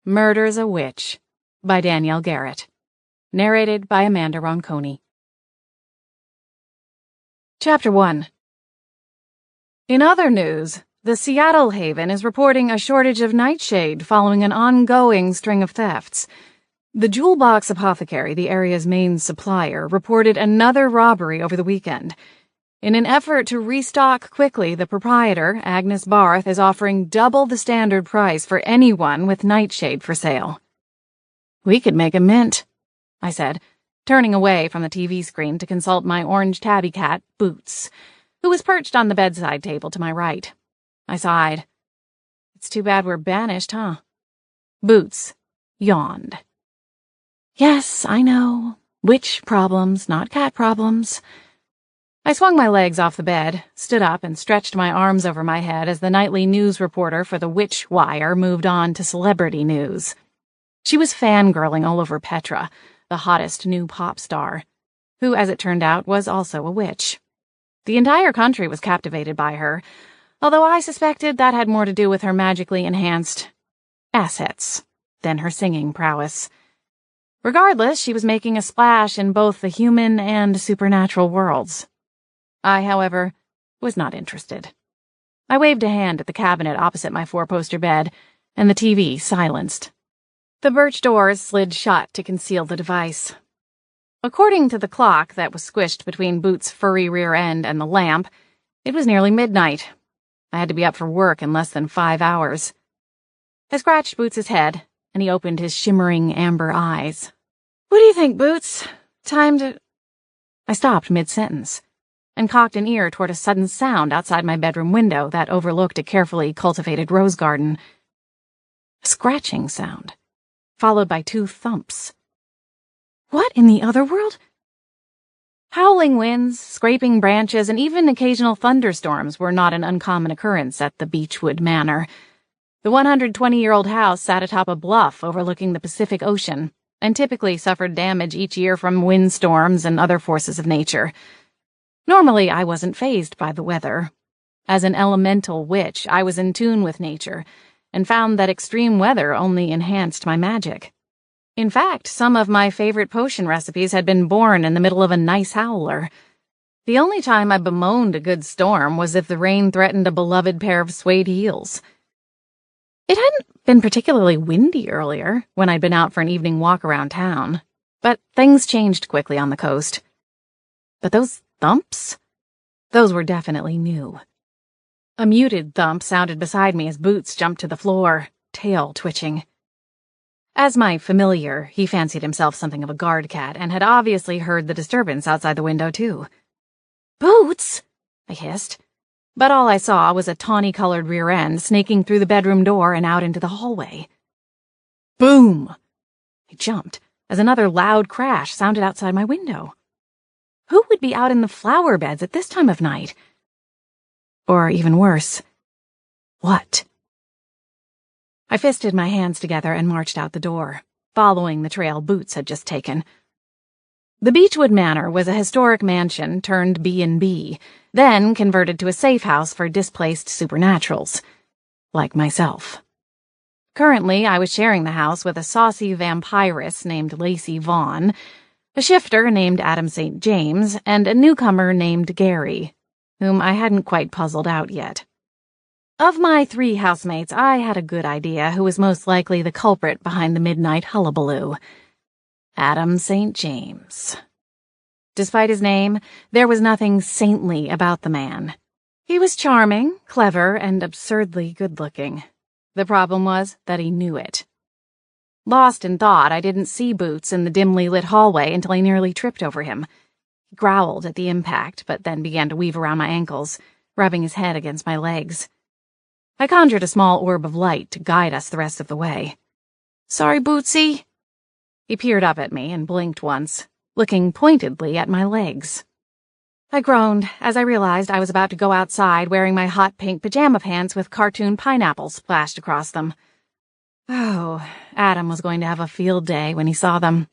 Murder's a Witch by Danielle Garrett. Narrated by Amanda Ronconi. Chapter 1. In other news, the Seattle Haven is reporting a shortage of nightshade following an ongoing string of thefts. The Jewel Box Apothecary, the area's main supplier, reported another robbery over the weekend. In an effort to restock quickly, the proprietor, Agnes Barth, is offering double the standard price for anyone with nightshade for sale. "We could make a mint," I said, turning away from the TV screen to consult my orange tabby cat, Boots, who was perched on the bedside table to my right. I sighed. "It's too bad we're banished, huh?" Boots yawned. "Yes, I know. Witch problems, not cat problems." I swung my legs off the bed, stood up, and stretched my arms over my head as the nightly news reporter for the Witch Wire moved on to celebrity news. She was fangirling all over Petra, the hottest new pop star, who, as it turned out, was also a witch. The entire country was captivated by her, although I suspected that had more to do with her magically enhanced assets than her singing prowess. Regardless, she was making a splash in both the human and supernatural worlds. I, however, was not interested. I waved a hand at the cabinet opposite my four-poster bed, and the TV silenced. The birch doors slid shut to conceal the device. According to the clock that was squished between Boots' furry rear end and the lamp, it was nearly midnight. I had to be up for work in less than 5 hours. I scratched Boots' head, and he opened his shimmering amber eyes. "What do you think, Boots? Time to—" I stopped mid-sentence and cocked an ear toward a sudden sound outside my bedroom window that overlooked a carefully cultivated rose garden. A scratching sound, followed by 2 thumps. What in the other world? Howling winds, scraping branches, and even occasional thunderstorms were not an uncommon occurrence at the Beechwood Manor. The 120-year-old house sat atop a bluff overlooking the Pacific Ocean, and typically suffered damage each year from windstorms and other forces of nature. Normally, I wasn't fazed by the weather. As an elemental witch, I was in tune with nature, and found that extreme weather only enhanced my magic. In fact, some of my favorite potion recipes had been born in the middle of a nice howler. The only time I bemoaned a good storm was if the rain threatened a beloved pair of suede heels. It hadn't been particularly windy earlier, when I'd been out for an evening walk around town, but things changed quickly on the coast. But those thumps? Those were definitely new. A muted thump sounded beside me as Boots jumped to the floor, tail twitching. As my familiar, he fancied himself something of a guard cat and had obviously heard the disturbance outside the window, too. "Boots!" I hissed, but all I saw was a tawny-colored rear end snaking through the bedroom door and out into the hallway. Boom! I jumped as another loud crash sounded outside my window. Who would be out in the flower beds at this time of night? Or even worse, what? I fisted my hands together and marched out the door, following the trail Boots had just taken. The Beechwood Manor was a historic mansion turned B&B, then converted to a safe house for displaced supernaturals, like myself. Currently, I was sharing the house with a saucy vampiress named Lacey Vaughn, a shifter named Adam St. James, and a newcomer named Gary, whom I hadn't quite puzzled out yet. Of my 3 housemates, I had a good idea who was most likely the culprit behind the midnight hullabaloo. Adam St. James. Despite his name, there was nothing saintly about the man. He was charming, clever, and absurdly good-looking. The problem was that he knew it. Lost in thought, I didn't see Boots in the dimly lit hallway until I nearly tripped over him. He growled at the impact, but then began to weave around my ankles, rubbing his head against my legs. I conjured a small orb of light to guide us the rest of the way. "Sorry, Bootsy." He peered up at me and blinked once, looking pointedly at my legs. I groaned as I realized I was about to go outside wearing my hot pink pajama pants with cartoon pineapples splashed across them. Oh, Adam was going to have a field day when he saw them.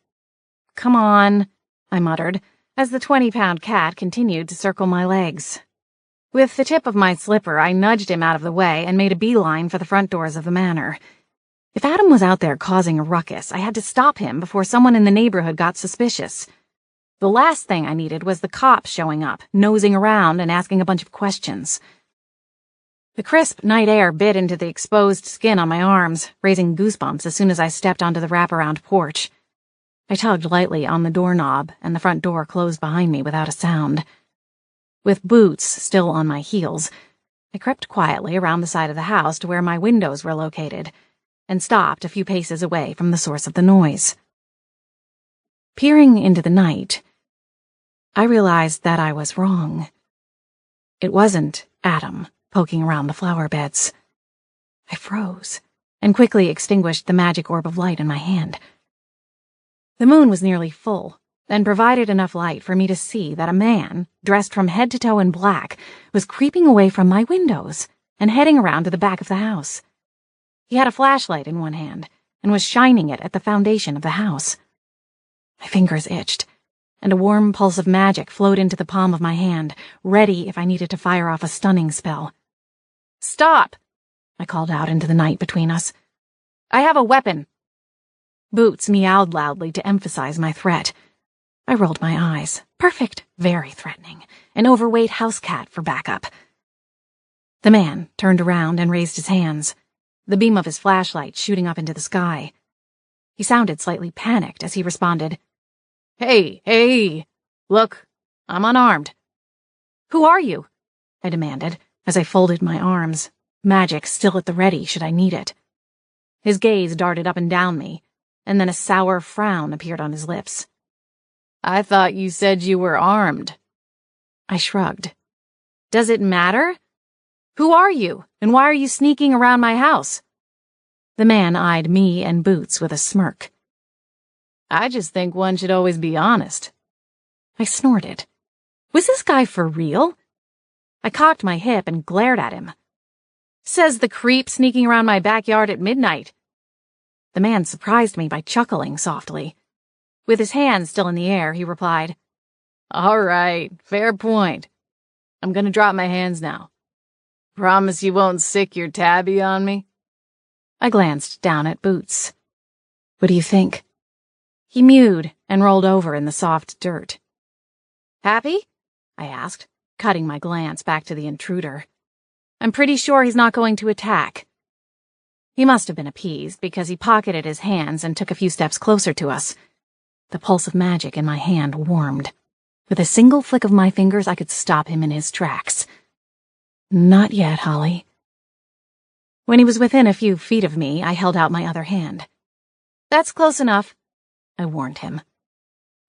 "Come on," I muttered, as the 20-pound cat continued to circle my legs. With the tip of my slipper, I nudged him out of the way and made a beeline for the front doors of the manor. If Adam was out there causing a ruckus, I had to stop him before someone in the neighborhood got suspicious. The last thing I needed was the cops showing up, nosing around and asking a bunch of questions. The crisp night air bit into the exposed skin on my arms, raising goosebumps as soon as I stepped onto the wraparound porch. I tugged lightly on the doorknob, and the front door closed behind me without a sound. With boots still on my heels, I crept quietly around the side of the house to where my windows were located, and stopped a few paces away from the source of the noise. Peering into the night, I realized that I was wrong. It wasn't Adam poking around the flower beds. I froze and quickly extinguished the magic orb of light in my hand. The moon was nearly full and provided enough light for me to see that a man, dressed from head to toe in black, was creeping away from my windows and heading around to the back of the house. He had a flashlight in one hand and was shining it at the foundation of the house. My fingers itched, and a warm pulse of magic flowed into the palm of my hand, ready if I needed to fire off a stunning spell. "Stop!" I called out into the night between us. "I have a weapon." Boots meowed loudly to emphasize my threat. I rolled my eyes. Perfect, very threatening. An overweight house cat for backup. The man turned around and raised his hands, the beam of his flashlight shooting up into the sky. He sounded slightly panicked as he responded, Hey, look, I'm unarmed." "Who are you?" I demanded, as I folded my arms, magic still at the ready should I need it. His gaze darted up and down me, and then a sour frown appeared on his lips. "I thought you said you were armed." I shrugged. "Does it matter? Who are you, and why are you sneaking around my house?" The man eyed me and Boots with a smirk. "I just think one should always be honest." I snorted. Was this guy for real? I cocked my hip and glared at him. "Says the creep sneaking around my backyard at midnight." The man surprised me by chuckling softly. With his hands still in the air, he replied, "All right, fair point. I'm gonna drop my hands now. Promise you won't sick your tabby on me?" I glanced down at Boots. "What do you think?" He mewed and rolled over in the soft dirt. "Happy?" I asked, cutting my glance back to the intruder. "I'm pretty sure he's not going to attack." He must have been appeased because he pocketed his hands and took a few steps closer to us. The pulse of magic in my hand warmed. With a single flick of my fingers, I could stop him in his tracks. "Not yet, Holly." When he was within a few feet of me, I held out my other hand. "That's close enough," I warned him.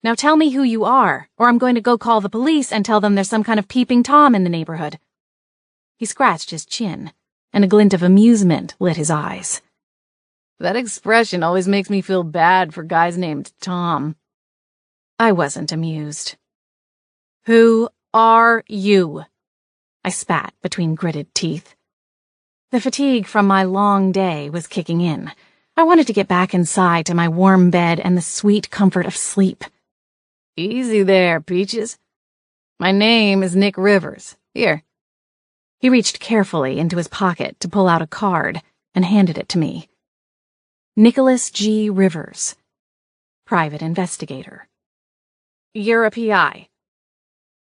"Now tell me who you are, or I'm going to go call the police and tell them there's some kind of peeping Tom in the neighborhood." He scratched his chin, and a glint of amusement lit his eyes. "That expression always makes me feel bad for guys named Tom." I wasn't amused. "Who are you?" I spat between gritted teeth. The fatigue from my long day was kicking in. I wanted to get back inside to my warm bed and the sweet comfort of sleep. "Easy there, Peaches. My name is Nick Rivers. Here." He reached carefully into his pocket to pull out a card and handed it to me. Nicholas G. Rivers, private investigator. "You're a PI."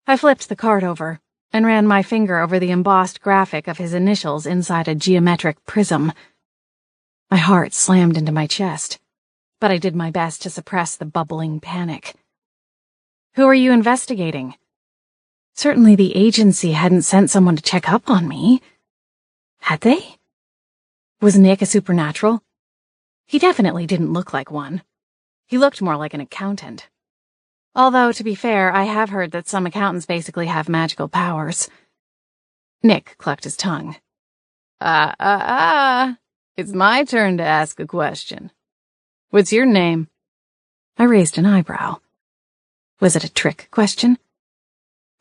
I flipped the card over and ran my finger over the embossed graphic of his initials inside a geometric prism. My heart slammed into my chest, but I did my best to suppress the bubbling panic. "Who are you investigating?" Certainly the agency hadn't sent someone to check up on me. Had they? Was Nick a supernatural? He definitely didn't look like one. He looked more like an accountant. Although, to be fair, I have heard that some accountants basically have magical powers. Nick clucked his tongue. It's my turn to ask a question. What's your name?" I raised an eyebrow. Was it a trick question?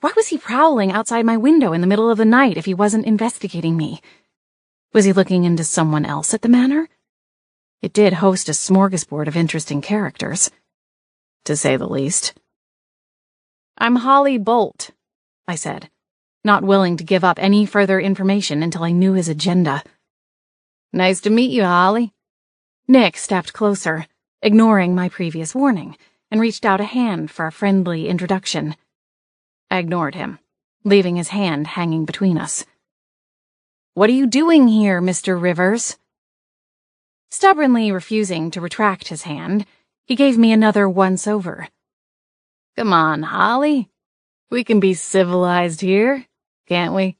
Why was he prowling outside my window in the middle of the night if he wasn't investigating me? Was he looking into someone else at the manor? It did host a smorgasbord of interesting characters, to say the least. "I'm Holly Bolt," I said, not willing to give up any further information until I knew his agenda. "Nice to meet you, Holly." Nick stepped closer, ignoring my previous warning, and reached out a hand for a friendly introduction. I ignored him, leaving his hand hanging between us. "What are you doing here, Mr. Rivers?" Stubbornly refusing to retract his hand, he gave me another once-over. "Come on, Holly. We can be civilized here, can't we?"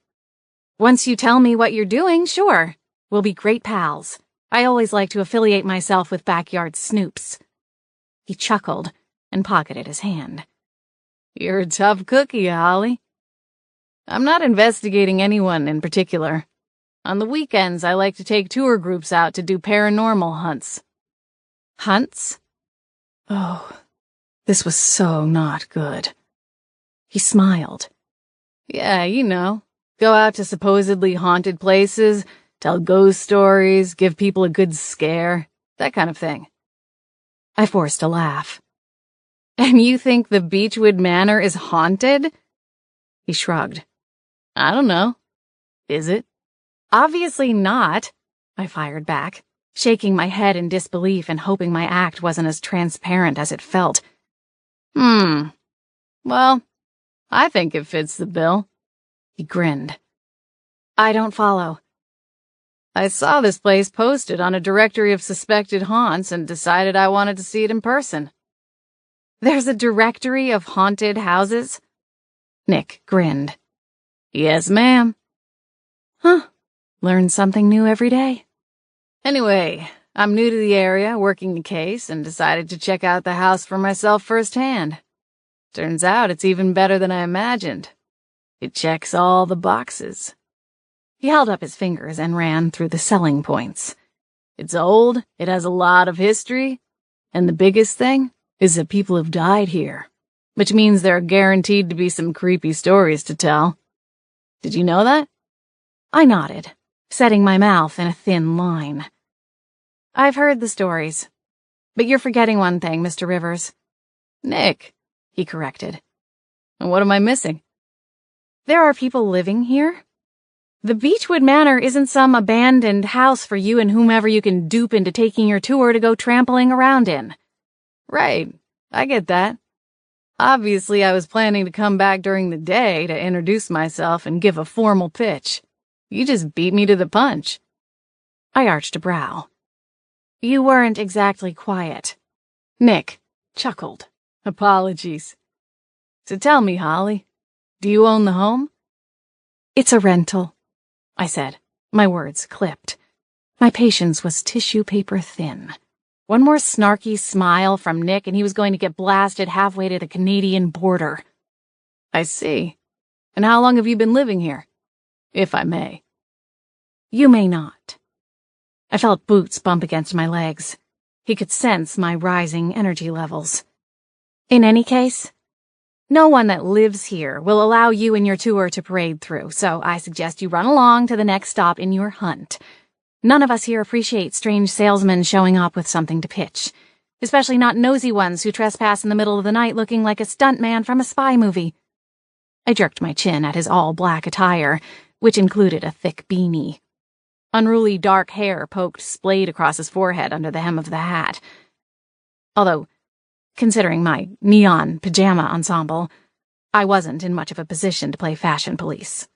"Once you tell me what you're doing, sure. We'll be great pals. I always like to affiliate myself with backyard snoops." He chuckled and pocketed his hand. "You're a tough cookie, Holly." "I'm not investigating anyone in particular. On the weekends, I like to take tour groups out to do paranormal hunts." "Hunts?" Oh, this was so not good. He smiled. "Yeah, you know, go out to supposedly haunted places, tell ghost stories, give people a good scare, that kind of thing." I forced a laugh. "And you think the Beechwood Manor is haunted?" He shrugged. "I don't know. Is it?" "Obviously not," I fired back, shaking my head in disbelief and hoping my act wasn't as transparent as it felt. Well, I think it fits the bill." He grinned. "I don't follow." "I saw this place posted on a directory of suspected haunts and decided I wanted to see it in person." "There's a directory of haunted houses?" Nick grinned. "Yes, ma'am." Huh. Learn something new every day. "Anyway, I'm new to the area, working the case, and decided to check out the house for myself firsthand. Turns out it's even better than I imagined. It checks all the boxes." He held up his fingers and ran through the selling points. "It's old, it has a lot of history, and the biggest thing is that people have died here, which means there are guaranteed to be some creepy stories to tell. Did you know that?" I nodded, setting my mouth in a thin line. "I've heard the stories. But you're forgetting one thing, Mr. Rivers." "Nick," he corrected. "And what am I missing?" "There are people living here. The Beechwood Manor isn't some abandoned house for you and whomever you can dupe into taking your tour to go trampling around in." "Right, I get that. Obviously, I was planning to come back during the day to introduce myself and give a formal pitch. You just beat me to the punch." I arched a brow. "You weren't exactly quiet." Nick chuckled. "Apologies. So tell me, Holly, do you own the home?" "It's a rental," I said, my words clipped. My patience was tissue paper thin. One more snarky smile from Nick and he was going to get blasted halfway to the Canadian border. "I see. And how long have you been living here, if I may?" "You may not." I felt boots bump against my legs. He could sense my rising energy levels. "In any case, no one that lives here will allow you and your tour to parade through, so I suggest you run along to the next stop in your hunt. None of us here appreciate strange salesmen showing up with something to pitch, especially not nosy ones who trespass in the middle of the night looking like a stuntman from a spy movie." I jerked my chin at his all-black attire, which included a thick beanie. Unruly dark hair poked splayed across his forehead under the hem of the hat. Although, considering my neon pajama ensemble, I wasn't in much of a position to play fashion police.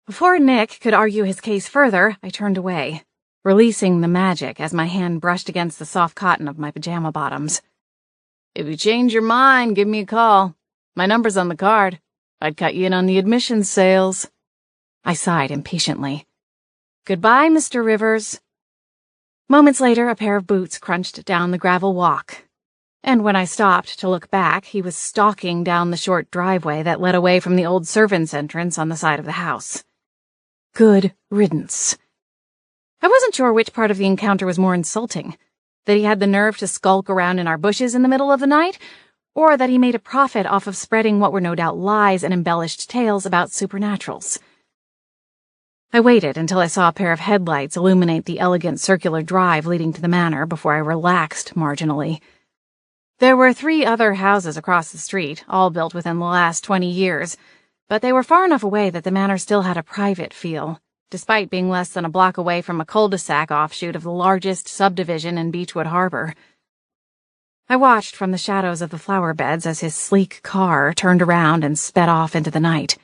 Before Nick could argue his case further, I turned away, releasing the magic as my hand brushed against the soft cotton of my pajama bottoms. "If you change your mind, give me a call. My number's on the card. I'd cut you in on the admissions sales." I sighed impatiently. "Goodbye, Mr. Rivers." Moments later, a pair of boots crunched down the gravel walk, and when I stopped to look back, he was stalking down the short driveway that led away from the old servants' entrance on the side of the house. Good riddance. I wasn't sure which part of the encounter was more insulting, that he had the nerve to skulk around in our bushes in the middle of the night, or that he made a profit off of spreading what were no doubt lies and embellished tales about supernaturals. I waited until I saw a pair of headlights illuminate the elegant circular drive leading to the manor before I relaxed marginally. There were 3 other houses across the street, all built within the last 20 years, but they were far enough away that the manor still had a private feel, despite being less than a block away from a cul-de-sac offshoot of the largest subdivision in Beechwood Harbor. I watched from the shadows of the flower beds as his sleek car turned around and sped off into the night.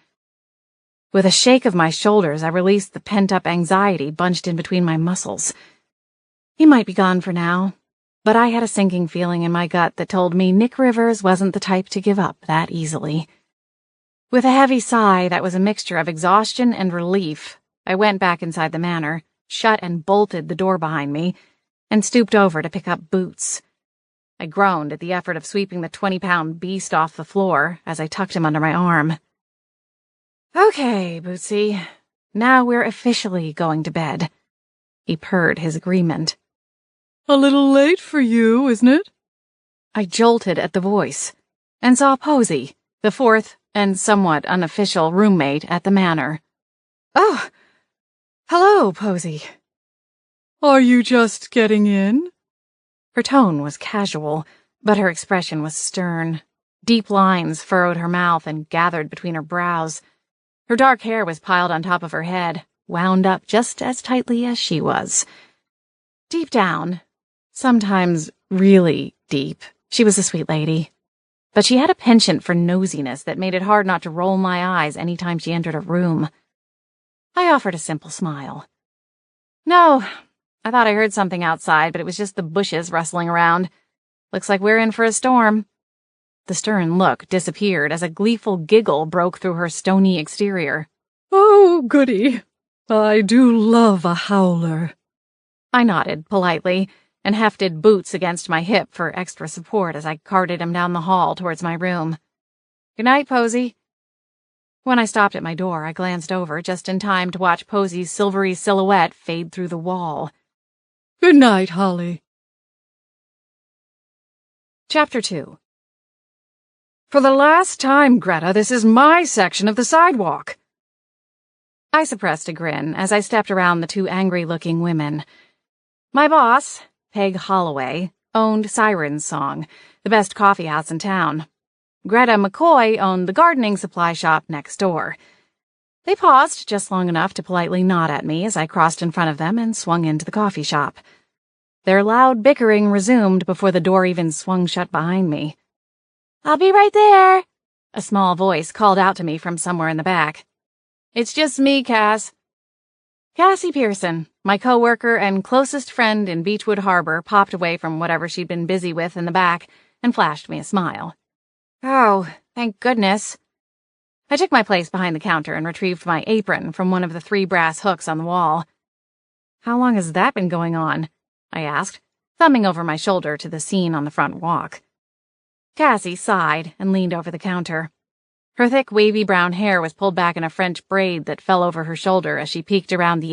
With a shake of my shoulders, I released the pent-up anxiety bunched in between my muscles. He might be gone for now, but I had a sinking feeling in my gut that told me Nick Rivers wasn't the type to give up that easily. With a heavy sigh that was a mixture of exhaustion and relief, I went back inside the manor, shut and bolted the door behind me, and stooped over to pick up boots. I groaned at the effort of sweeping the 20-pound beast off the floor as I tucked him under my arm. "Okay, Bootsy, now we're officially going to bed." He purred his agreement. "A little late for you, isn't it?" I jolted at the voice and saw Posy, the fourth and somewhat unofficial roommate at the manor. "Oh, hello, Posy. Are you just getting in?" Her tone was casual, but her expression was stern. Deep lines furrowed her mouth and gathered between her brows. Her dark hair was piled on top of her head, wound up just as tightly as she was. Deep down, sometimes really deep, she was a sweet lady. But she had a penchant for nosiness that made it hard not to roll my eyes any time she entered a room. I offered a simple smile. "No, I thought I heard something outside, but it was just the bushes rustling around. Looks like we're in for a storm." The stern look disappeared as a gleeful giggle broke through her stony exterior. "Oh, goody. I do love a howler." I nodded politely and hefted Boots against my hip for extra support as I carted him down the hall towards my room. "Good night, Posy." When I stopped at my door, I glanced over just in time to watch Posy's silvery silhouette fade through the wall. "Good night, Holly." Chapter 2. "For the last time, Greta, this is my section of the sidewalk." I suppressed a grin as I stepped around the two angry-looking women. My boss, Peg Holloway, owned Siren's Song, the best coffee house in town. Greta McCoy owned the gardening supply shop next door. They paused just long enough to politely nod at me as I crossed in front of them and swung into the coffee shop. Their loud bickering resumed before the door even swung shut behind me. "I'll be right there," a small voice called out to me from somewhere in the back. "It's just me, Cass." Cassie Pearson, my co-worker and closest friend in Beechwood Harbor, popped away from whatever she'd been busy with in the back and flashed me a smile. "Oh, thank goodness." I took my place behind the counter and retrieved my apron from one of the 3 brass hooks on the wall. "How long has that been going on?" I asked, thumbing over my shoulder to the scene on the front walk. Cassie sighed and leaned over the counter. Her thick, wavy brown hair was pulled back in a French braid that fell over her shoulder as she peeked around the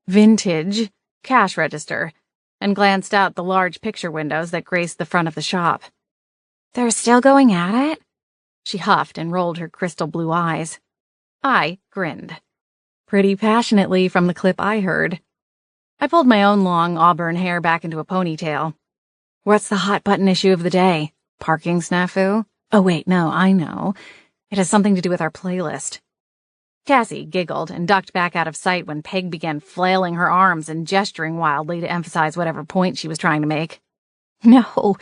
vintage cash register and glanced out the large picture windows that graced the front of the shop. "They're still going at it?" She huffed and rolled her crystal blue eyes. I grinned. Pretty passionately from the clip I heard. I pulled my own long auburn hair back into a ponytail. "What's the hot button issue of the day? Parking snafu? Oh wait, no, I know. It has something to do with our playlist." Cassie giggled and ducked back out of sight when Peg began flailing her arms and gesturing wildly to emphasize whatever point she was trying to make. "No,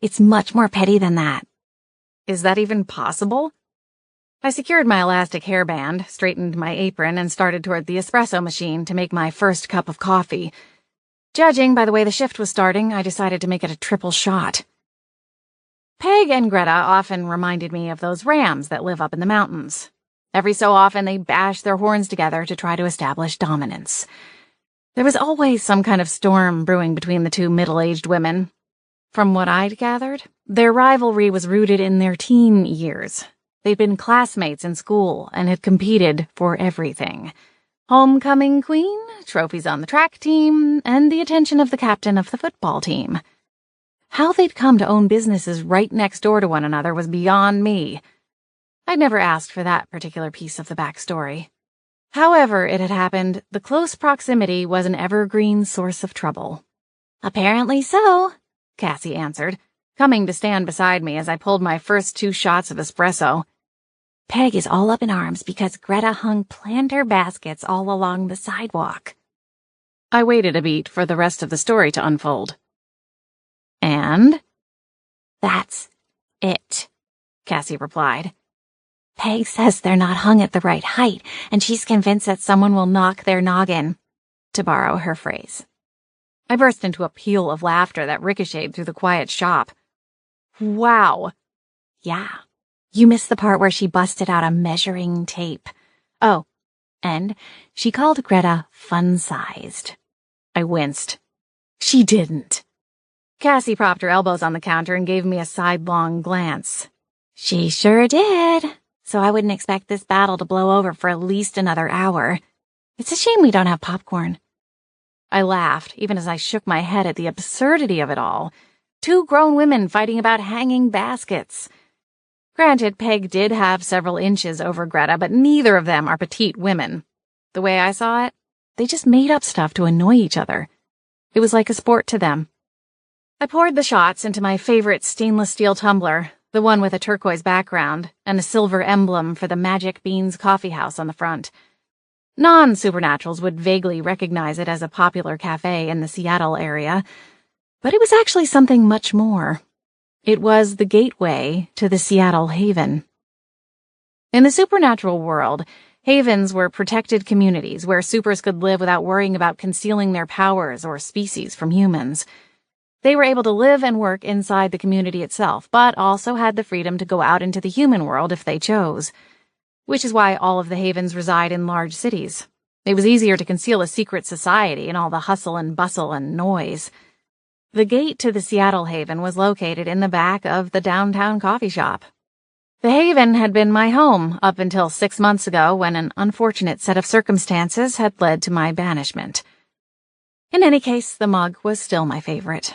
it's much more petty than that." "Is that even possible?" I secured my elastic hairband, straightened my apron, and started toward the espresso machine to make my first cup of coffee. Judging by the way the shift was starting, I decided to make it a triple shot. Peg and Greta often reminded me of those rams that live up in the mountains. Every so often, they bash their horns together to try to establish dominance. There was always some kind of storm brewing between the two middle-aged women. From what I'd gathered, their rivalry was rooted in their teen years. They'd been classmates in school and had competed for everything. Homecoming queen, trophies on the track team, and the attention of the captain of the football team. How they'd come to own businesses right next door to one another was beyond me. I'd never asked for that particular piece of the backstory. However it had happened, the close proximity was an evergreen source of trouble. "Apparently so," Cassie answered, coming to stand beside me as I pulled my first 2 shots of espresso. Peg is all up in arms because Greta hung planter baskets all along the sidewalk. I waited a beat for the rest of the story to unfold. And? That's it, Cassie replied. Peg says they're not hung at the right height, and she's convinced that someone will knock their noggin, to borrow her phrase. I burst into a peal of laughter that ricocheted through the quiet shop. Wow. Yeah. You missed the part where she busted out a measuring tape. Oh, and she called Greta fun-sized. I winced. She didn't. Cassie propped her elbows on the counter and gave me a sidelong glance. She sure did. So I wouldn't expect this battle to blow over for at least another hour. It's a shame we don't have popcorn. I laughed, even as I shook my head at the absurdity of it all. 2 grown women fighting about hanging baskets. Granted, Peg did have several inches over Greta, but neither of them are petite women. The way I saw it, they just made up stuff to annoy each other. It was like a sport to them. I poured the shots into my favorite stainless steel tumbler, the one with a turquoise background and a silver emblem for the Magic Beans Coffee House on the front. Non-supernaturals would vaguely recognize it as a popular cafe in the Seattle area, but it was actually something much more. It was the gateway to the Seattle Haven. In the supernatural world, havens were protected communities where supers could live without worrying about concealing their powers or species from humans. They were able to live and work inside the community itself, but also had the freedom to go out into the human world if they chose. Which is why all of the havens reside in large cities. It was easier to conceal a secret society in all the hustle and bustle and noise. The gate to the Seattle Haven was located in the back of the downtown coffee shop. The Haven had been my home up until 6 months ago when an unfortunate set of circumstances had led to my banishment. In any case, the mug was still my favorite.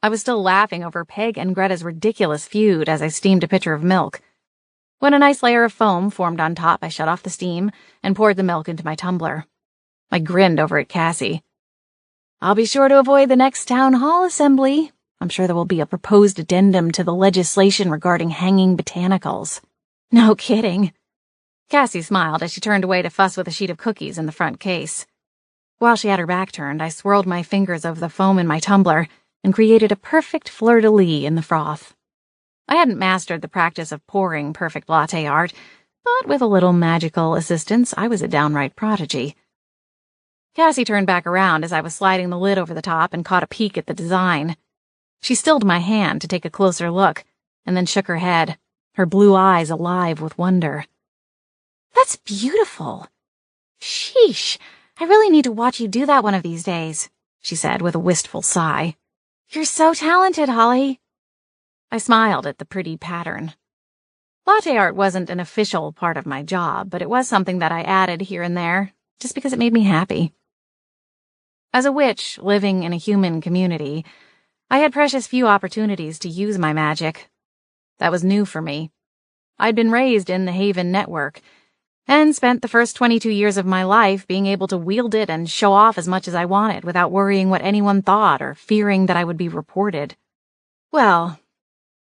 I was still laughing over Peg and Greta's ridiculous feud as I steamed a pitcher of milk. When a nice layer of foam formed on top, I shut off the steam and poured the milk into my tumbler. I grinned over at Cassie. I'll be sure to avoid the next town hall assembly. I'm sure there will be a proposed addendum to the legislation regarding hanging botanicals. No kidding. Cassie smiled as she turned away to fuss with a sheet of cookies in the front case. While she had her back turned, I swirled my fingers over the foam in my tumbler and created a perfect fleur-de-lis in the froth. I hadn't mastered the practice of pouring perfect latte art, but with a little magical assistance, I was a downright prodigy. Cassie turned back around as I was sliding the lid over the top and caught a peek at the design. She stilled my hand to take a closer look, and then shook her head, her blue eyes alive with wonder. That's beautiful. Sheesh, I really need to watch you do that one of these days, she said with a wistful sigh. You're so talented, Holly. I smiled at the pretty pattern. Latte art wasn't an official part of my job, but it was something that I added here and there, just because it made me happy. As a witch living in a human community, I had precious few opportunities to use my magic. That was new for me. I'd been raised in the Haven network, and spent the first 22 years of my life being able to wield it and show off as much as I wanted without worrying what anyone thought or fearing that I would be reported. Well,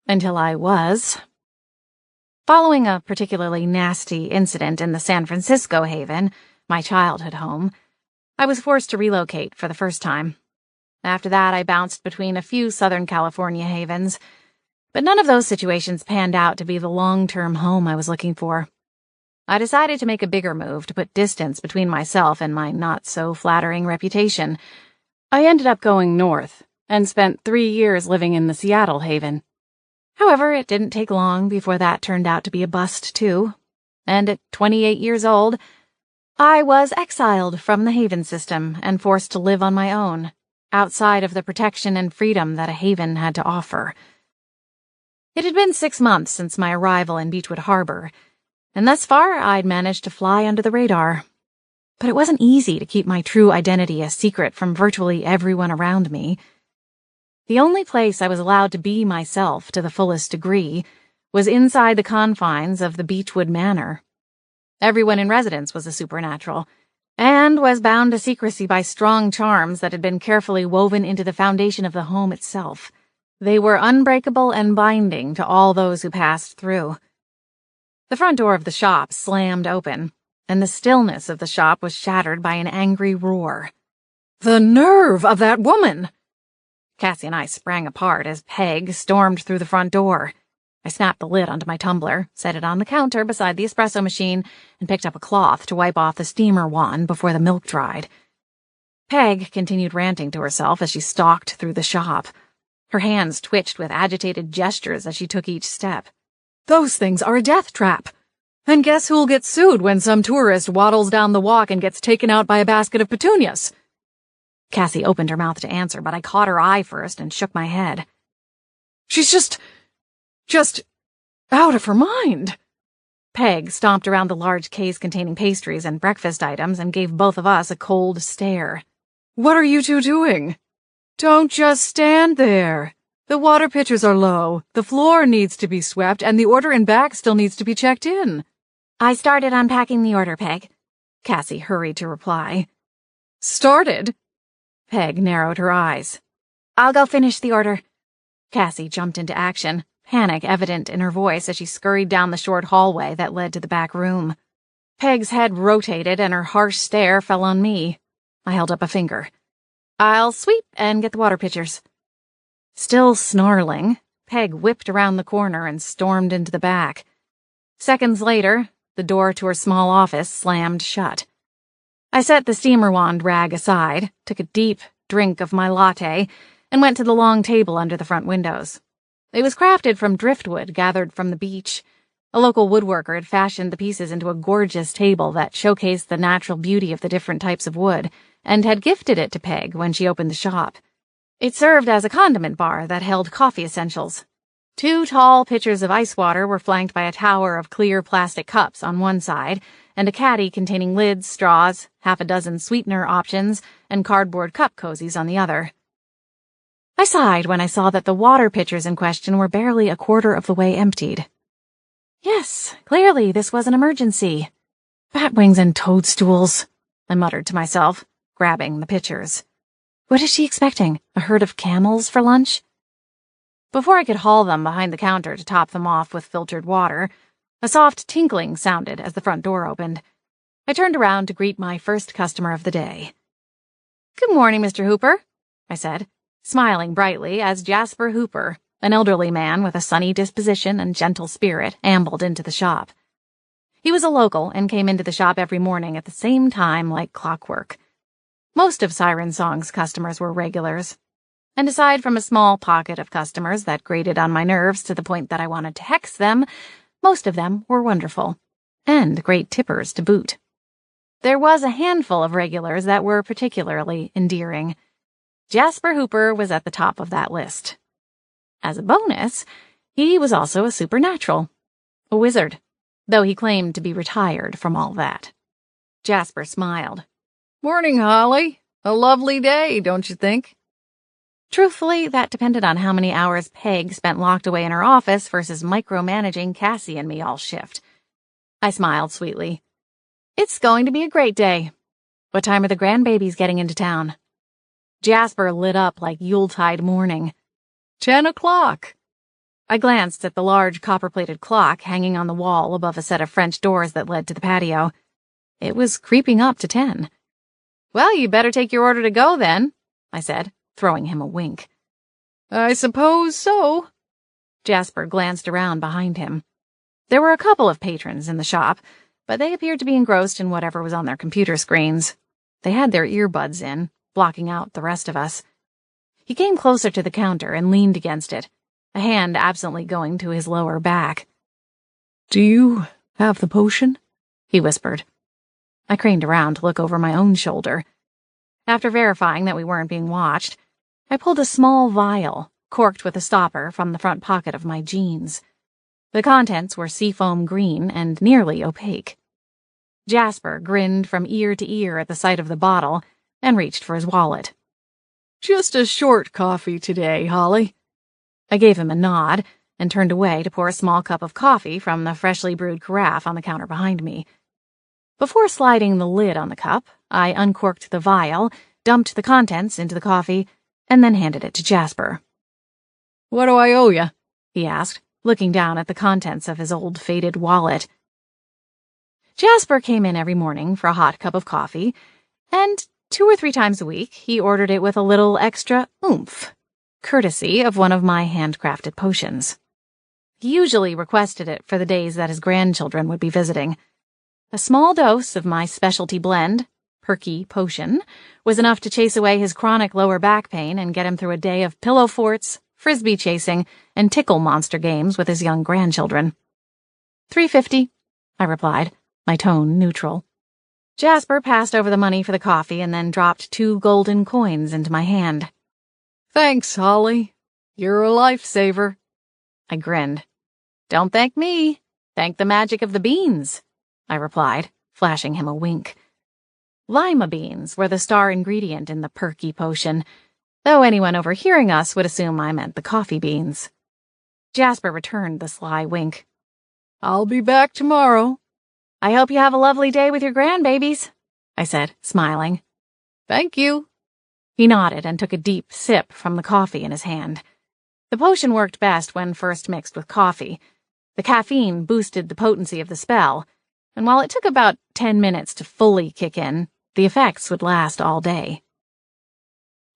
until I was. Following a particularly nasty incident in the San Francisco Haven, my childhood home, I was forced to relocate for the first time. After that, I bounced between a few Southern California havens, but none of those situations panned out to be the long-term home I was looking for. I decided to make a bigger move to put distance between myself and my not-so-flattering reputation. I ended up going north and spent 3 years living in the Seattle Haven. However, it didn't take long before that turned out to be a bust, too. And at 28 years old, I was exiled from the Haven system and forced to live on my own, outside of the protection and freedom that a Haven had to offer. It had been 6 months since my arrival in Beechwood Harbor, and thus far I'd managed to fly under the radar. But it wasn't easy to keep my true identity a secret from virtually everyone around me. The only place I was allowed to be myself to the fullest degree was inside the confines of the Beechwood Manor. Everyone in residence was a supernatural, and was bound to secrecy by strong charms that had been carefully woven into the foundation of the home itself. They were unbreakable and binding to all those who passed through. The front door of the shop slammed open, and the stillness of the shop was shattered by an angry roar. The nerve of that woman! Cassie and I sprang apart as Peg stormed through the front door. I snapped the lid onto my tumbler, set it on the counter beside the espresso machine, and picked up a cloth to wipe off the steamer wand before the milk dried. Peg continued ranting to herself as she stalked through the shop. Her hands twitched with agitated gestures as she took each step. Those things are a death trap. And guess who'll get sued when some tourist waddles down the walk and gets taken out by a basket of petunias? Cassie opened her mouth to answer, but I caught her eye first and shook my head. She's just out of her mind. Peg stomped around the large case containing pastries and breakfast items and gave both of us a cold stare. What are you two doing? Don't just stand there. The water pitchers are low, the floor needs to be swept, and the order in back still needs to be checked in. I started unpacking the order, Peg. Cassie hurried to reply. Started? Peg narrowed her eyes. I'll go finish the order. Cassie jumped into action, panic evident in her voice as she scurried down the short hallway that led to the back room. Peg's head rotated and her harsh stare fell on me. I held up a finger. I'll sweep and get the water pitchers. Still snarling, Peg whipped around the corner and stormed into the back. Seconds later, the door to her small office slammed shut. I set the steamer wand rag aside, took a deep drink of my latte, and went to the long table under the front windows. It was crafted from driftwood gathered from the beach. A local woodworker had fashioned the pieces into a gorgeous table that showcased the natural beauty of the different types of wood, and had gifted it to Peg when she opened the shop. It served as a condiment bar that held coffee essentials. 2 tall pitchers of ice water were flanked by a tower of clear plastic cups on one side, and a caddy containing lids, straws, half a dozen sweetener options, and cardboard cup cozies on the other. I sighed when I saw that the water pitchers in question were barely a quarter of the way emptied. Yes, clearly this was an emergency. Batwings and toadstools, I muttered to myself, grabbing the pitchers. What is she expecting? A herd of camels for lunch? Before I could haul them behind the counter to top them off with filtered water, a soft tinkling sounded as the front door opened. I turned around to greet my first customer of the day. Good morning, Mr. Hooper, I said, smiling brightly as Jasper Hooper, an elderly man with a sunny disposition and gentle spirit, ambled into the shop. He was a local and came into the shop every morning at the same time like clockwork. Most of Siren Song's customers were regulars, and aside from a small pocket of customers that grated on my nerves to the point that I wanted to hex them, most of them were wonderful, and great tippers to boot. There was a handful of regulars that were particularly endearing. Jasper Hooper was at the top of that list. As a bonus, he was also a supernatural, a wizard, though he claimed to be retired from all that. Jasper smiled. Morning, Holly. A lovely day, don't you think? Truthfully, that depended on how many hours Peg spent locked away in her office versus micromanaging Cassie and me all shift. I smiled sweetly. It's going to be a great day. What time are the grandbabies getting into town? Jasper lit up like Yuletide morning. 10 o'clock. I glanced at the large copper-plated clock hanging on the wall above a set of French doors that led to the patio. It was creeping up to 10. Well, you better take your order to go, then, I said, throwing him a wink. I suppose so. Jasper glanced around behind him. There were a couple of patrons in the shop, but they appeared to be engrossed in whatever was on their computer screens. They had their earbuds in, blocking out the rest of us. He came closer to the counter and leaned against it, a hand absently going to his lower back. Do you have the potion? He whispered. I craned around to look over my own shoulder. After verifying that we weren't being watched, I pulled a small vial, corked with a stopper, from the front pocket of my jeans. The contents were seafoam green and nearly opaque. Jasper grinned from ear to ear at the sight of the bottle and reached for his wallet. Just a short coffee today, Holly. I gave him a nod and turned away to pour a small cup of coffee from the freshly brewed carafe on the counter behind me. Before sliding the lid on the cup, I uncorked the vial, dumped the contents into the coffee, and then handed it to Jasper. What do I owe you? He asked, looking down at the contents of his old faded wallet, Jasper came in every morning for a hot cup of coffee, and 2 or 3 times a week he ordered it with a little extra oomph, courtesy of one of my handcrafted potions. He usually requested it for the days that his grandchildren would be visiting. A small dose of my specialty blend, Perky Potion, was enough to chase away his chronic lower back pain and get him through a day of pillow forts, frisbee chasing, and tickle monster games with his young grandchildren. $3.50, I replied, my tone neutral. Jasper passed over the money for the coffee and then dropped 2 golden coins into my hand. Thanks, Holly. You're a lifesaver. I grinned. Don't thank me. Thank the magic of the beans, I replied, flashing him a wink. Lima beans were the star ingredient in the Perky Potion, though anyone overhearing us would assume I meant the coffee beans. Jasper returned the sly wink. I'll be back tomorrow. I hope you have a lovely day with your grandbabies, I said, smiling. Thank you. He nodded and took a deep sip from the coffee in his hand. The potion worked best when first mixed with coffee. The caffeine boosted the potency of the spell, and while it took about 10 minutes to fully kick in, the effects would last all day.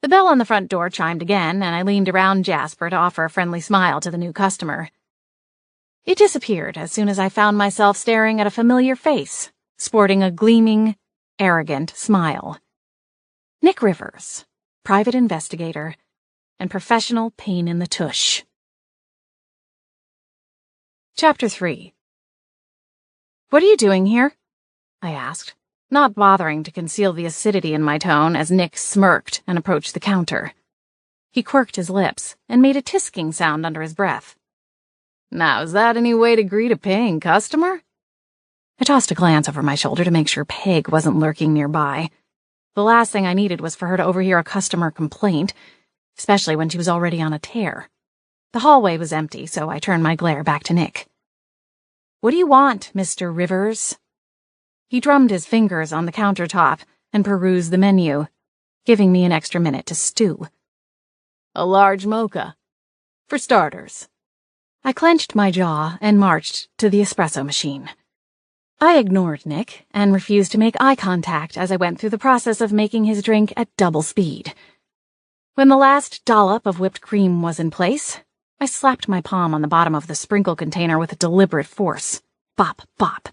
The bell on the front door chimed again, and I leaned around Jasper to offer a friendly smile to the new customer. It disappeared as soon as I found myself staring at a familiar face, sporting a gleaming, arrogant smile. Nick Rivers, private investigator, and professional pain in the tush. Chapter 3. What are you doing here? I asked, not bothering to conceal the acidity in my tone as Nick smirked and approached the counter. He quirked his lips and made a tisking sound under his breath. Now, is that any way to greet a paying customer? I tossed a glance over my shoulder to make sure Peg wasn't lurking nearby. The last thing I needed was for her to overhear a customer complaint, especially when she was already on a tear. The hallway was empty, so I turned my glare back to Nick. What do you want, Mr. Rivers? He drummed his fingers on the countertop and perused the menu, giving me an extra minute to stew. A large mocha. For starters. I clenched my jaw and marched to the espresso machine. I ignored Nick and refused to make eye contact as I went through the process of making his drink at double speed. When the last dollop of whipped cream was in place, I slapped my palm on the bottom of the sprinkle container with deliberate force. Bop, bop.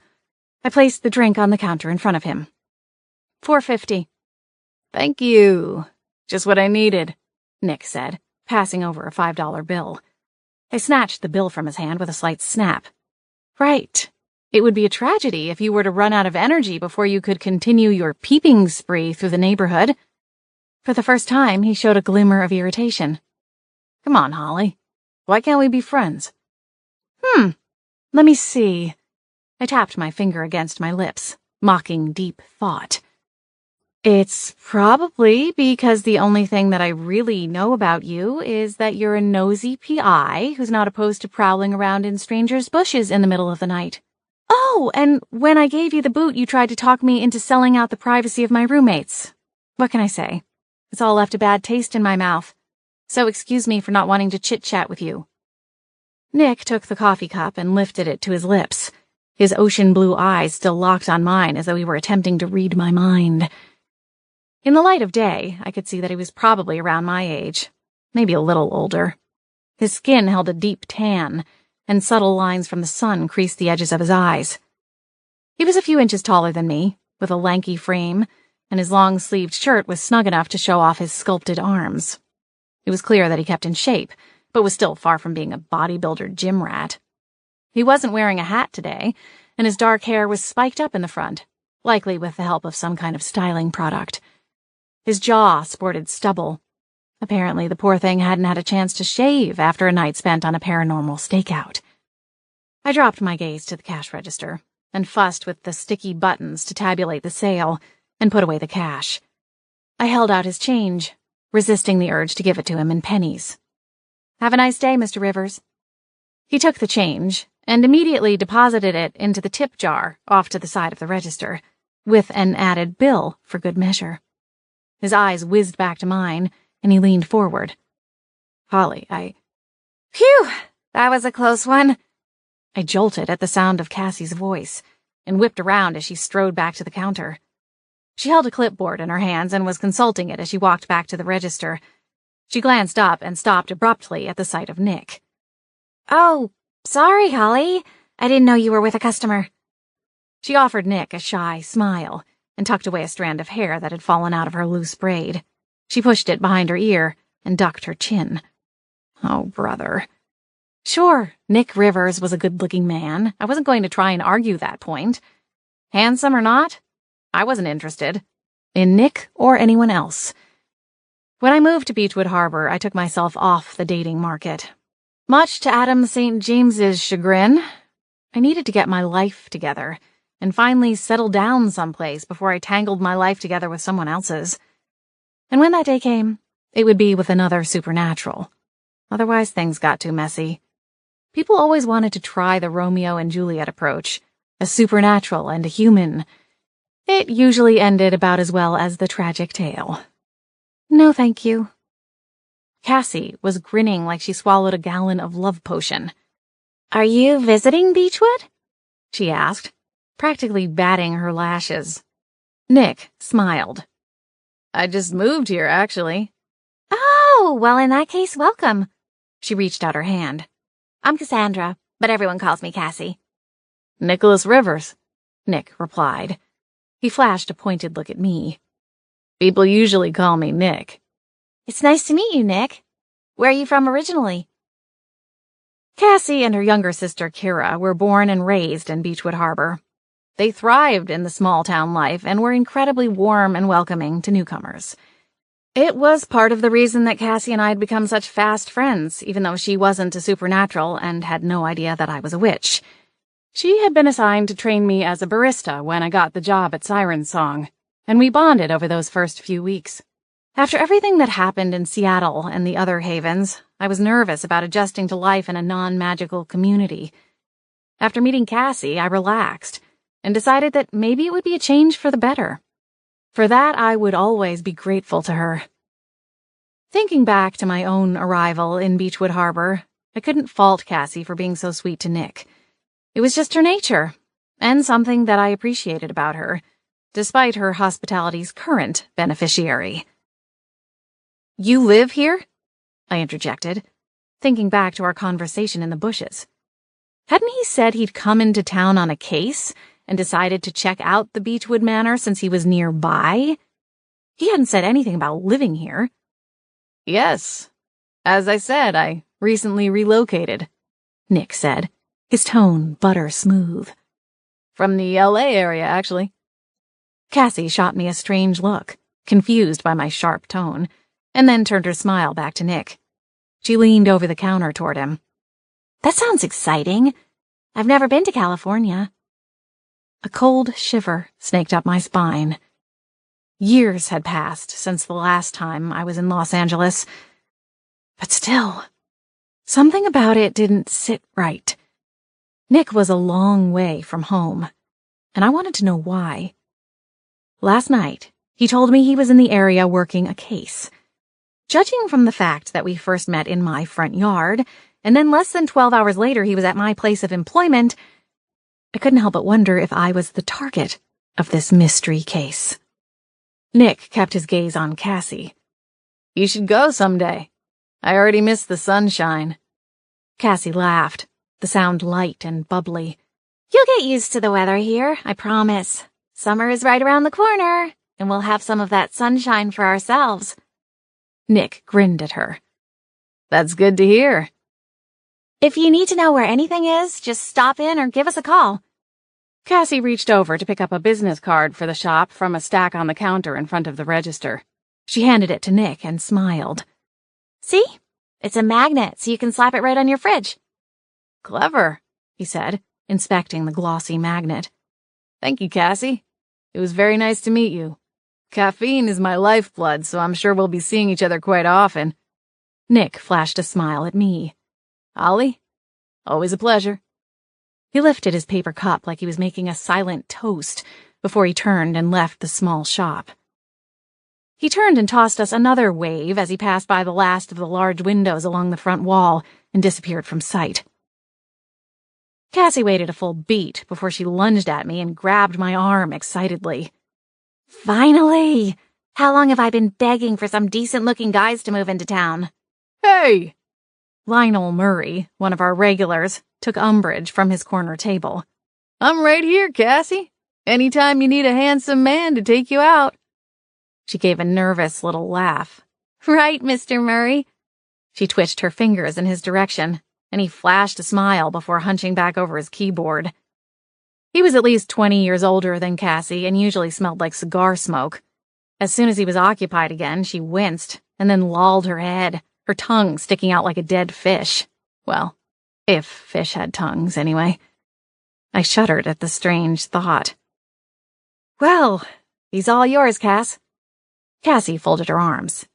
I placed the drink on the counter in front of him. $4.50. Thank you. Just what I needed, Nick said, passing over a $5 bill. I snatched the bill from his hand with a slight snap. Right. It would be a tragedy if you were to run out of energy before you could continue your peeping spree through the neighborhood. For the first time, he showed a glimmer of irritation. Come on, Holly. Why can't we be friends? Let me see. I tapped my finger against my lips, mocking deep thought. It's probably because the only thing that I really know about you is that you're a nosy PI who's not opposed to prowling around in strangers' bushes in the middle of the night. Oh, and when I gave you the boot, you tried to talk me into selling out the privacy of my roommates. What can I say? It's all left a bad taste in my mouth, so excuse me for not wanting to chit-chat with you. Nick took the coffee cup and lifted it to his lips, his ocean blue eyes still locked on mine as though he were attempting to read my mind. In the light of day, I could see that he was probably around my age, maybe a little older. His skin held a deep tan, and subtle lines from the sun creased the edges of his eyes. He was a few inches taller than me, with a lanky frame, and his long-sleeved shirt was snug enough to show off his sculpted arms. It was clear that he kept in shape, but was still far from being a bodybuilder gym rat. He wasn't wearing a hat today, and his dark hair was spiked up in the front, likely with the help of some kind of styling product. His jaw sported stubble. Apparently, the poor thing hadn't had a chance to shave after a night spent on a paranormal stakeout. I dropped my gaze to the cash register and fussed with the sticky buttons to tabulate the sale and put away the cash. I held out his change, resisting the urge to give it to him in pennies. Have a nice day, Mr. Rivers. He took the change and immediately deposited it into the tip jar off to the side of the register, with an added bill for good measure. His eyes whizzed back to mine, and he leaned forward. Holly, Phew! That was a close one. I jolted at the sound of Cassie's voice. and whipped around as she strode back to the counter. She held a clipboard in her hands and was consulting it as she walked back to the register. She glanced up and stopped abruptly at the sight of Nick. "Oh, sorry, Holly. I didn't know you were with a customer." She offered Nick a shy smile and tucked away a strand of hair that had fallen out of her loose braid. She pushed it behind her ear and ducked her chin. Oh, brother. Sure, Nick Rivers was a good-looking man. I wasn't going to try and argue that point. Handsome or not, I wasn't interested in Nick or anyone else. When I moved to Beechwood Harbor, I took myself off the dating market. Much to Adam St. James's chagrin, I needed to get my life together and finally settle down someplace before I tangled my life together with someone else's. And when that day came, it would be with another supernatural. Otherwise, things got too messy. People always wanted to try the Romeo and Juliet approach, a supernatural and a human. It usually ended about as well as the tragic tale. No, thank you. Cassie was grinning like she swallowed a gallon of love potion. "Are you visiting Beechwood?" she asked, practically batting her lashes. Nick smiled. "I just moved here, actually." "Oh, well, in that case, welcome." She reached out her hand. "I'm Cassandra, but everyone calls me Cassie." "Nicholas Rivers," Nick replied. He flashed a pointed look at me. "People usually call me Nick." "It's nice to meet you, Nick. Where are you from originally?" Cassie and her younger sister, Kira, were born and raised in Beechwood Harbor. They thrived in the small-town life and were incredibly warm and welcoming to newcomers. It was part of the reason that Cassie and I had become such fast friends, even though she wasn't a supernatural and had no idea that I was a witch. She had been assigned to train me as a barista when I got the job at Siren Song, and we bonded over those first few weeks. After everything that happened in Seattle and the other havens, I was nervous about adjusting to life in a non-magical community. After meeting Cassie, I relaxed and decided that maybe it would be a change for the better. For that, I would always be grateful to her. Thinking back to my own arrival in Beechwood Harbor, I couldn't fault Cassie for being so sweet to Nick. It was just her nature, and something that I appreciated about her, despite her hospitality's current beneficiary. "You live here?" I interjected, thinking back to our conversation in the bushes. Hadn't he said he'd come into town on a case and decided to check out the Beechwood Manor since he was nearby? He hadn't said anything about living here. "Yes. As I said, I recently relocated," Nick said, his tone butter smooth. "From the LA area, actually." Cassie shot me a strange look, confused by my sharp tone, and then turned her smile back to Nick. She leaned over the counter toward him. "That sounds exciting. I've never been to California." A cold shiver snaked up my spine. Years had passed since the last time I was in Los Angeles. But still, something about it didn't sit right. Nick was a long way from home, and I wanted to know why. Last night, he told me he was in the area working a case. Judging from the fact that we first met in my front yard, and then less than 12 hours later he was at my place of employment, I couldn't help but wonder if I was the target of this mystery case. Nick kept his gaze on Cassie. "You should go someday. I already miss the sunshine." Cassie laughed, the sound light and bubbly. "You'll get used to the weather here, I promise. Summer is right around the corner, and we'll have some of that sunshine for ourselves." Nick grinned at her. "That's good to hear." "If you need to know where anything is, just stop in or give us a call." Cassie reached over to pick up a business card for the shop from a stack on the counter in front of the register. She handed it to Nick and smiled. "See? It's a magnet, so you can slap it right on your fridge." "Clever," he said, inspecting the glossy magnet. "Thank you, Cassie. It was very nice to meet you. Caffeine is my lifeblood, so I'm sure we'll be seeing each other quite often." Nick flashed a smile at me. "Ollie, always a pleasure." He lifted his paper cup like he was making a silent toast before he turned and left the small shop. He turned and tossed us another wave as he passed by the last of the large windows along the front wall and disappeared from sight. Cassie waited a full beat before she lunged at me and grabbed my arm excitedly. Finally! How long have I been begging for some decent-looking guys to move into town? Hey! Lionel Murray, one of our regulars, took umbrage from his corner table. I'm right here, Cassie. Anytime you need a handsome man to take you out. She gave a nervous little laugh. Right, Mr. Murray. She twitched her fingers in his direction, and he flashed a smile before hunching back over his keyboard. He was at least 20 years older than Cassie and usually smelled like cigar smoke. As soon as he was occupied again, she winced and then lolled her head, her tongue sticking out like a dead fish. Well, if fish had tongues, anyway. I shuddered at the strange thought. Well, he's all yours, Cass. Cassie folded her arms.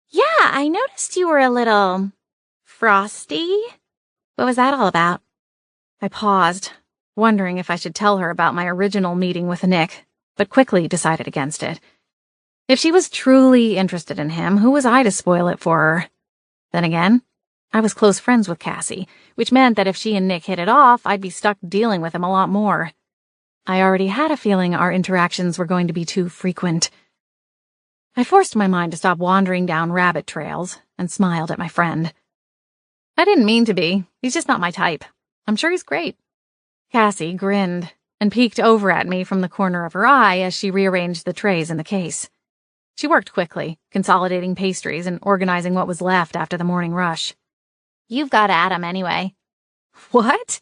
Yeah, I noticed you were a little frosty. What was that all about? I paused, wondering if I should tell her about my original meeting with Nick, but quickly decided against it. If she was truly interested in him, who was I to spoil it for her? Then again, I was close friends with Cassie, which meant that if she and Nick hit it off, I'd be stuck dealing with him a lot more. I already had a feeling our interactions were going to be too frequent. I forced my mind to stop wandering down rabbit trails and smiled at my friend. I didn't mean to be. He's just not my type. I'm sure he's great. Cassie grinned and peeked over at me from the corner of her eye as she rearranged the trays in the case. She worked quickly, consolidating pastries and organizing what was left after the morning rush. You've got Adam anyway. What?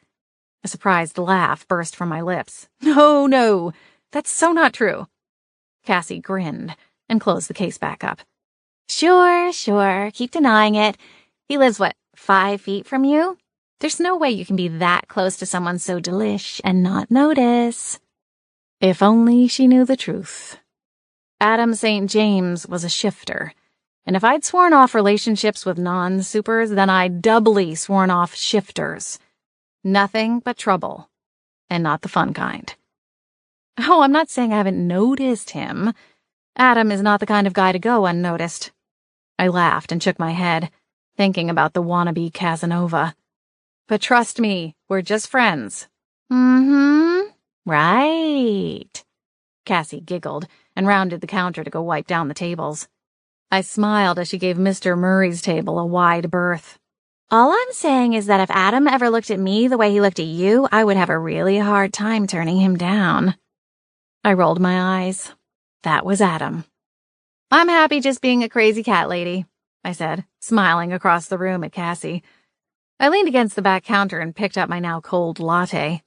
A surprised laugh burst from my lips. No, that's so not true. Cassie grinned and closed the case back up. Sure, keep denying it. He lives, 5 feet from you? There's no way you can be that close to someone so delish and not notice. If only she knew the truth. Adam St. James was a shifter, and if I'd sworn off relationships with non-supers, then I'd doubly sworn off shifters. Nothing but trouble, and not the fun kind. Oh, I'm not saying I haven't noticed him. Adam is not the kind of guy to go unnoticed. I laughed and shook my head, thinking about the wannabe Casanova. But trust me, we're just friends. Right. Cassie giggled and rounded the counter to go wipe down the tables. I smiled as she gave Mr. Murray's table a wide berth. All I'm saying is that if Adam ever looked at me the way he looked at you, I would have a really hard time turning him down. I rolled my eyes. That was Adam. I'm happy just being a crazy cat lady, I said, smiling across the room at Cassie. I leaned against the back counter and picked up my now cold latte.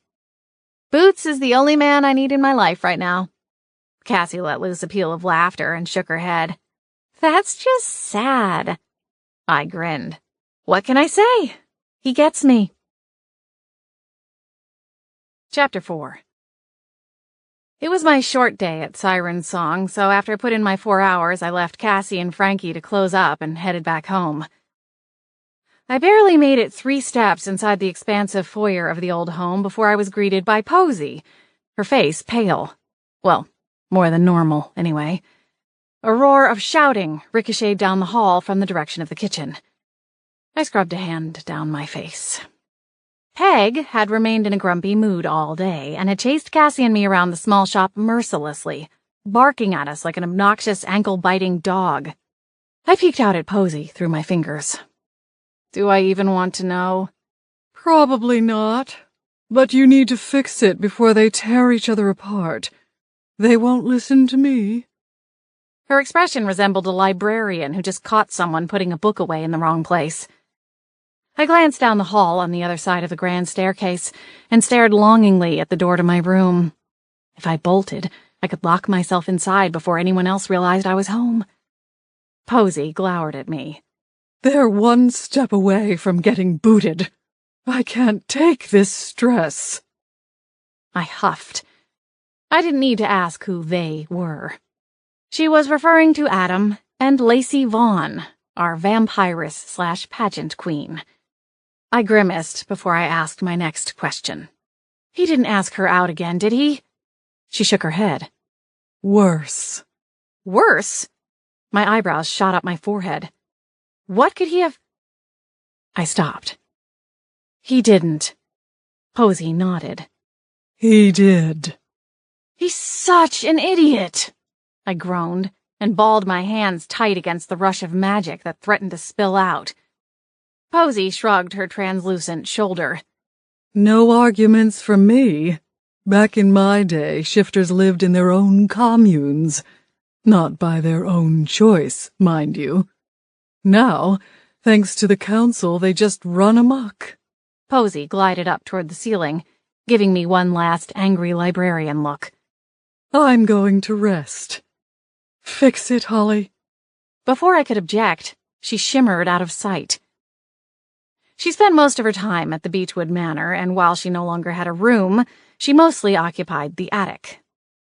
Boots is the only man I need in my life right now. Cassie let loose a peal of laughter and shook her head. That's just sad. I grinned. What can I say? He gets me. Chapter 4. It was my short day at Siren Song, so after I put in my 4 hours, I left Cassie and Frankie to close up and headed back home. I barely made it 3 steps inside the expansive foyer of the old home before I was greeted by Posy, her face pale. Well, more than normal, anyway. A roar of shouting ricocheted down the hall from the direction of the kitchen. I scrubbed a hand down my face. Peg had remained in a grumpy mood all day and had chased Cassie and me around the small shop mercilessly, barking at us like an obnoxious ankle-biting dog. I peeked out at Posy through my fingers. Do I even want to know? Probably not. But you need to fix it before they tear each other apart. They won't listen to me. Her expression resembled a librarian who just caught someone putting a book away in the wrong place. I glanced down the hall on the other side of the grand staircase and stared longingly at the door to my room. If I bolted, I could lock myself inside before anyone else realized I was home. Posy glowered at me. They're 1 step away from getting booted. I can't take this stress. I huffed. I didn't need to ask who they were. She was referring to Adam and Lacey Vaughn, our vampiress/pageant queen. I grimaced before I asked my next question. He didn't ask her out again, did he? She shook her head. Worse. Worse? My eyebrows shot up my forehead. What could he have... I stopped. He didn't. Posey nodded. He did. He's such an idiot, I groaned and balled my hands tight against the rush of magic that threatened to spill out. Posey shrugged her translucent shoulder. No arguments from me. Back in my day, shifters lived in their own communes. Not by their own choice, mind you. Now, thanks to the council, they just run amok. Posey glided up toward the ceiling, giving me one last angry librarian look. I'm going to rest. Fix it, Holly. Before I could object, she shimmered out of sight. She spent most of her time at the Beechwood Manor, and while she no longer had a room, she mostly occupied the attic.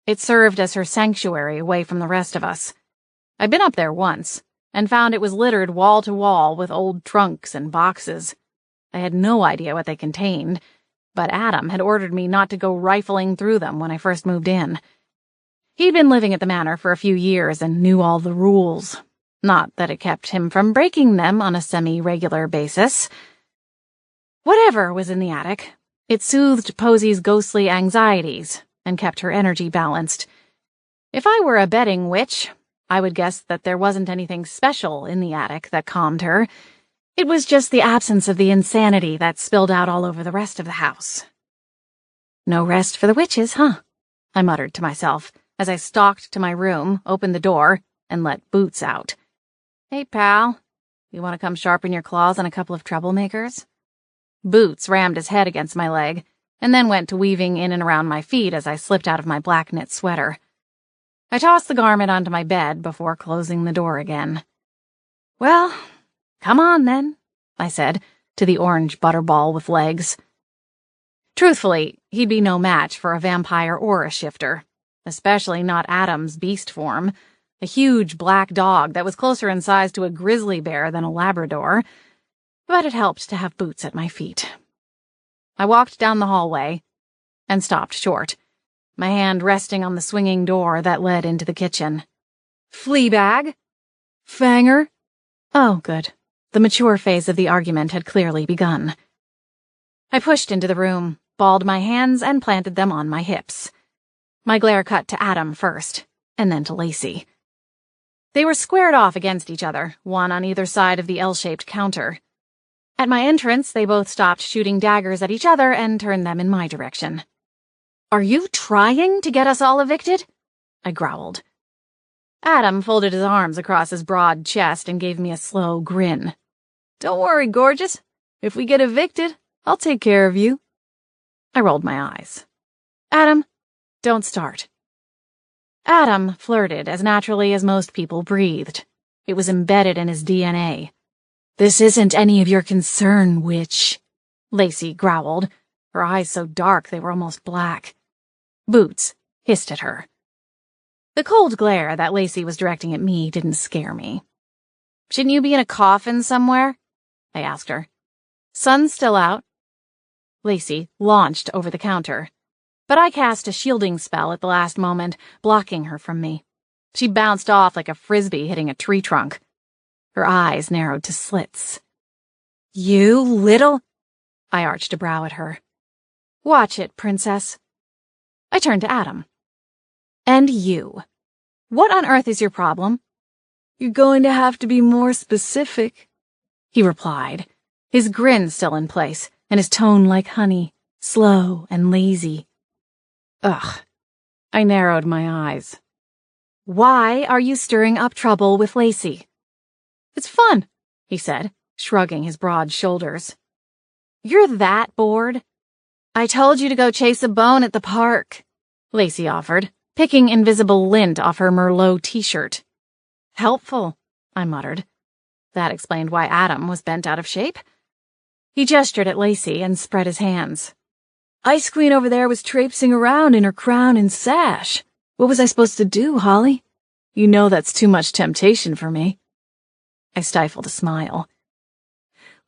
It served as her sanctuary away from the rest of us. I'd been up there once, and found it was littered wall to wall with old trunks and boxes. I had no idea what they contained, but Adam had ordered me not to go rifling through them when I first moved in. He'd been living at the manor for a few years and knew all the rules. Not that it kept him from breaking them on a semi-regular basis. Whatever was in the attic, it soothed Posey's ghostly anxieties and kept her energy balanced. If I were a betting witch, I would guess that there wasn't anything special in the attic that calmed her. It was just the absence of the insanity that spilled out all over the rest of the house. No rest for the witches, huh? I muttered to myself as I stalked to my room, opened the door, and let Boots out. Hey, pal, you want to come sharpen your claws on a couple of troublemakers? Boots rammed his head against my leg, and then went to weaving in and around my feet as I slipped out of my black knit sweater. I tossed the garment onto my bed before closing the door again. Well, come on then, I said to the orange butterball with legs. Truthfully, he'd be no match for a vampire or a shifter, especially not Adam's beast form, a huge black dog that was closer in size to a grizzly bear than a Labrador, but it helped to have Boots at my feet. I walked down the hallway and stopped short, my hand resting on the swinging door that led into the kitchen. Fleabag? Fanger? Oh, good. The mature phase of the argument had clearly begun. I pushed into the room, balled my hands, and planted them on my hips. My glare cut to Adam first, and then to Lacey. They were squared off against each other, one on either side of the L-shaped counter. At my entrance, they both stopped shooting daggers at each other and turned them in my direction. Are you trying to get us all evicted? I growled. Adam folded his arms across his broad chest and gave me a slow grin. Don't worry, gorgeous. If we get evicted, I'll take care of you. I rolled my eyes. Adam, don't start. Adam flirted as naturally as most people breathed. It was embedded in his DNA. This isn't any of your concern, witch, Lacey growled, her eyes so dark they were almost black. Boots hissed at her. The cold glare that Lacey was directing at me didn't scare me. Shouldn't you be in a coffin somewhere? I asked her. Sun's still out. Lacey launched over the counter, but I cast a shielding spell at the last moment, blocking her from me. She bounced off like a frisbee hitting a tree trunk. Her eyes narrowed to slits. You little... I arched a brow at her. Watch it, princess. I turned to Adam. And you. What on earth is your problem? You're going to have to be more specific, he replied, his grin still in place, and his tone like honey, slow and lazy. Ugh. I narrowed my eyes. Why are you stirring up trouble with Lacey? It's fun, he said, shrugging his broad shoulders. You're that bored? I told you to go chase a bone at the park, Lacey offered, picking invisible lint off her Merlot t-shirt. Helpful, I muttered. That explained why Adam was bent out of shape. He gestured at Lacey and spread his hands. Ice Queen over there was traipsing around in her crown and sash. What was I supposed to do, Holly? You know that's too much temptation for me. I stifled a smile.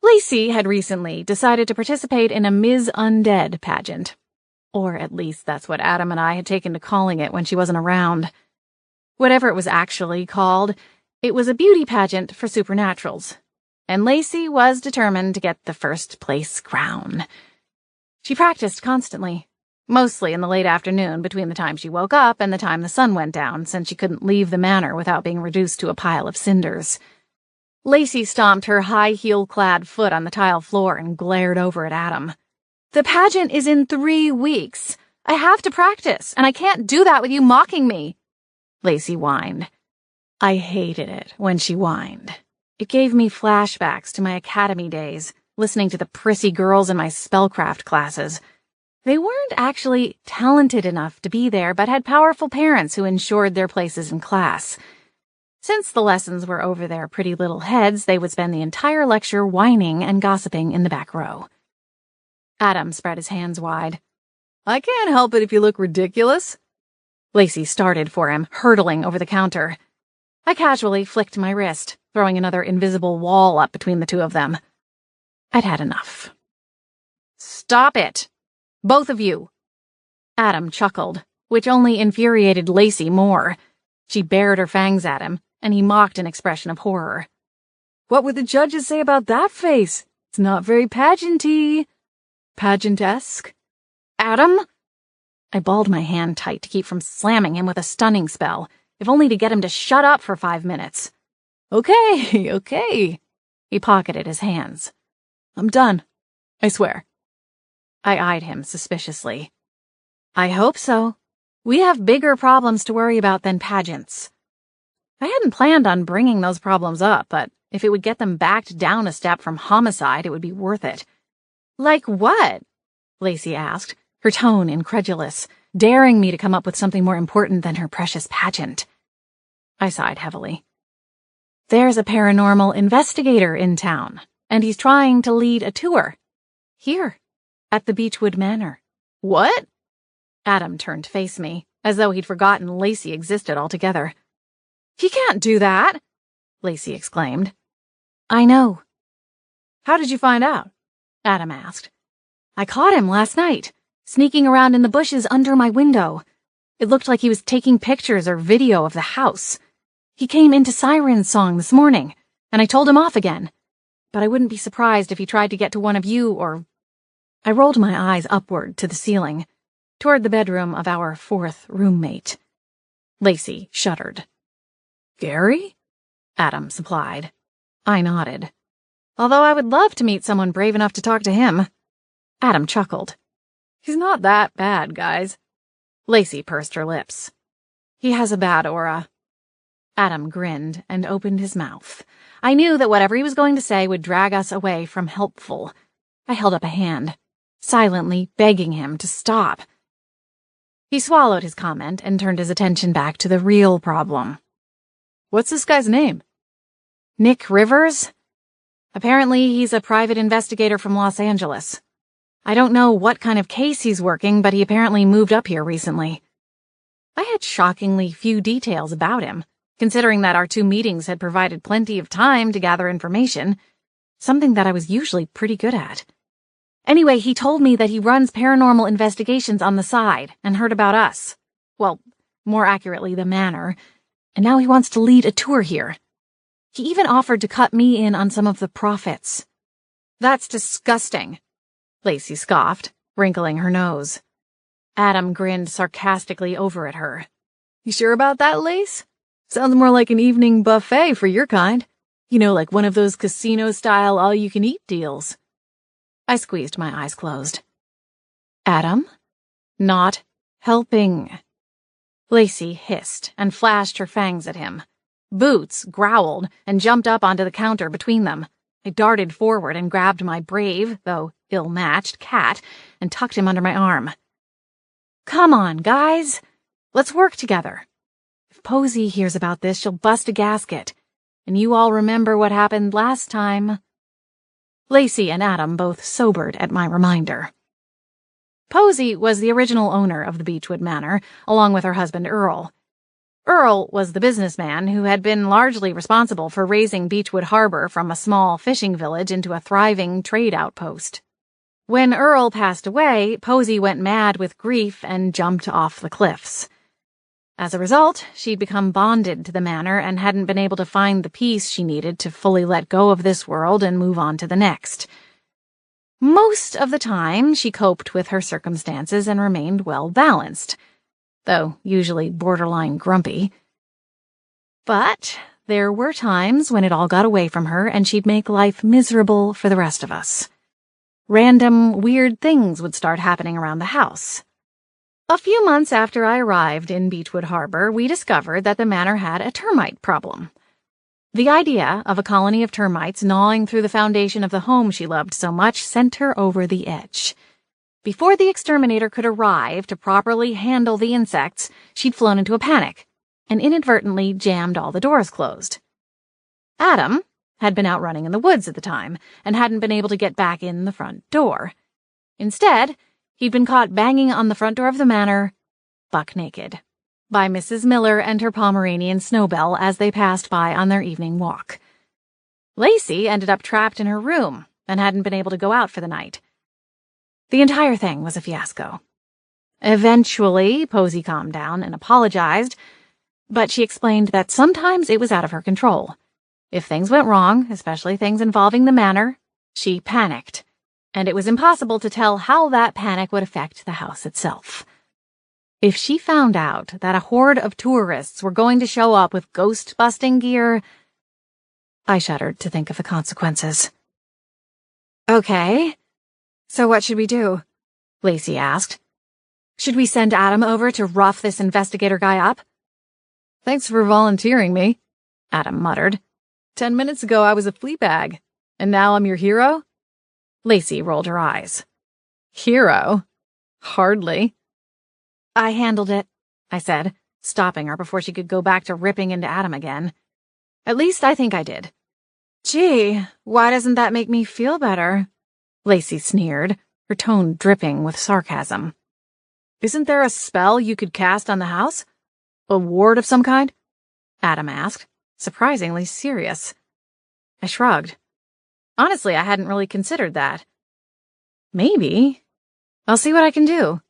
Lacey had recently decided to participate in a Ms. Undead pageant. Or at least that's what Adam and I had taken to calling it when she wasn't around. Whatever it was actually called, it was a beauty pageant for supernaturals. And Lacey was determined to get the first place crown. She practiced constantly, mostly in the late afternoon between the time she woke up and the time the sun went down, since she couldn't leave the manor without being reduced to a pile of cinders. Lacey stomped her high-heel-clad foot on the tile floor and glared over at Adam. "The pageant is in 3 weeks. I have to practice, and I can't do that with you mocking me," Lacey whined. I hated it when she whined. It gave me flashbacks to my academy days, listening to the prissy girls in my spellcraft classes. They weren't actually talented enough to be there, but had powerful parents who ensured their places in class. Since the lessons were over their pretty little heads, they would spend the entire lecture whining and gossiping in the back row. Adam spread his hands wide. "I can't help it if you look ridiculous." Lacey started for him, hurtling over the counter. I casually flicked my wrist, throwing another invisible wall up between the two of them. I'd had enough. "Stop it! Both of you!" Adam chuckled, which only infuriated Lacey more. She bared her fangs at him, and he mocked an expression of horror. "What would the judges say about that face? It's not very pageanty. Pageant-esque." "Adam?" I balled my hand tight to keep from slamming him with a stunning spell, if only to get him to shut up for 5 minutes. Okay, okay. He pocketed his hands. "I'm done. I swear." I eyed him suspiciously. "I hope so. We have bigger problems to worry about than pageants." I hadn't planned on bringing those problems up, but if it would get them backed down a step from homicide, it would be worth it. "Like what?" Lacey asked, her tone incredulous, daring me to come up with something more important than her precious pageant. I sighed heavily. "There's a paranormal investigator in town, and he's trying to lead a tour. Here, at the Beechwood Manor." "What?" Adam turned to face me, as though he'd forgotten Lacey existed altogether. "He can't do that!" Lacey exclaimed. "I know." "How did you find out?" Adam asked. "I caught him last night, sneaking around in the bushes under my window. It looked like he was taking pictures or video of the house. He came into Siren's song this morning, and I told him off again. But I wouldn't be surprised if he tried to get to one of you or—" I rolled my eyes upward to the ceiling, toward the bedroom of our 4th roommate. Lacey shuddered. "Gary?" Adam supplied. I nodded. Although I would love to meet someone brave enough to talk to him. Adam chuckled. "He's not that bad, guys." Lacey pursed her lips. "He has a bad aura." Adam grinned and opened his mouth. I knew that whatever he was going to say would drag us away from helpful. I held up a hand, silently begging him to stop. He swallowed his comment and turned his attention back to the real problem. "What's this guy's name?" "Nick Rivers? Apparently he's a private investigator from Los Angeles. I don't know what kind of case he's working, but he apparently moved up here recently." I had shockingly few details about him, considering that our 2 meetings had provided plenty of time to gather information, something that I was usually pretty good at. Anyway, he told me that he runs paranormal investigations on the side and heard about us. Well, more accurately, the manor, and now he wants to lead a tour here. He even offered to cut me in on some of the profits. "That's disgusting," Lacey scoffed, wrinkling her nose. Adam grinned sarcastically over at her. "You sure about that, Lace? Sounds more like an evening buffet for your kind. You know, like one of those casino-style all-you-can-eat deals." I squeezed my eyes closed. "Adam? Not helping." Lacey hissed and flashed her fangs at him. Boots growled and jumped up onto the counter between them. I darted forward and grabbed my brave, though ill-matched, cat and tucked him under my arm. "Come on, guys. Let's work together. If Posey hears about this, she'll bust a gasket. And you all remember what happened last time." Lacey and Adam both sobered at my reminder. Posey was the original owner of the Beechwood Manor, along with her husband Earl. Earl was the businessman who had been largely responsible for raising Beechwood Harbor from a small fishing village into a thriving trade outpost. When Earl passed away, Posey went mad with grief and jumped off the cliffs. As a result, she'd become bonded to the manor and hadn't been able to find the peace she needed to fully let go of this world and move on to the next. Most of the time, she coped with her circumstances and remained well-balanced, though usually borderline grumpy. But there were times when it all got away from her and she'd make life miserable for the rest of us. Random, weird things would start happening around the house. A few months after I arrived in Beechwood Harbor, we discovered that the manor had a termite problem. The idea of a colony of termites gnawing through the foundation of the home she loved so much sent her over the edge. Before the exterminator could arrive to properly handle the insects, she'd flown into a panic and inadvertently jammed all the doors closed. Adam had been out running in the woods at the time and hadn't been able to get back in the front door. Instead, he'd been caught banging on the front door of the manor, buck naked, by Mrs. Miller and her Pomeranian Snowbell as they passed by on their evening walk. Lacey ended up trapped in her room and hadn't been able to go out for the night. The entire thing was a fiasco. Eventually, Posey calmed down and apologized, but she explained that sometimes it was out of her control. If things went wrong, especially things involving the manor, she panicked, and it was impossible to tell how that panic would affect the house itself. If she found out that a horde of tourists were going to show up with ghost-busting gear, I shuddered to think of the consequences. "Okay, so what should we do?" Lacey asked. "Should we send Adam over to rough this investigator guy up?" "Thanks for volunteering me," Adam muttered. 10 minutes ago I was a flea bag, and now I'm your hero?" Lacey rolled her eyes. "Hero? Hardly." "I handled it," I said, stopping her before she could go back to ripping into Adam again. "At least I think I did." "Gee, why doesn't that make me feel better?" Lacey sneered, her tone dripping with sarcasm. "Isn't there a spell you could cast on the house? A ward of some kind?" Adam asked, surprisingly serious. I shrugged. Honestly, I hadn't really considered that. Maybe. I'll see what I can do.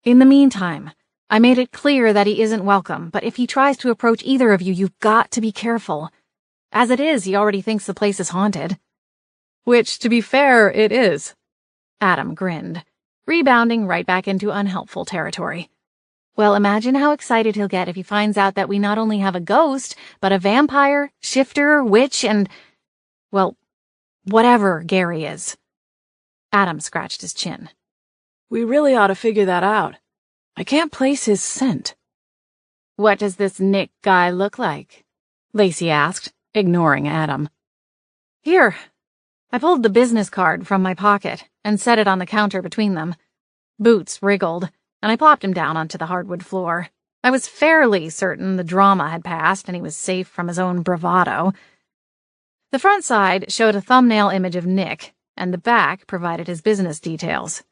In the meantime, I made it clear that he isn't welcome, but if he tries to approach either of you, you've got to be careful. As it is, he already thinks the place is haunted. Which, to be fair, it is. Adam grinned, rebounding right back into unhelpful territory. Well, imagine how excited he'll get if he finds out that we not only have a ghost, but a vampire, shifter, witch, and, well, whatever Gary is. Adam scratched his chin. "We really ought to figure that out. I can't place his scent." "What does this Nick guy look like?" Lacey asked, ignoring Adam. "Here." I pulled the business card from my pocket and set it on the counter between them. Boots wriggled, and I plopped him down onto the hardwood floor. I was fairly certain the drama had passed and he was safe from his own bravado. The front side showed a thumbnail image of Nick, and the back provided his business details.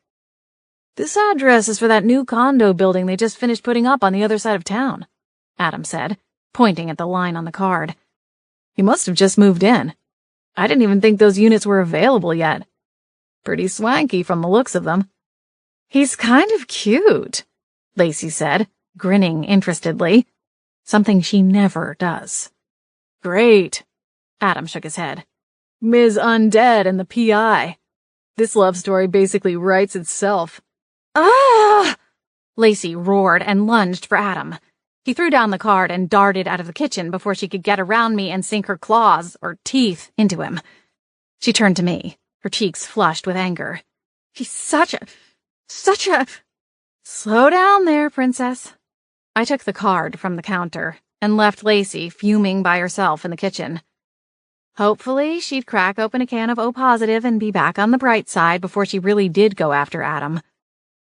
"This address is for that new condo building they just finished putting up on the other side of town," Adam said, pointing at the line on the card. "He must have just moved in. I didn't even think those units were available yet. Pretty swanky from the looks of them." "He's kind of cute," Lacey said, grinning interestedly, something she never does. "Great." Adam shook his head. "Ms. Undead and the P.I. This love story basically writes itself." "Ah!" Lacey roared and lunged for Adam. He threw down the card and darted out of the kitchen before she could get around me and sink her claws, or teeth, into him. She turned to me, her cheeks flushed with anger. "He's such a... Slow down there, princess." I took the card from the counter and left Lacey fuming by herself in the kitchen. Hopefully, she'd crack open a can of O-positive and be back on the bright side before she really did go after Adam.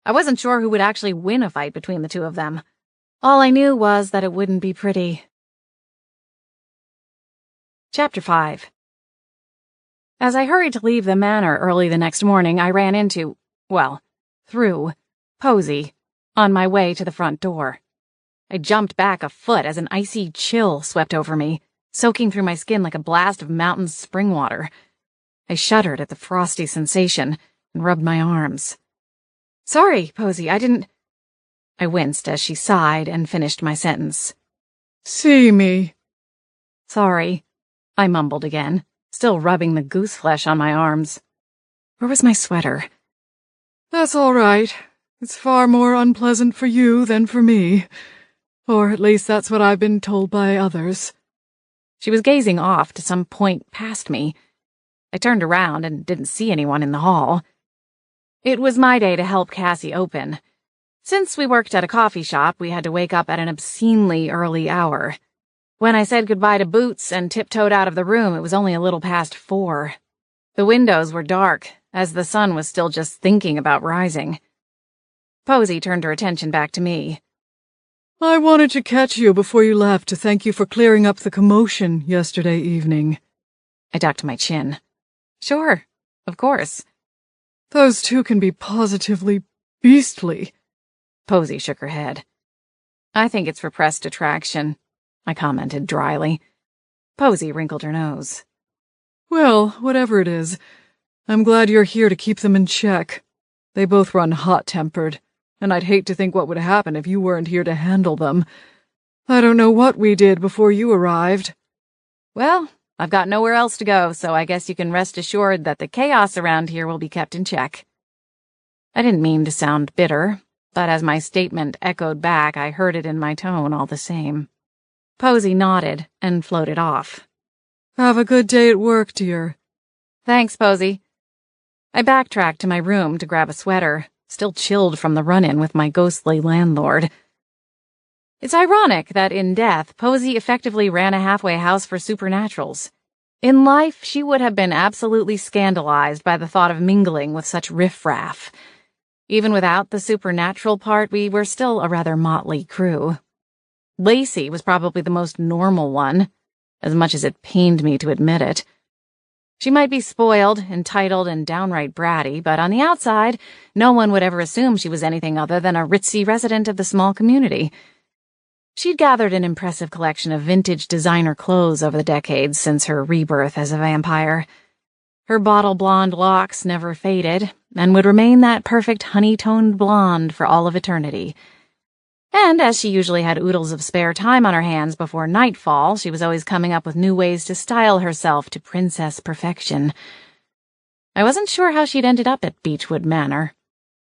I wasn't sure who would actually win a fight between the two of them. All I knew was that it wouldn't be pretty. Chapter 5. As I hurried to leave the manor early the next morning, I ran into, through, Posey, on my way to the front door. I jumped back a foot as an icy chill swept over me, soaking through my skin like a blast of mountain spring water. I shuddered at the frosty sensation and rubbed my arms. "Sorry, Posey, I didn't—" I winced as she sighed and finished my sentence. "See me." "Sorry," I mumbled again, still rubbing the goose flesh on my arms. Where was my sweater? That's all right. It's far more unpleasant for you than for me. Or at least that's what I've been told by others. She was gazing off to some point past me. I turned around and didn't see anyone in the hall. It was my day to help Cassie open. Since we worked at a coffee shop, we had to wake up at an obscenely early hour. When I said goodbye to Boots and tiptoed out of the room, it was only a little past 4. The windows were dark, as the sun was still just thinking about rising. Posy turned her attention back to me. I wanted to catch you before you left to thank you for clearing up the commotion yesterday evening. I ducked my chin. Sure, of course. Those two can be positively beastly. Posy shook her head. I think it's repressed attraction, I commented dryly. Posy wrinkled her nose. Well, whatever it is, I'm glad you're here to keep them in check. They both run hot-tempered, and I'd hate to think what would happen if you weren't here to handle them. I don't know what we did before you arrived. Well, I've got nowhere else to go, so I guess you can rest assured that the chaos around here will be kept in check. I didn't mean to sound bitter, but as my statement echoed back, I heard it in my tone all the same. Posy nodded and floated off. Have a good day at work, dear. Thanks, Posy. I backtracked to my room to grab a sweater, still chilled from the run-in with my ghostly landlord. It's ironic that in death, Posy effectively ran a halfway house for supernaturals. In life, she would have been absolutely scandalized by the thought of mingling with such riffraff. Even without the supernatural part, we were still a rather motley crew. Lacey was probably the most normal one, as much as it pained me to admit it. She might be spoiled, entitled, and downright bratty, but on the outside, no one would ever assume she was anything other than a ritzy resident of the small community. She'd gathered an impressive collection of vintage designer clothes over the decades since her rebirth as a vampire. Her bottle blonde locks never faded, and would remain that perfect honey-toned blonde for all of eternity. And as she usually had oodles of spare time on her hands before nightfall, she was always coming up with new ways to style herself to princess perfection. I wasn't sure how she'd ended up at Beechwood Manor.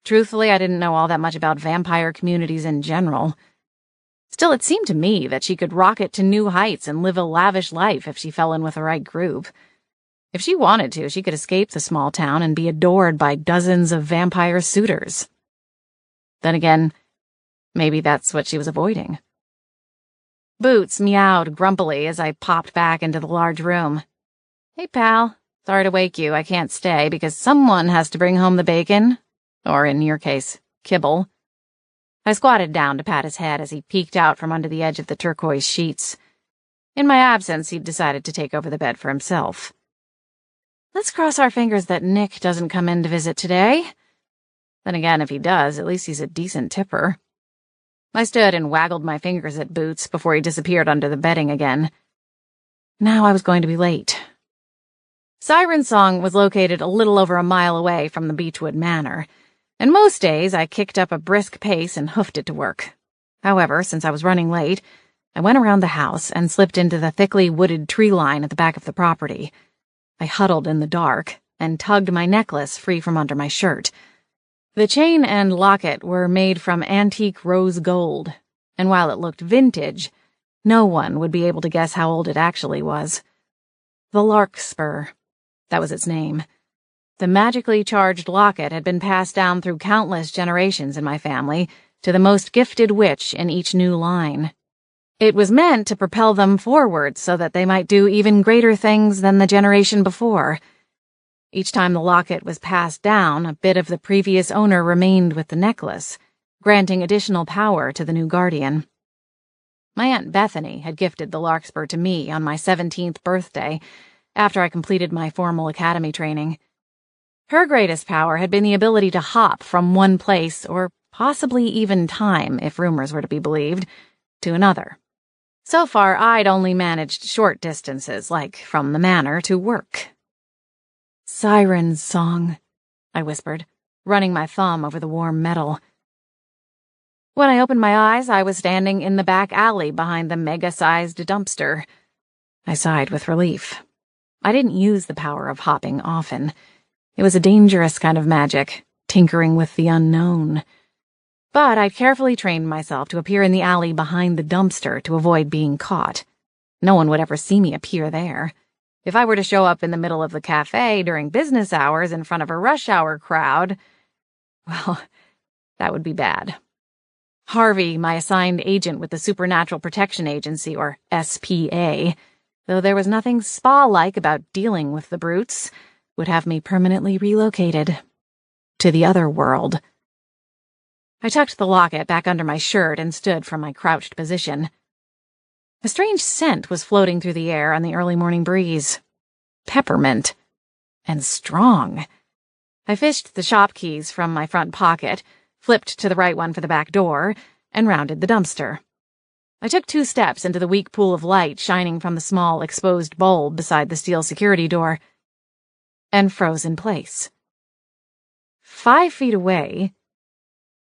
Truthfully, I didn't know all that much about vampire communities in general. Still, it seemed to me that she could rocket to new heights and live a lavish life if she fell in with the right group. If she wanted to, she could escape the small town and be adored by dozens of vampire suitors. Then again, maybe that's what she was avoiding. Boots meowed grumpily as I popped back into the large room. Hey, pal. Sorry to wake you. I can't stay because someone has to bring home the bacon. Or, in your case, kibble. I squatted down to pat his head as he peeked out from under the edge of the turquoise sheets. In my absence, he'd decided to take over the bed for himself. Let's cross our fingers that Nick doesn't come in to visit today. Then again, if he does, at least he's a decent tipper. I stood and waggled my fingers at Boots before he disappeared under the bedding again. Now I was going to be late. Siren Song was located a little over a mile away from the Beechwood Manor, and most days I kicked up a brisk pace and hoofed it to work. However, since I was running late, I went around the house and slipped into the thickly wooded tree line at the back of the property. I huddled in the dark and tugged my necklace free from under my shirt. The chain and locket were made from antique rose gold, and while it looked vintage, no one would be able to guess how old it actually was. The Larkspur, that was its name. The magically charged locket had been passed down through countless generations in my family to the most gifted witch in each new line. It was meant to propel them forward so that they might do even greater things than the generation before. Each time the locket was passed down, a bit of the previous owner remained with the necklace, granting additional power to the new guardian. My Aunt Bethany had gifted the Larkspur to me on my 17th birthday, after I completed my formal academy training. Her greatest power had been the ability to hop from one place, or possibly even time, if rumors were to be believed, to another. So far, I'd only managed short distances, like from the manor to work. Siren Song, I whispered, running my thumb over the warm metal. When I opened my eyes, I was standing in the back alley behind the mega-sized dumpster. I sighed with relief. I didn't use the power of hopping often. It was a dangerous kind of magic, tinkering with the unknown. But I'd carefully trained myself to appear in the alley behind the dumpster to avoid being caught. No one would ever see me appear there. If I were to show up in the middle of the cafe during business hours in front of a rush hour crowd, well, that would be bad. Harvey, my assigned agent with the Supernatural Protection Agency, or SPA, though there was nothing spa-like about dealing with the brutes, would have me permanently relocated to the other world. I tucked the locket back under my shirt and stood from my crouched position. A strange scent was floating through the air on the early morning breeze. Peppermint. And strong. I fished the shop keys from my front pocket, flipped to the right one for the back door, and rounded the dumpster. I took 2 steps into the weak pool of light shining from the small exposed bulb beside the steel security door, and froze in place. 5 feet away,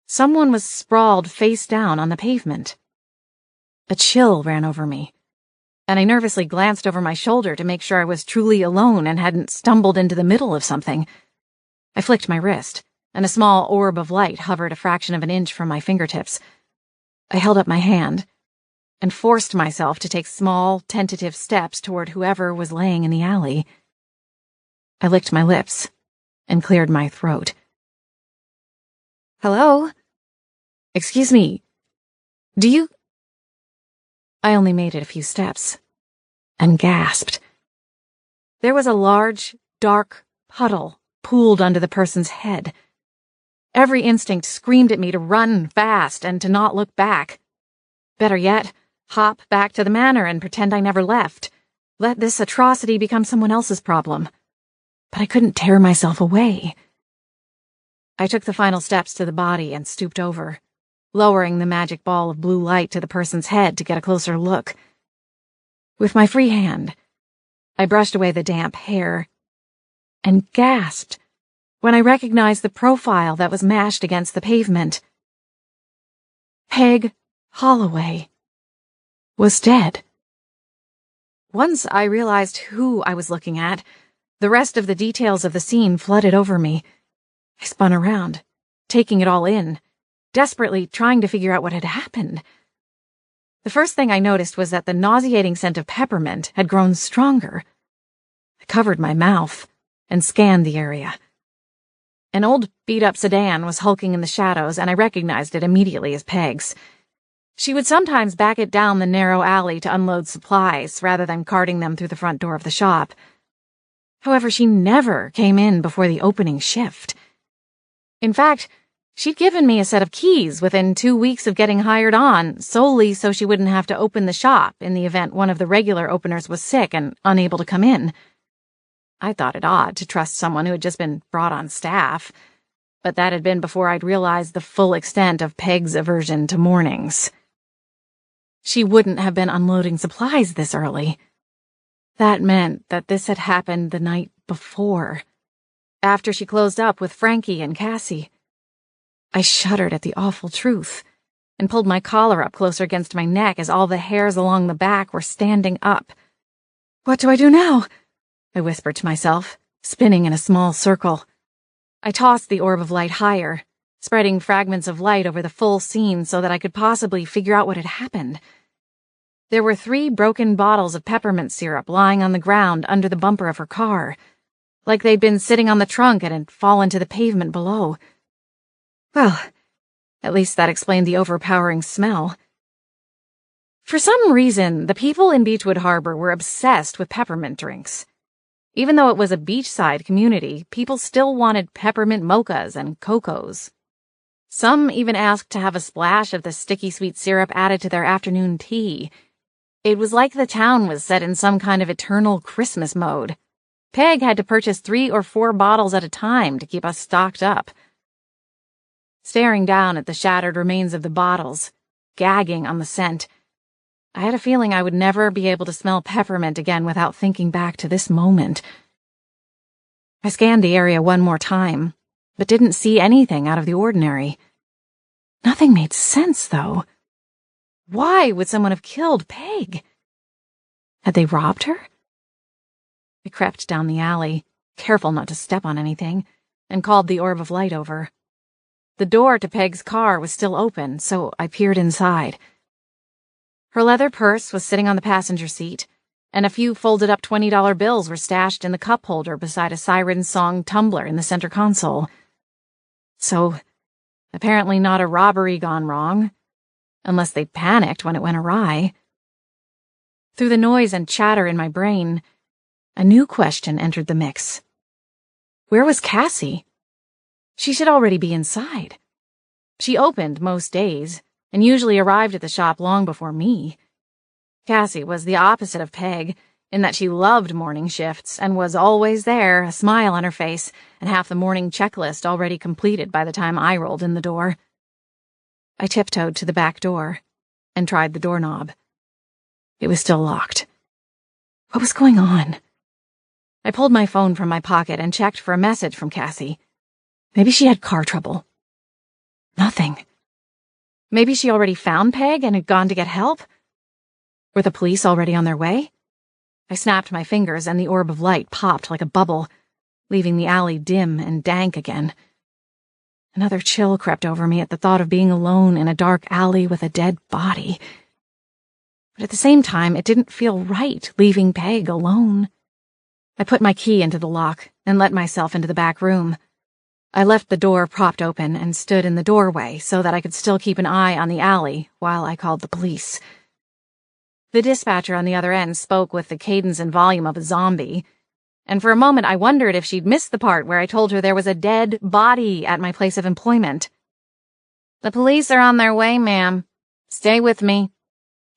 someone was sprawled face down on the pavement. A chill ran over me, and I nervously glanced over my shoulder to make sure I was truly alone and hadn't stumbled into the middle of something. I flicked my wrist, and a small orb of light hovered a fraction of an inch from my fingertips. I held up my hand and forced myself to take small, tentative steps toward whoever was laying in the alley. I licked my lips and cleared my throat. "Hello? Excuse me. Do you—" I only made it a few steps and gasped. There was a large, dark puddle pooled under the person's head. Every instinct screamed at me to run fast and to not look back. Better yet, hop back to the manor and pretend I never left. Let this atrocity become someone else's problem. But I couldn't tear myself away. I took the final steps to the body and stooped over, lowering the magic ball of blue light to the person's head to get a closer look. With my free hand, I brushed away the damp hair and gasped when I recognized the profile that was mashed against the pavement. Peg Holloway was dead. Once I realized who I was looking at, the rest of the details of the scene flooded over me. I spun around, taking it all in, desperately trying to figure out what had happened. The first thing I noticed was that the nauseating scent of peppermint had grown stronger. I covered my mouth and scanned the area. An old beat-up sedan was hulking in the shadows, and I recognized it immediately as Peg's. She would sometimes back it down the narrow alley to unload supplies, rather than carting them through the front door of the shop. However, she never came in before the opening shift. In fact, she'd given me a set of keys within 2 weeks of getting hired on, solely so she wouldn't have to open the shop in the event one of the regular openers was sick and unable to come in. I thought it odd to trust someone who had just been brought on staff, but that had been before I'd realized the full extent of Peg's aversion to mornings. She wouldn't have been unloading supplies this early. That meant that this had happened the night before, after she closed up with Frankie and Cassie. I shuddered at the awful truth and pulled my collar up closer against my neck as all the hairs along the back were standing up. "What do I do now?" I whispered to myself, spinning in a small circle. I tossed the orb of light higher, spreading fragments of light over the full scene so that I could possibly figure out what had happened. There were 3 broken bottles of peppermint syrup lying on the ground under the bumper of her car, like they'd been sitting on the trunk and had fallen to the pavement below. Well, at least that explained the overpowering smell. For some reason, the people in Beechwood Harbor were obsessed with peppermint drinks. Even though it was a beachside community, people still wanted peppermint mochas and cocos. Some even asked to have a splash of the sticky sweet syrup added to their afternoon tea. It was like the town was set in some kind of eternal Christmas mode. Peg had to purchase 3 or 4 bottles at a time to keep us stocked up. Staring down at the shattered remains of the bottles, gagging on the scent, I had a feeling I would never be able to smell peppermint again without thinking back to this moment. I scanned the area one more time, but didn't see anything out of the ordinary. Nothing made sense, though. Why would someone have killed Peg? Had they robbed her? I crept down the alley, careful not to step on anything, and called the orb of light over. The door to Peg's car was still open, so I peered inside. Her leather purse was sitting on the passenger seat, and a few folded-up $20 bills were stashed in the cup holder beside a siren song tumbler in the center console. So, apparently not a robbery gone wrong, unless they panicked when it went awry. Through the noise and chatter in my brain, a new question entered the mix. Where was Cassie? She should already be inside. She opened most days, and usually arrived at the shop long before me. Cassie was the opposite of Peg, in that she loved morning shifts and was always there, a smile on her face, and half the morning checklist already completed by the time I rolled in the door. I tiptoed to the back door and tried the doorknob. It was still locked. What was going on? I pulled my phone from my pocket and checked for a message from Cassie. Maybe she had car trouble. Nothing. Maybe she already found Peg and had gone to get help? Were the police already on their way? I snapped my fingers and the orb of light popped like a bubble, leaving the alley dim and dank again. Another chill crept over me at the thought of being alone in a dark alley with a dead body. But at the same time, it didn't feel right leaving Peg alone. I put my key into the lock and let myself into the back room. I left the door propped open and stood in the doorway so that I could still keep an eye on the alley while I called the police. The dispatcher on the other end spoke with the cadence and volume of a zombie, and for a moment I wondered if she'd missed the part where I told her there was a dead body at my place of employment. "The police are on their way, ma'am. Stay with me,"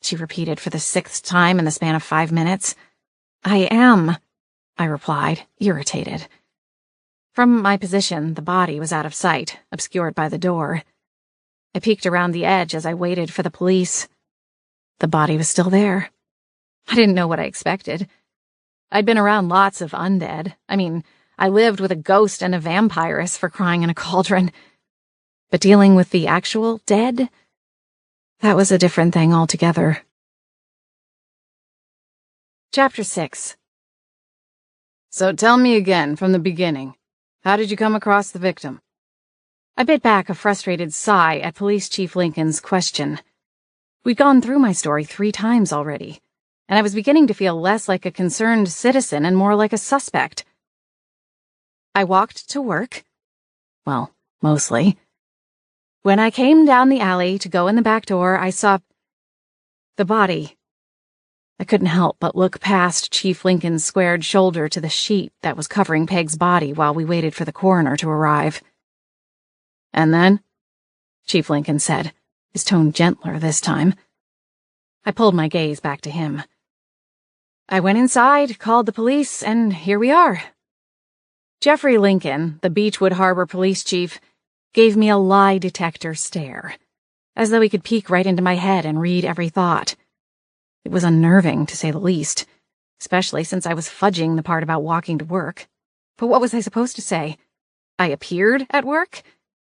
she repeated for the 6th time in the span of 5 minutes. "I am," I replied, irritated. From my position, the body was out of sight, obscured by the door. I peeked around the edge as I waited for the police. The body was still there. I didn't know what I expected. I'd been around lots of undead. I lived with a ghost and a vampiress, for crying in a cauldron. But dealing with the actual dead? That was a different thing altogether. Chapter 6. So tell me again, from the beginning. How did you come across the victim? I bit back a frustrated sigh at Police Chief Lincoln's question. We'd gone through my story 3 times already, and I was beginning to feel less like a concerned citizen and more like a suspect. I walked to work. Well, mostly. When I came down the alley to go in the back door, I saw the body. I couldn't help but look past Chief Lincoln's squared shoulder to the sheet that was covering Peg's body while we waited for the coroner to arrive. "And then?" Chief Lincoln said, his tone gentler this time. I pulled my gaze back to him. "I went inside, called the police, and here we are." Jeffrey Lincoln, the Beechwood Harbor police chief, gave me a lie detector stare, as though he could peek right into my head and read every thought. It was unnerving, to say the least, especially since I was fudging the part about walking to work. But what was I supposed to say? I appeared at work?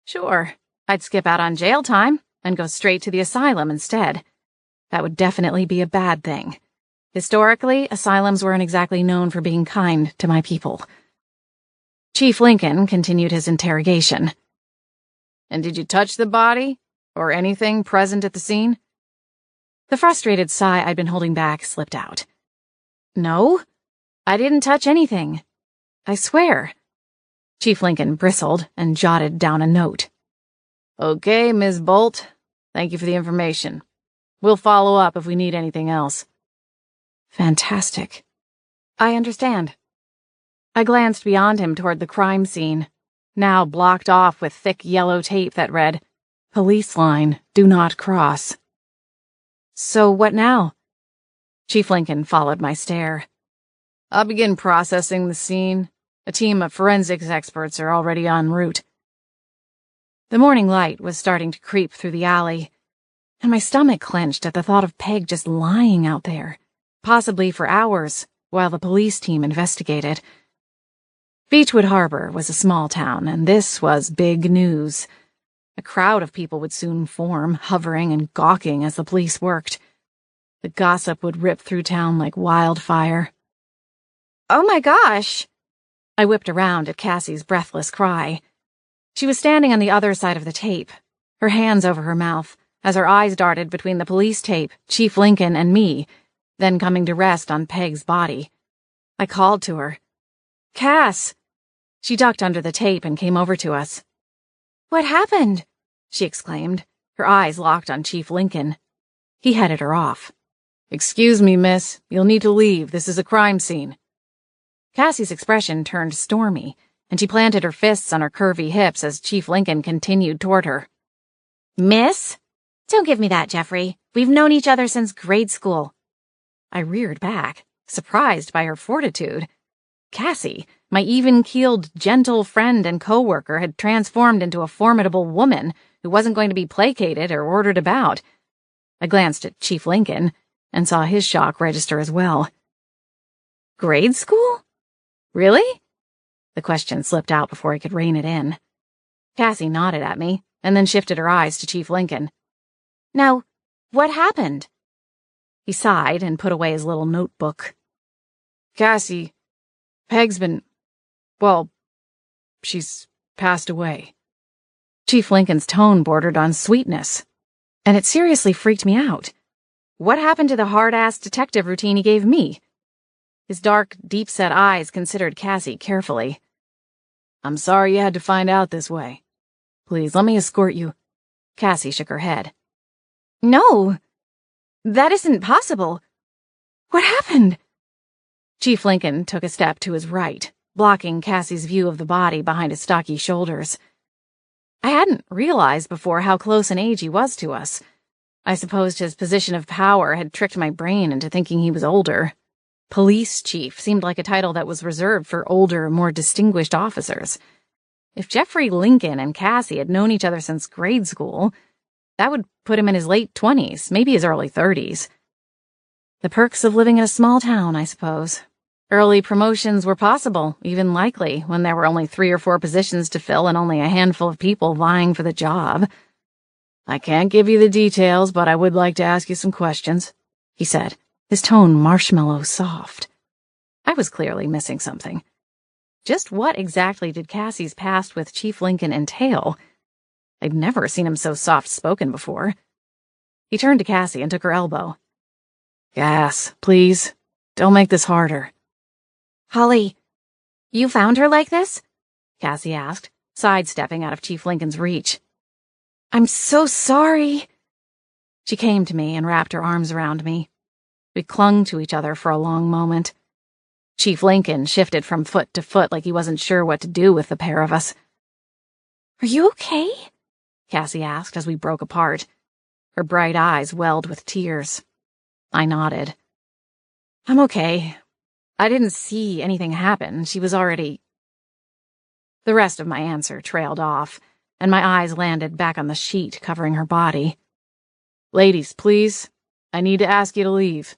Sure, I'd skip out on jail time and go straight to the asylum instead. That would definitely be a bad thing. Historically, asylums weren't exactly known for being kind to my people. Chief Lincoln continued his interrogation. "And did you touch the body? Or anything present at the scene?" The frustrated sigh I'd been holding back slipped out. "No, I didn't touch anything. I swear." Chief Lincoln bristled and jotted down a note. "Okay, Ms. Bolt. Thank you for the information. We'll follow up if we need anything else." Fantastic. I understand. I glanced beyond him toward the crime scene, now blocked off with thick yellow tape that read, "Police line, do not cross." "So what now?" Chief Lincoln followed my stare. "I'll begin processing the scene. A team of forensics experts are already en route." The morning light was starting to creep through the alley, and my stomach clenched at the thought of Peg just lying out there, possibly for hours, while the police team investigated. Beechwood Harbor was a small town, and this was big news. A crowd of people would soon form, hovering and gawking as the police worked. The gossip would rip through town like wildfire. "Oh my gosh!" I whipped around at Cassie's breathless cry. She was standing on the other side of the tape, her hands over her mouth, as her eyes darted between the police tape, Chief Lincoln, and me, then coming to rest on Peg's body. I called to her. "Cass!" She ducked under the tape and came over to us. "What happened?" she exclaimed, her eyes locked on Chief Lincoln. He headed her off. "Excuse me, miss. You'll need to leave. This is a crime scene." Cassie's expression turned stormy, and she planted her fists on her curvy hips as Chief Lincoln continued toward her. "Miss? Don't give me that, Jeffrey. We've known each other since grade school." I reared back, surprised by her fortitude. Cassie, my even-keeled, gentle friend and co-worker, had transformed into a formidable woman who wasn't going to be placated or ordered about. I glanced at Chief Lincoln and saw his shock register as well. "Grade school? Really?" The question slipped out before I could rein it in. Cassie nodded at me and then shifted her eyes to Chief Lincoln. "Now, what happened?" He sighed and put away his little notebook. "Cassie, Peg's been, well, she's passed away." Chief Lincoln's tone bordered on sweetness, and it seriously freaked me out. What happened to the hard-ass detective routine he gave me? His dark, deep-set eyes considered Cassie carefully. "I'm sorry you had to find out this way. Please, let me escort you." Cassie shook her head. "No, that isn't possible. What happened?" Chief Lincoln took a step to his right, blocking Cassie's view of the body behind his stocky shoulders. I hadn't realized before how close in age he was to us. I supposed his position of power had tricked my brain into thinking he was older. Police chief seemed like a title that was reserved for older, more distinguished officers. If Jeffrey Lincoln and Cassie had known each other since grade school, that would put him in his late 20s, maybe his early 30s. The perks of living in a small town, I suppose. Early promotions were possible, even likely, when there were only 3 or 4 positions to fill and only a handful of people vying for the job. "I can't give you the details, but I would like to ask you some questions," he said, his tone marshmallow soft. I was clearly missing something. Just what exactly did Cassie's past with Chief Lincoln entail? I'd never seen him so soft-spoken before. He turned to Cassie and took her elbow. "Cass, please, don't make this harder." "Holly, you found her like this?" Cassie asked, sidestepping out of Chief Lincoln's reach. "I'm so sorry." She came to me and wrapped her arms around me. We clung to each other for a long moment. Chief Lincoln shifted from foot to foot like he wasn't sure what to do with the pair of us. "Are you okay?" Cassie asked as we broke apart. Her bright eyes welled with tears. I nodded. "I'm okay. I didn't see anything happen. She was already—" The rest of my answer trailed off, and my eyes landed back on the sheet covering her body. "Ladies, please. I need to ask you to leave.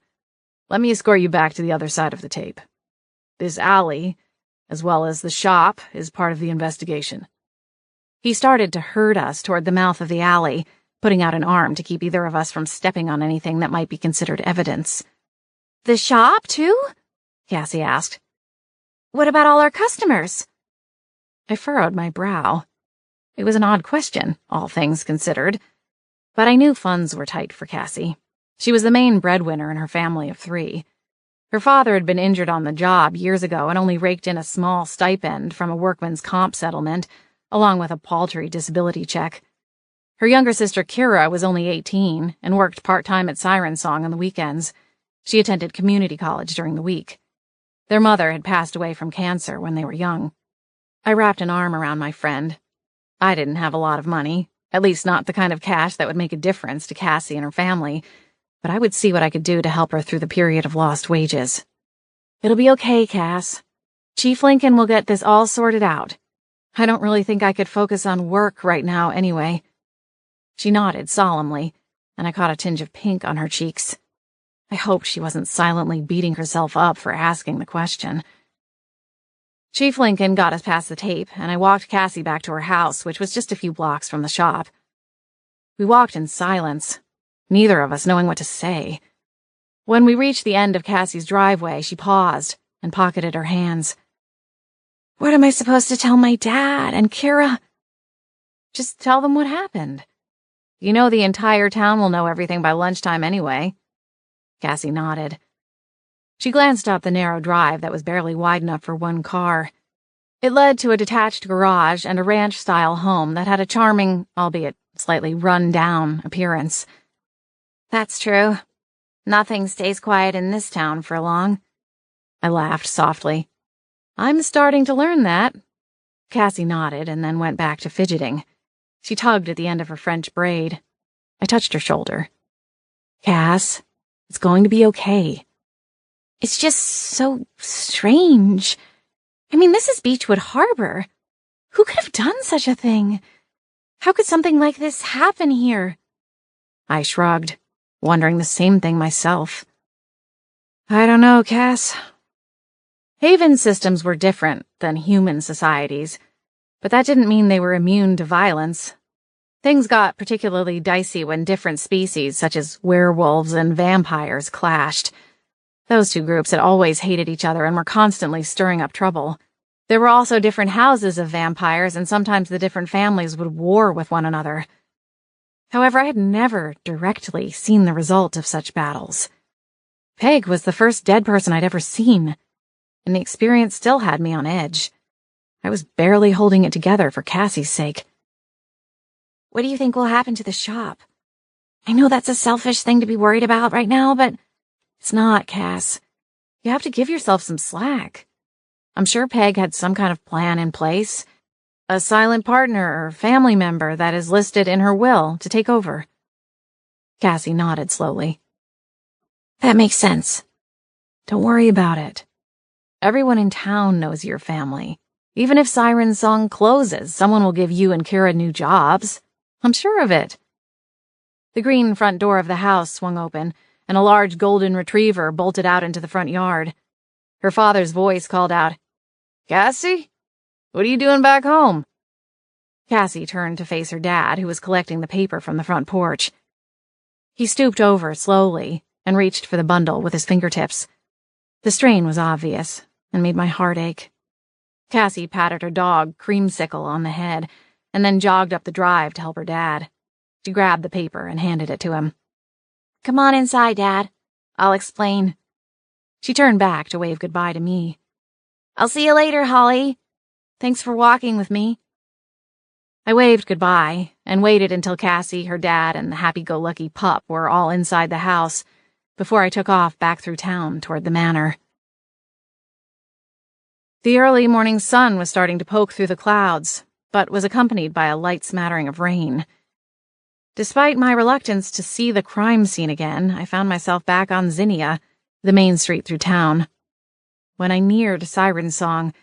Let me escort you back to the other side of the tape. This alley, as well as the shop, is part of the investigation." He started to herd us toward the mouth of the alley, putting out an arm to keep either of us from stepping on anything that might be considered evidence. "The shop, too?" Cassie asked. "What about all our customers?" I furrowed my brow. It was an odd question, all things considered, but I knew funds were tight for Cassie. She was the main breadwinner in her family of 3. Her father had been injured on the job years ago and only raked in a small stipend from a workman's comp settlement, along with a paltry disability check. Her younger sister Kira was only 18 and worked part-time at Siren Song on the weekends. She attended community college during the week. Their mother had passed away from cancer when they were young. I wrapped an arm around my friend. I didn't have a lot of money, at least not the kind of cash that would make a difference to Cassie and her family, but I would see what I could do to help her through the period of lost wages. "It'll be okay, Cass. Chief Lincoln will get this all sorted out. I don't really think I could focus on work right now anyway." She nodded solemnly, and I caught a tinge of pink on her cheeks. I hoped she wasn't silently beating herself up for asking the question. Chief Lincoln got us past the tape, and I walked Cassie back to her house, which was just a few blocks from the shop. We walked in silence, neither of us knowing what to say. When we reached the end of Cassie's driveway, she paused and pocketed her hands. What am I supposed to tell my dad and Kira? Just tell them what happened. You know the entire town will know everything by lunchtime anyway. Cassie nodded. She glanced up the narrow drive that was barely wide enough for one car. It led to a detached garage and a ranch-style home that had a charming, albeit slightly run-down, appearance. That's true. Nothing stays quiet in this town for long. I laughed softly. I'm starting to learn that. Cassie nodded and then went back to fidgeting. She tugged at the end of her French braid. I touched her shoulder. Cass, it's going to be okay. It's just so strange. I mean, this is Beechwood Harbor. Who could have done such a thing? How could something like this happen here? I shrugged, wondering the same thing myself. I don't know, Cass. Haven systems were different than human societies, but that didn't mean they were immune to violence. Things got particularly dicey when different species, such as werewolves and vampires, clashed. Those two groups had always hated each other and were constantly stirring up trouble. There were also different houses of vampires, and sometimes the different families would war with one another. However, I had never directly seen the result of such battles. Peg was the first dead person I'd ever seen, and the experience still had me on edge. I was barely holding it together for Cassie's sake. What do you think will happen to the shop? I know that's a selfish thing to be worried about right now, but it's not, Cass. You have to give yourself some slack. I'm sure Peg had some kind of plan in place. A silent partner or family member that is listed in her will to take over. Cassie nodded slowly. That makes sense. Don't worry about it. Everyone in town knows your family. Even if Siren's Song closes, someone will give you and Kira new jobs. I'm sure of it. The green front door of the house swung open, and a large golden retriever bolted out into the front yard. Her father's voice called out, "Cassie? What are you doing back home?" Cassie turned to face her dad, who was collecting the paper from the front porch. He stooped over slowly and reached for the bundle with his fingertips. The strain was obvious and made my heart ache. Cassie patted her dog, Creamsicle, on the head, and then jogged up the drive to help her dad. She grabbed the paper and handed it to him. Come on inside, Dad. I'll explain. She turned back to wave goodbye to me. I'll see you later, Holly. Thanks for walking with me. I waved goodbye and waited until Cassie, her dad, and the happy-go-lucky pup were all inside the house before I took off back through town toward the manor. The early morning sun was starting to poke through the clouds, but was accompanied by a light smattering of rain. Despite my reluctance to see the crime scene again, I found myself back on Zinnia, the main street through town. When I neared Siren's Song,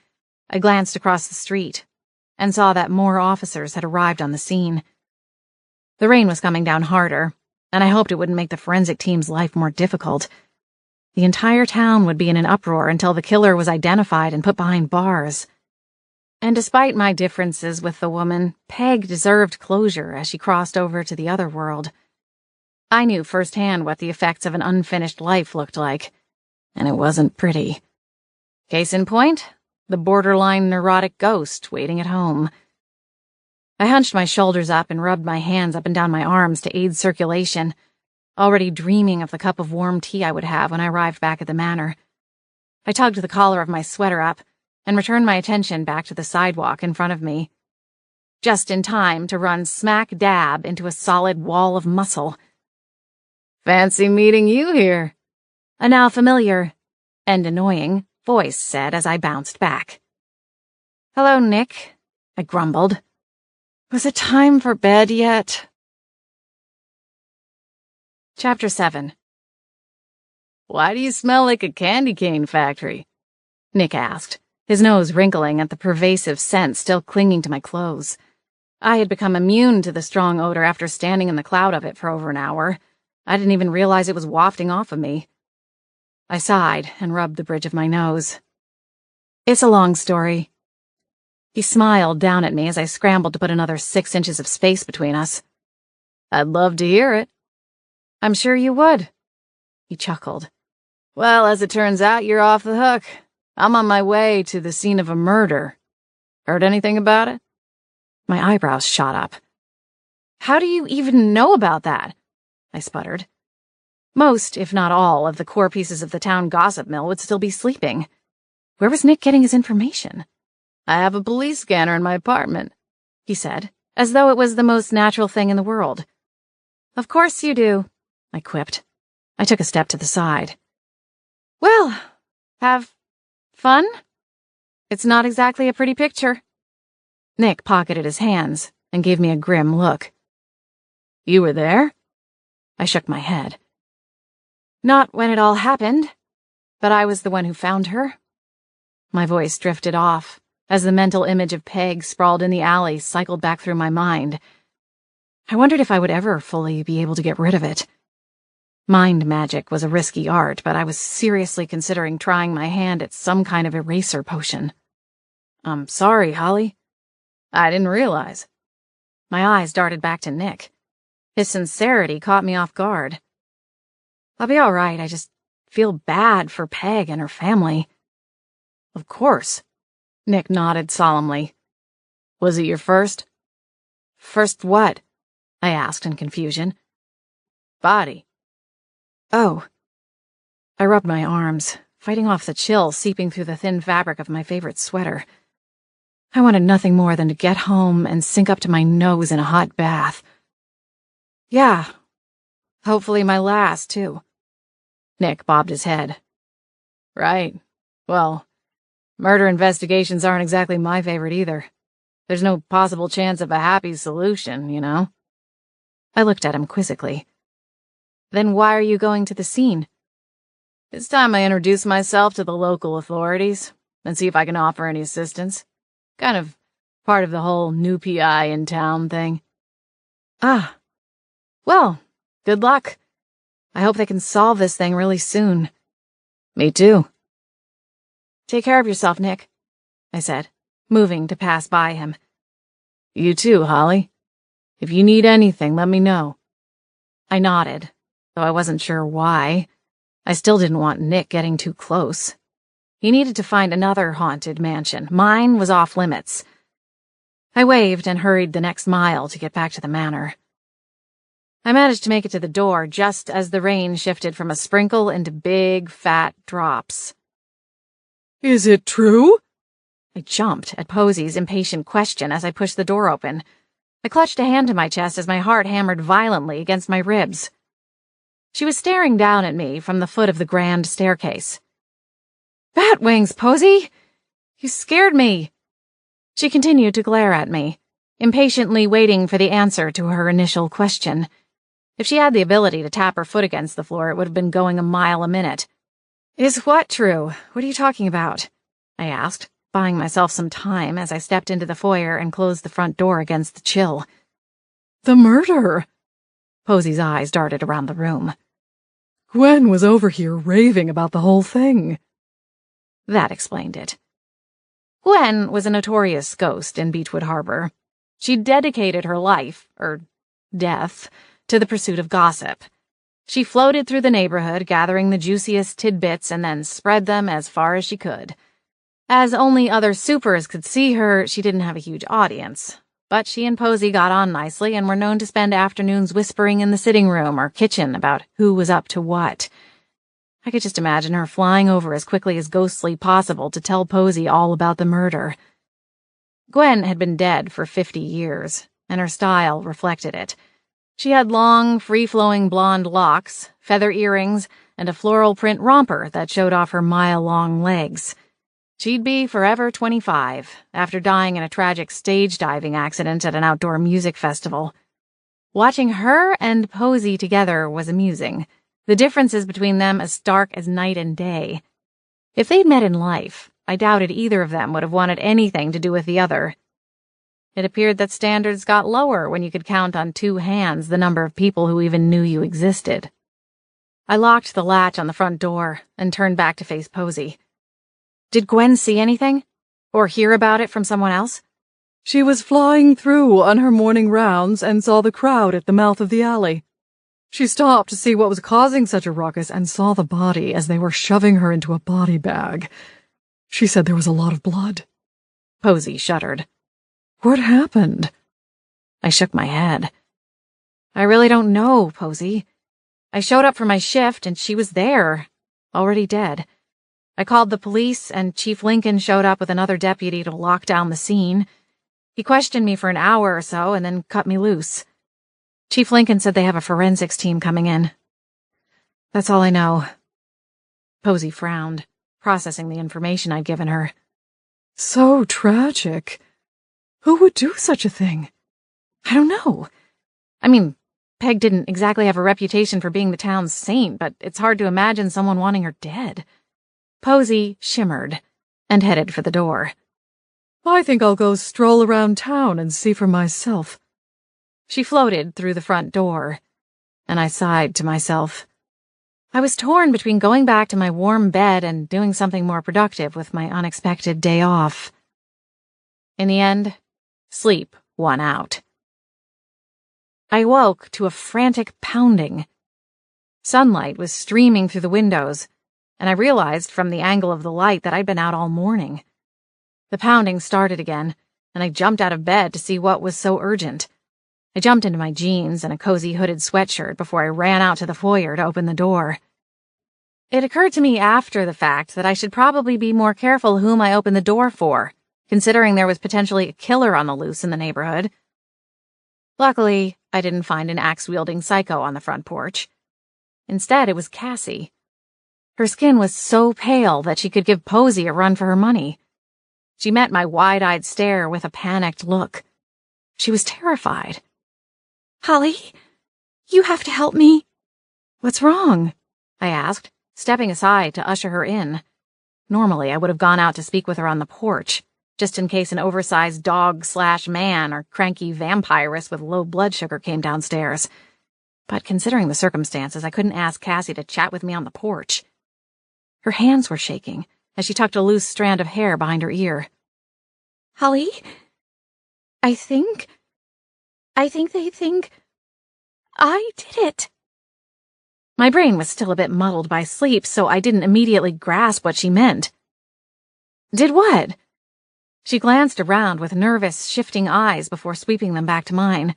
I glanced across the street and saw that more officers had arrived on the scene. The rain was coming down harder, and I hoped it wouldn't make the forensic team's life more difficult. The entire town would be in an uproar until the killer was identified and put behind bars. And despite my differences with the woman, Peg deserved closure as she crossed over to the other world. I knew firsthand what the effects of an unfinished life looked like, and it wasn't pretty. Case in point, the borderline neurotic ghost waiting at home. I hunched my shoulders up and rubbed my hands up and down my arms to aid circulation, already dreaming of the cup of warm tea I would have when I arrived back at the manor. I tugged the collar of my sweater up and returned my attention back to the sidewalk in front of me, just in time to run smack dab into a solid wall of muscle. "Fancy meeting you here," a now familiar and annoying voice said as I bounced back. "Hello, Nick," I grumbled. "Was it time for bed yet?" Chapter 7. "Why do you smell like a candy cane factory?" Nick asked, his nose wrinkling at the pervasive scent still clinging to my clothes. I had become immune to the strong odor after standing in the cloud of it for over an hour. I didn't even realize it was wafting off of me. I sighed and rubbed the bridge of my nose. "It's a long story." He smiled down at me as I scrambled to put another 6 inches of space between us. "I'd love to hear it." "I'm sure you would." He chuckled. "Well, as it turns out, you're off the hook. I'm on my way to the scene of a murder Heard anything about it? My eyebrows shot up. How do you even know about that? I sputtered. Most, if not all, of the core pieces of the town gossip mill would still be sleeping. Where was Nick getting his information? I have a police scanner in my apartment, he said, as though it was the most natural thing in the world. Of course you do, I quipped. I took a step to the side. Well, have fun? It's not exactly a pretty picture. Nick pocketed his hands and gave me a grim look. You were there? I shook my head. Not when it all happened, but I was the one who found her. My voice drifted off as the mental image of Peg sprawled in the alley cycled back through my mind. I wondered if I would ever fully be able to get rid of it. Mind magic was a risky art, but I was seriously considering trying my hand at some kind of eraser potion. I'm sorry, Holly. I didn't realize. My eyes darted back to Nick. His sincerity caught me off guard. I'll be all right, I just feel bad for Peg and her family. Of course. Nick nodded solemnly. Was it your first? First what? I asked in confusion. Body. Oh. I rubbed my arms, fighting off the chill seeping through the thin fabric of my favorite sweater. I wanted nothing more than to get home and sink up to my nose in a hot bath. Yeah. Hopefully my last, too. Nick bobbed his head. Right. Well, murder investigations aren't exactly my favorite either. There's no possible chance of a happy solution, you know? I looked at him quizzically. Then why are you going to the scene? It's time I introduce myself to the local authorities and see if I can offer any assistance. Kind of part of the whole new PI in town thing. Ah. Well, good luck. I hope they can solve this thing really soon. Me too. Take care of yourself, Nick, I said, moving to pass by him. You too, Holly. If you need anything, let me know. I nodded, though I wasn't sure why. I still didn't want Nick getting too close. He needed to find another haunted mansion. Mine was off limits. I waved and hurried the next mile to get back to the manor. I managed to make it to the door just as the rain shifted from a sprinkle into big, fat drops. Is it true? I jumped at Posey's impatient question as I pushed the door open. I clutched a hand to my chest as my heart hammered violently against my ribs. She was staring down at me from the foot of the grand staircase. Bat wings, Posey! You scared me! She continued to glare at me, impatiently waiting for the answer to her initial question. If she had the ability to tap her foot against the floor, it would have been going a mile a minute. Is what true? What are you talking about? I asked, buying myself some time as I stepped into the foyer and closed the front door against the chill. The murder! Posey's eyes darted around the room. Gwen was over here raving about the whole thing. That explained it. Gwen was a notorious ghost in Beechwood Harbor. She dedicated her life, or death, to the pursuit of gossip. She floated through the neighborhood, gathering the juiciest tidbits and then spread them as far as she could. As only other supers could see her, she didn't have a huge audience. But she and Posey got on nicely and were known to spend afternoons whispering in the sitting room or kitchen about who was up to what. I could just imagine her flying over as quickly as ghostly possible to tell Posey all about the murder. Gwen had been dead for 50 years, and her style reflected it. She had long, free-flowing blonde locks, feather earrings, and a floral print romper that showed off her mile-long legs. She'd be forever 25, after dying in a tragic stage diving accident at an outdoor music festival. Watching her and Posey together was amusing, the differences between them as stark as night and day. If they'd met in life, I doubted either of them would have wanted anything to do with the other. It appeared that standards got lower when you could count on 2 hands the number of people who even knew you existed. I locked the latch on the front door and turned back to face Posey. Did Gwen see anything? Or hear about it from someone else? She was flying through on her morning rounds and saw the crowd at the mouth of the alley. She stopped to see what was causing such a ruckus and saw the body as they were shoving her into a body bag. She said there was a lot of blood. Posey shuddered. What happened? I shook my head. I really don't know, Posey. I showed up for my shift and she was there, already dead. I called the police and Chief Lincoln showed up with another deputy to lock down the scene. He questioned me for an hour or so and then cut me loose. Chief Lincoln said they have a forensics team coming in. That's all I know. Posey frowned, processing the information I'd given her. So tragic. Who would do such a thing? I don't know. I mean, Peg didn't exactly have a reputation for being the town's saint, but it's hard to imagine someone wanting her dead. Posey shimmered and headed for the door. I think I'll go stroll around town and see for myself. She floated through the front door, and I sighed to myself. I was torn between going back to my warm bed and doing something more productive with my unexpected day off. In the end, sleep won out. I woke to a frantic pounding. Sunlight was streaming through the windows, and I realized from the angle of the light that I'd been out all morning. The pounding started again, and I jumped out of bed to see what was so urgent. I jumped into my jeans and a cozy hooded sweatshirt before I ran out to the foyer to open the door. It occurred to me after the fact that I should probably be more careful whom I opened the door for, considering there was potentially a killer on the loose in the neighborhood. Luckily, I didn't find an axe-wielding psycho on the front porch. Instead, it was Cassie. Her skin was so pale that she could give Posey a run for her money. She met my wide-eyed stare with a panicked look. She was terrified. Holly, you have to help me. What's wrong? I asked, stepping aside to usher her in. Normally, I would have gone out to speak with her on the porch, just in case an oversized dog/man or cranky vampiress with low blood sugar came downstairs. But considering the circumstances, I couldn't ask Cassie to chat with me on the porch. Her hands were shaking as she tucked a loose strand of hair behind her ear. Holly, I think they think I did it. My brain was still a bit muddled by sleep, so I didn't immediately grasp what she meant. Did what? She glanced around with nervous, shifting eyes before sweeping them back to mine.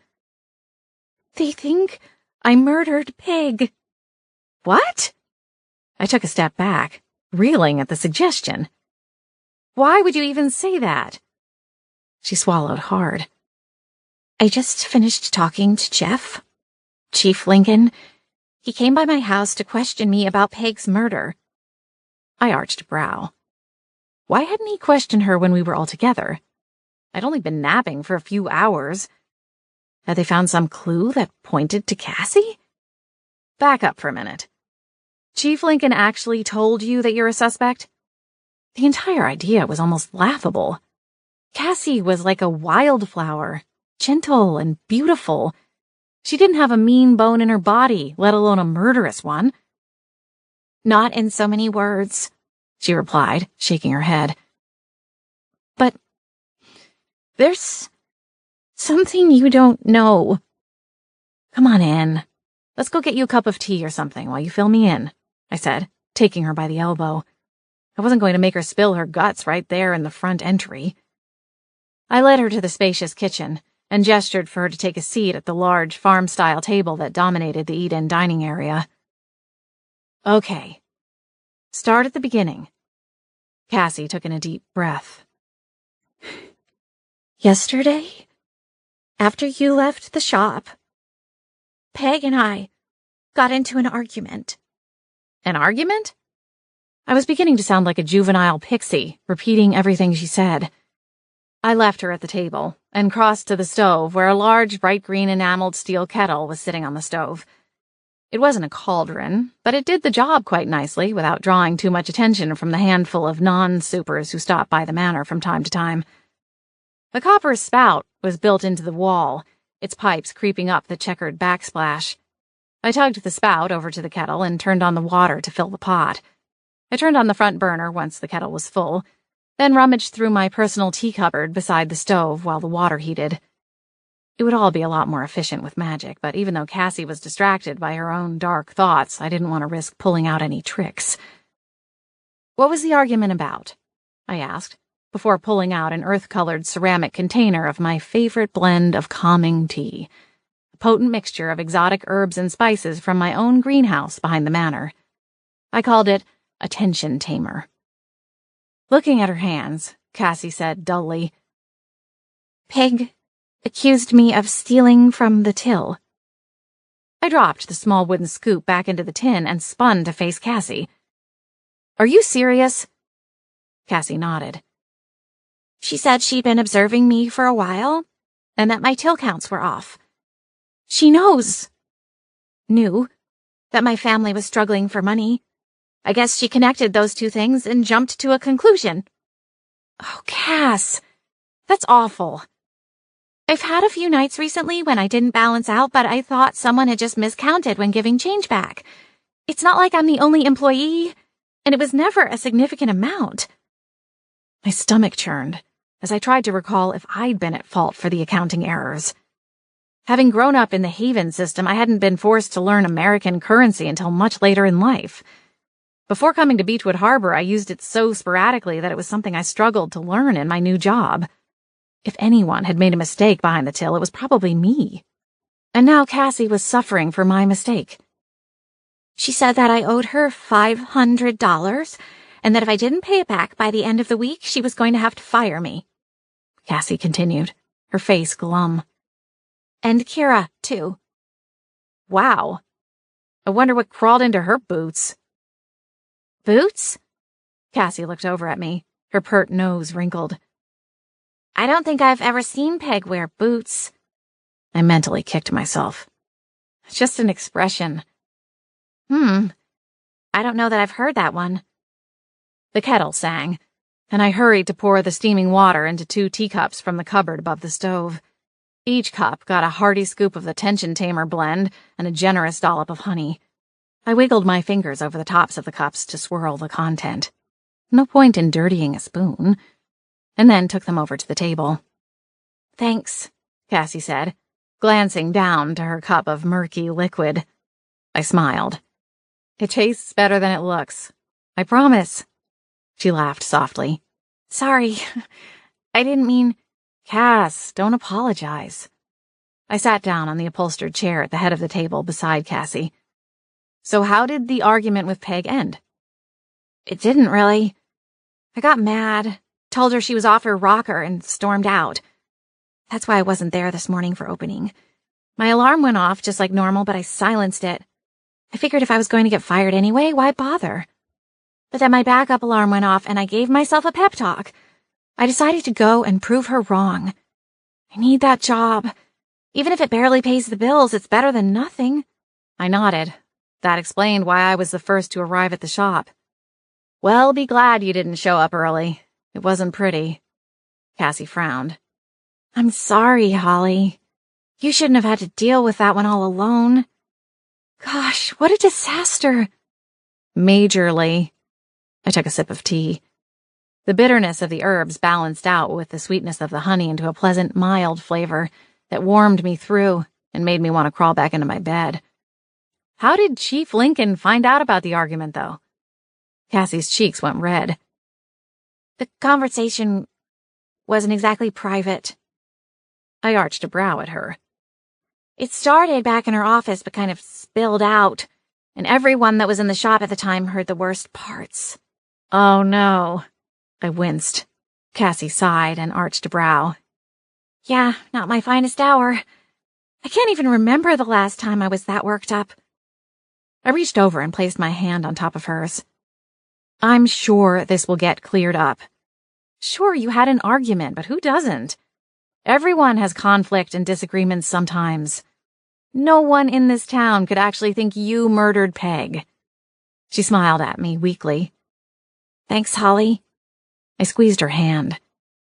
They think I murdered Peg. What? I took a step back, reeling at the suggestion. Why would you even say that? She swallowed hard. I just finished talking to Jeff, Chief Lincoln. He came by my house to question me about Peg's murder. I arched a brow. Why hadn't he questioned her when we were all together? I'd only been napping for a few hours. Had they found some clue that pointed to Cassie? Back up for a minute. Chief Lincoln actually told you that you're a suspect? The entire idea was almost laughable. Cassie was like a wildflower, gentle and beautiful. She didn't have a mean bone in her body, let alone a murderous one. Not in so many words, she replied, shaking her head. But there's something you don't know. Come on in. Let's go get you a cup of tea or something while you fill me in, I said, taking her by the elbow. I wasn't going to make her spill her guts right there in the front entry. I led her to the spacious kitchen and gestured for her to take a seat at the large farm-style table that dominated the eat-in dining area. Okay. Start at the beginning. Cassie took in a deep breath. Yesterday, after you left the shop, Peg and I got into an argument. An argument? I was beginning to sound like a juvenile pixie, repeating everything she said. I left her at the table and crossed to the stove where a large bright green enameled steel kettle was sitting on the stove. It wasn't a cauldron, but it did the job quite nicely without drawing too much attention from the handful of non-supers who stopped by the manor from time to time. The copper spout was built into the wall, its pipes creeping up the checkered backsplash. I tugged the spout over to the kettle and turned on the water to fill the pot. I turned on the front burner once the kettle was full, then rummaged through my personal tea cupboard beside the stove while the water heated. It would all be a lot more efficient with magic, but even though Cassie was distracted by her own dark thoughts, I didn't want to risk pulling out any tricks. What was the argument about? I asked, before pulling out an earth-colored ceramic container of my favorite blend of calming tea, a potent mixture of exotic herbs and spices from my own greenhouse behind the manor. I called it a tension tamer. Looking at her hands, Cassie said dully, "Peg accused me of stealing from the till." I dropped the small wooden scoop back into the tin and spun to face Cassie. "Are you serious?" Cassie nodded. "She said she'd been observing me for a while, and that my till counts were off. She knew that my family was struggling for money. I guess she connected those two things and jumped to a conclusion." "Oh, Cass, that's awful. I've had a few nights recently when I didn't balance out, but I thought someone had just miscounted when giving change back. It's not like I'm the only employee, and it was never a significant amount." My stomach churned as I tried to recall if I'd been at fault for the accounting errors. Having grown up in the Haven system, I hadn't been forced to learn American currency until much later in life. Before coming to Beechwood Harbor, I used it so sporadically that it was something I struggled to learn in my new job. If anyone had made a mistake behind the till, it was probably me. And now Cassie was suffering for my mistake. She said that I owed her $500, and that if I didn't pay it back by the end of the week, she was going to have to fire me. Cassie continued, her face glum. "And Kira, too." Wow. I wonder what crawled into her boots. "Boots?" Cassie looked over at me, her pert nose wrinkled. "I don't think I've ever seen Peg wear boots." I mentally kicked myself. It's just an expression. I don't know that I've heard that one." The kettle sang, and I hurried to pour the steaming water into 2 teacups from the cupboard above the stove. Each cup got a hearty scoop of the tension tamer blend and a generous dollop of honey. I wiggled my fingers over the tops of the cups to swirl the content. No point in dirtying a spoon. And then took them over to the table. "Thanks," Cassie said, glancing down to her cup of murky liquid. I smiled. "It tastes better than it looks. I promise." She laughed softly. "Sorry, I didn't mean—" "Cass, don't apologize." I sat down on the upholstered chair at the head of the table beside Cassie. "So how did the argument with Peg end?" "It didn't really. I got mad, told her she was off her rocker, and stormed out. That's why I wasn't there this morning for opening. My alarm went off just like normal, but I silenced it. I figured if I was going to get fired anyway, why bother? But then my backup alarm went off, and I gave myself a pep talk. I decided to go and prove her wrong. I need that job. Even if it barely pays the bills, it's better than nothing." I nodded. That explained why I was the first to arrive at the shop. "Well, be glad you didn't show up early. It wasn't pretty." Cassie frowned. "I'm sorry, Holly. You shouldn't have had to deal with that one all alone. Gosh, what a disaster." "Majorly." I took a sip of tea. The bitterness of the herbs balanced out with the sweetness of the honey into a pleasant, mild flavor that warmed me through and made me want to crawl back into my bed. "How did Chief Lincoln find out about the argument, though?" Cassie's cheeks went red. "The conversation wasn't exactly private." I arched a brow at her. "It started back in her office but kind of spilled out, and everyone that was in the shop at the time heard the worst parts." "Oh, no." I winced. Cassie sighed and arched a brow. "Yeah, not my finest hour. I can't even remember the last time I was that worked up." I reached over and placed my hand on top of hers. "I'm sure this will get cleared up. Sure, you had an argument, but who doesn't? Everyone has conflict and disagreements sometimes. No one in this town could actually think you murdered Peg." She smiled at me weakly. "Thanks, Holly." I squeezed her hand.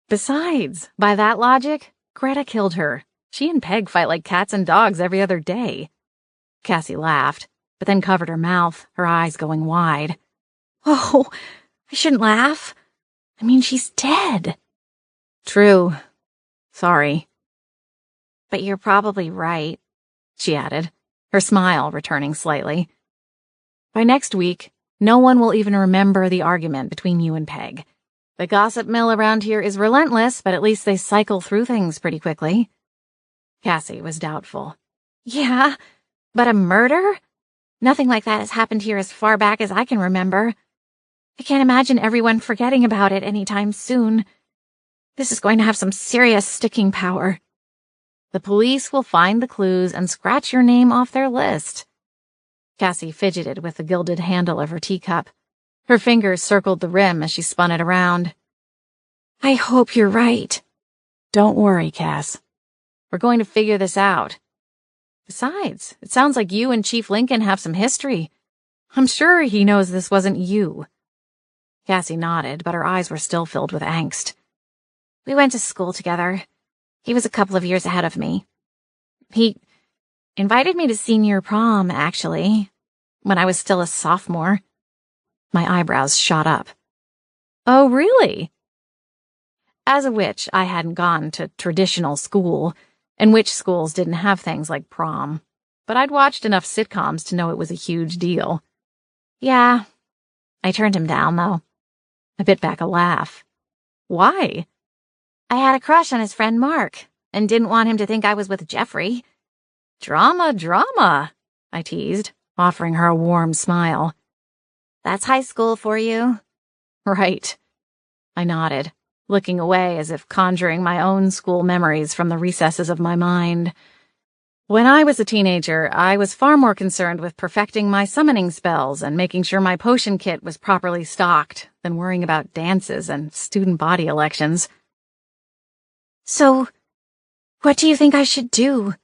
"Besides, by that logic, Greta killed her. She and Peg fight like cats and dogs every other day." Cassie laughed, but then covered her mouth, her eyes going wide. "Oh, I shouldn't laugh. I mean, she's dead." "True. Sorry." "But you're probably right," she added, her smile returning slightly. "By next week, no one will even remember the argument between you and Peg. The gossip mill around here is relentless, but at least they cycle through things pretty quickly. Cassie was doubtful. Yeah, but a murder? Nothing like that has happened here as far back as I can remember. I can't imagine everyone forgetting about it anytime soon. This is going to have some serious sticking power. The police will find the clues and scratch your name off their list. Cassie fidgeted with the gilded handle of her teacup. Her fingers circled the rim as she spun it around. I hope you're right. Don't worry, Cass. We're going to figure this out. Besides, it sounds like you and Chief Lincoln have some history. I'm sure he knows this wasn't you. Cassie nodded, but her eyes were still filled with angst. We went to school together. He was a couple of years ahead of me. He invited me to senior prom, actually, when I was still a sophomore. My eyebrows shot up. Oh, really? As a witch, I hadn't gone to traditional school, and witch schools didn't have things like prom, but I'd watched enough sitcoms to know it was a huge deal. Yeah, I turned him down, though. I bit back a laugh. Why? I had a crush on his friend Mark, and didn't want him to think I was with Jeffrey. Drama, I teased, offering her a warm smile. That's high school for you. Right. I nodded, looking away as if conjuring my own school memories from the recesses of my mind. When I was a teenager, I was far more concerned with perfecting my summoning spells and making sure my potion kit was properly stocked than worrying about dances and student body elections. So, what do you think I should do?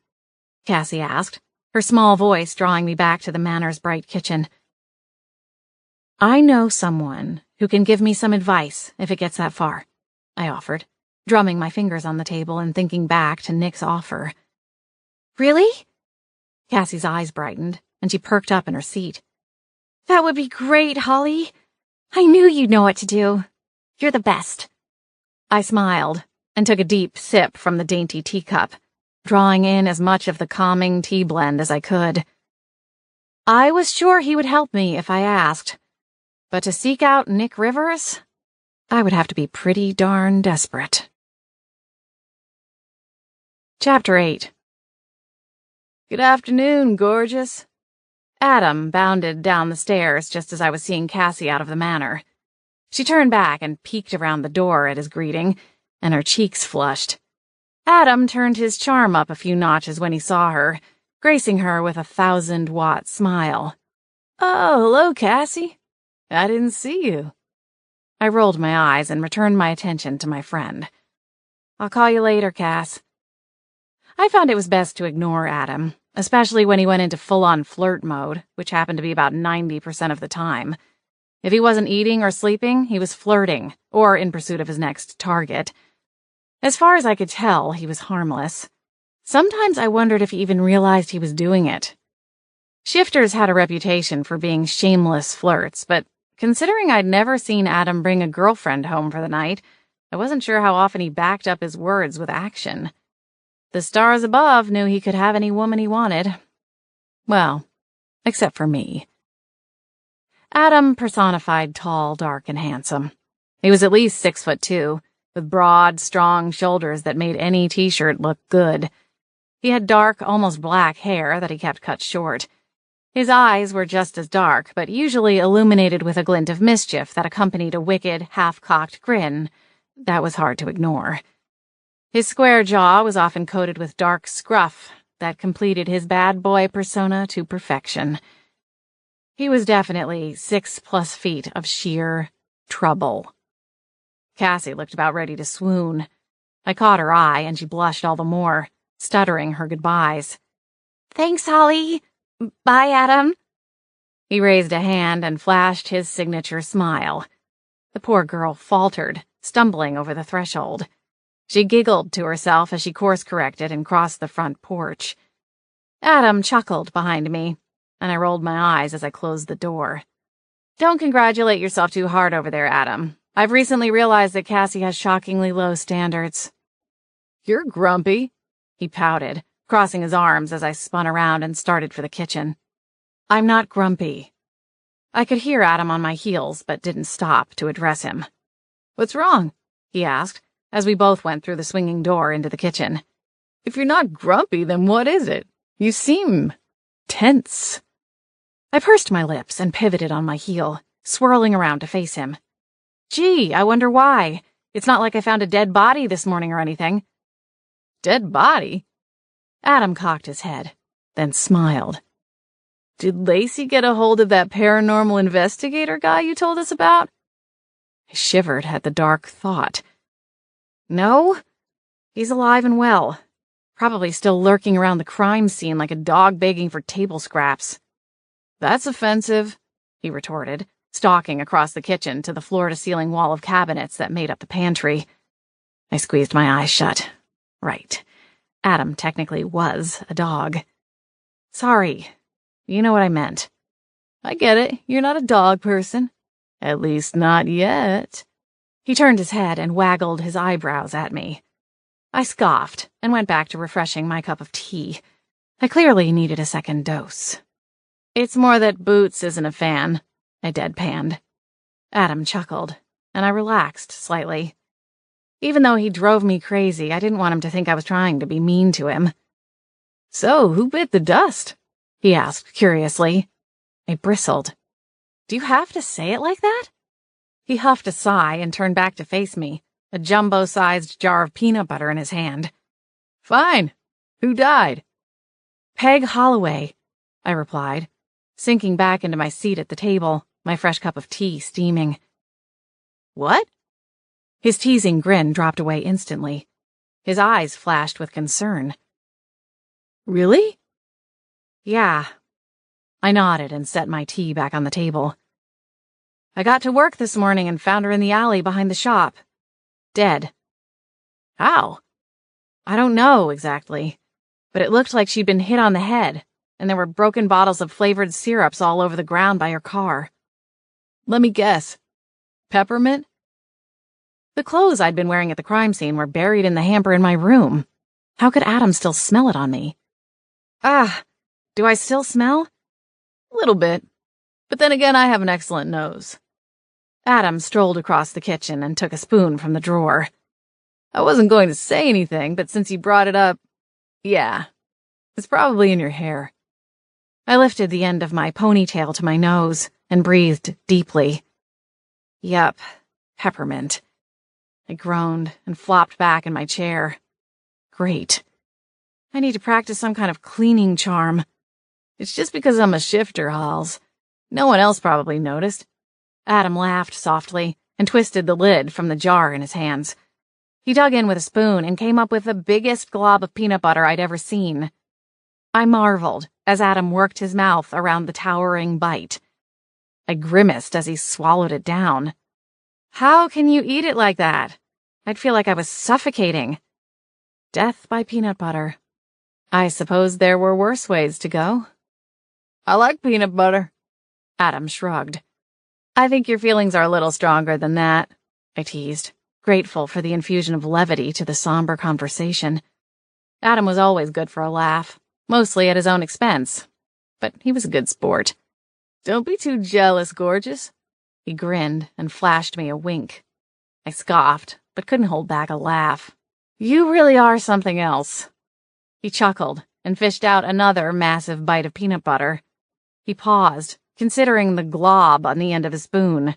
Cassie asked, her small voice drawing me back to the Manor's bright kitchen. I know someone who can give me some advice if it gets that far, I offered, drumming my fingers on the table and thinking back to Nick's offer. Really? Cassie's eyes brightened, and she perked up in her seat. That would be great, Holly. I knew you'd know what to do. You're the best. I smiled and took a deep sip from the dainty teacup, drawing in as much of the calming tea blend as I could. I was sure he would help me if I asked, but to seek out Nick Rivers, I would have to be pretty darn desperate. Chapter 8. Good afternoon, gorgeous. Adam bounded down the stairs just as I was seeing Cassie out of the Manor. She turned back and peeked around the door at his greeting, and her cheeks flushed. Adam turned his charm up a few notches when he saw her, gracing her with a 1,000-watt smile. Oh, hello, Cassie. I didn't see you. I rolled my eyes and returned my attention to my friend. I'll call you later, Cass. I found it was best to ignore Adam, especially when he went into full-on flirt mode, which happened to be about 90% of the time. If he wasn't eating or sleeping, he was flirting, or in pursuit of his next target. As far as I could tell, he was harmless. Sometimes I wondered if he even realized he was doing it. Shifters had a reputation for being shameless flirts, but considering I'd never seen Adam bring a girlfriend home for the night, I wasn't sure how often he backed up his words with action. The stars above knew he could have any woman he wanted. Well, except for me. Adam personified tall, dark, and handsome. He was at least 6'2", with broad, strong shoulders that made any t-shirt look good. He had dark, almost black hair that he kept cut short. His eyes were just as dark, but usually illuminated with a glint of mischief that accompanied a wicked, half-cocked grin that was hard to ignore. His square jaw was often coated with dark scruff that completed his bad boy persona to perfection. He was definitely 6+ feet of sheer trouble. Cassie looked about ready to swoon. I caught her eye, and she blushed all the more, stuttering her goodbyes. Thanks, Holly. Bye, Adam. He raised a hand and flashed his signature smile. The poor girl faltered, stumbling over the threshold. She giggled to herself as she course-corrected and crossed the front porch. Adam chuckled behind me, and I rolled my eyes as I closed the door. Don't congratulate yourself too hard over there, Adam. I've recently realized that Cassie has shockingly low standards. You're grumpy, he pouted, crossing his arms as I spun around and started for the kitchen. I'm not grumpy. I could hear Adam on my heels, but didn't stop to address him. "What's wrong?" he asked, as we both went through the swinging door into the kitchen. "If you're not grumpy, then what is it? You seem tense." I pursed my lips and pivoted on my heel, swirling around to face him. "Gee, I wonder why. It's not like I found a dead body this morning or anything." "Dead body?" Adam cocked his head, then smiled. "Did Lacey get a hold of that paranormal investigator guy you told us about?" I shivered at the dark thought. "No, he's alive and well, probably still lurking around the crime scene like a dog begging for table scraps." "That's offensive," he retorted, stalking across the kitchen to the floor-to-ceiling wall of cabinets that made up the pantry. I squeezed my eyes shut. Right. Adam technically was a dog. "Sorry. You know what I meant." "I get it. You're not a dog person. At least not yet." He turned his head and waggled his eyebrows at me. I scoffed and went back to refreshing my cup of tea. I clearly needed a second dose. "It's more that Boots isn't a fan," I deadpanned. Adam chuckled, and I relaxed slightly. Even though he drove me crazy, I didn't want him to think I was trying to be mean to him. "So, who bit the dust?" he asked curiously. I bristled. "Do you have to say it like that?" He huffed a sigh and turned back to face me, a jumbo-sized jar of peanut butter in his hand. "Fine. Who died?" "Peg Holloway," I replied, sinking back into my seat at the table, my fresh cup of tea steaming. "What?" His teasing grin dropped away instantly. His eyes flashed with concern. "Really?" "Yeah." I nodded and set my tea back on the table. "I got to work this morning and found her in the alley behind the shop. Dead." "How?" "I don't know exactly, but it looked like she'd been hit on the head, and there were broken bottles of flavored syrups all over the ground by her car." "Let me guess. Peppermint?" The clothes I'd been wearing at the crime scene were buried in the hamper in my room. How could Adam still smell it on me? Do I still smell?" "A little bit. But then again, I have an excellent nose." Adam strolled across the kitchen and took a spoon from the drawer. "I wasn't going to say anything, but since you brought it up, yeah, it's probably in your hair." I lifted the end of my ponytail to my nose and breathed deeply. "Yup, peppermint." I groaned and flopped back in my chair. Great. I need to practice some kind of cleaning charm. "It's just because I'm a shifter, Halls. No one else probably noticed." Adam laughed softly and twisted the lid from the jar in his hands. He dug in with a spoon and came up with the biggest glob of peanut butter I'd ever seen. I marveled as Adam worked his mouth around the towering bite. I grimaced as he swallowed it down. "How can you eat it like that? I'd feel like I was suffocating." Death by peanut butter. I suppose there were worse ways to go. "I like peanut butter." Adam shrugged. "I think your feelings are a little stronger than that," I teased, grateful for the infusion of levity to the somber conversation. Adam was always good for a laugh, mostly at his own expense, but he was a good sport. "Don't be too jealous, gorgeous." He grinned and flashed me a wink. I scoffed, but couldn't hold back a laugh. "You really are something else." He chuckled and fished out another massive bite of peanut butter. He paused, considering the glob on the end of his spoon.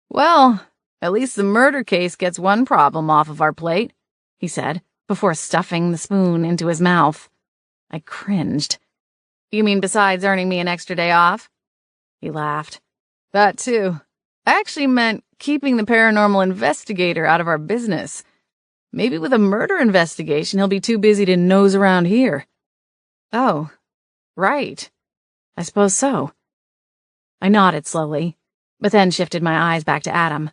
"Well, at least the murder case gets one problem off of our plate," he said, before stuffing the spoon into his mouth. I cringed. "You mean besides earning me an extra day off?" He laughed. "That too. I actually meant keeping the paranormal investigator out of our business. Maybe with a murder investigation, he'll be too busy to nose around here." "Oh, right. I suppose so." I nodded slowly, but then shifted my eyes back to Adam.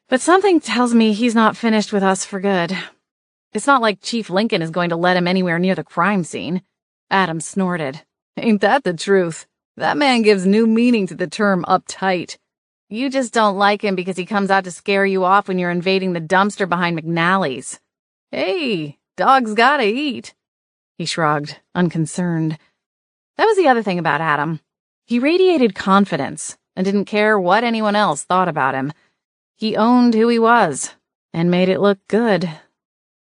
"But something tells me he's not finished with us for good. It's not like Chief Lincoln is going to let him anywhere near the crime scene." Adam snorted. "Ain't that the truth? That man gives new meaning to the term uptight. You just don't like him because he comes out to scare you off when you're invading the dumpster behind McNally's. Hey, dogs gotta eat." He shrugged, unconcerned. That was the other thing about Adam. He radiated confidence and didn't care what anyone else thought about him. He owned who he was, and made it look good.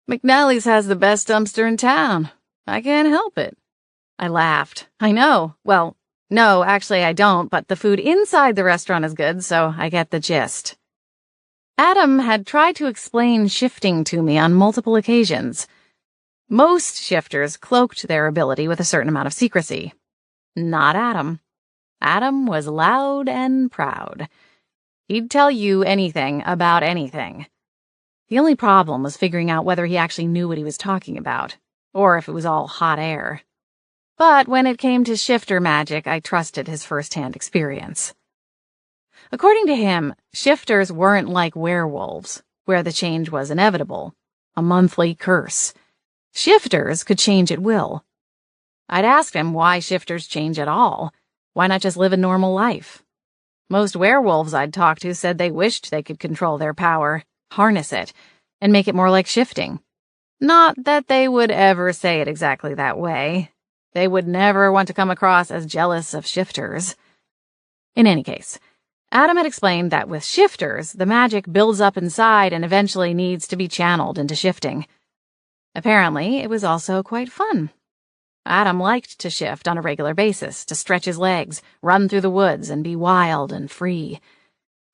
McNally's has the best dumpster in town. I can't help it. I laughed. I know. Well, no, actually I don't, but the food inside the restaurant is good, so I get the gist. Adam had tried to explain shifting to me on multiple occasions. Most shifters cloaked their ability with a certain amount of secrecy. Not Adam. Adam was loud and proud. He'd tell you anything about anything. The only problem was figuring out whether he actually knew what he was talking about, or if it was all hot air. But when it came to shifter magic, I trusted his first-hand experience. According to him, shifters weren't like werewolves, where the change was inevitable, a monthly curse. Shifters could change at will. I'd asked him why shifters change at all. Why not just live a normal life? Most werewolves I'd talked to said they wished they could control their power, harness it, and make it more like shifting. Not that they would ever say it exactly that way. They would never want to come across as jealous of shifters. In any case, Adam had explained that with shifters, the magic builds up inside and eventually needs to be channeled into shifting. Apparently, it was also quite fun. Adam liked to shift on a regular basis, to stretch his legs, run through the woods, and be wild and free.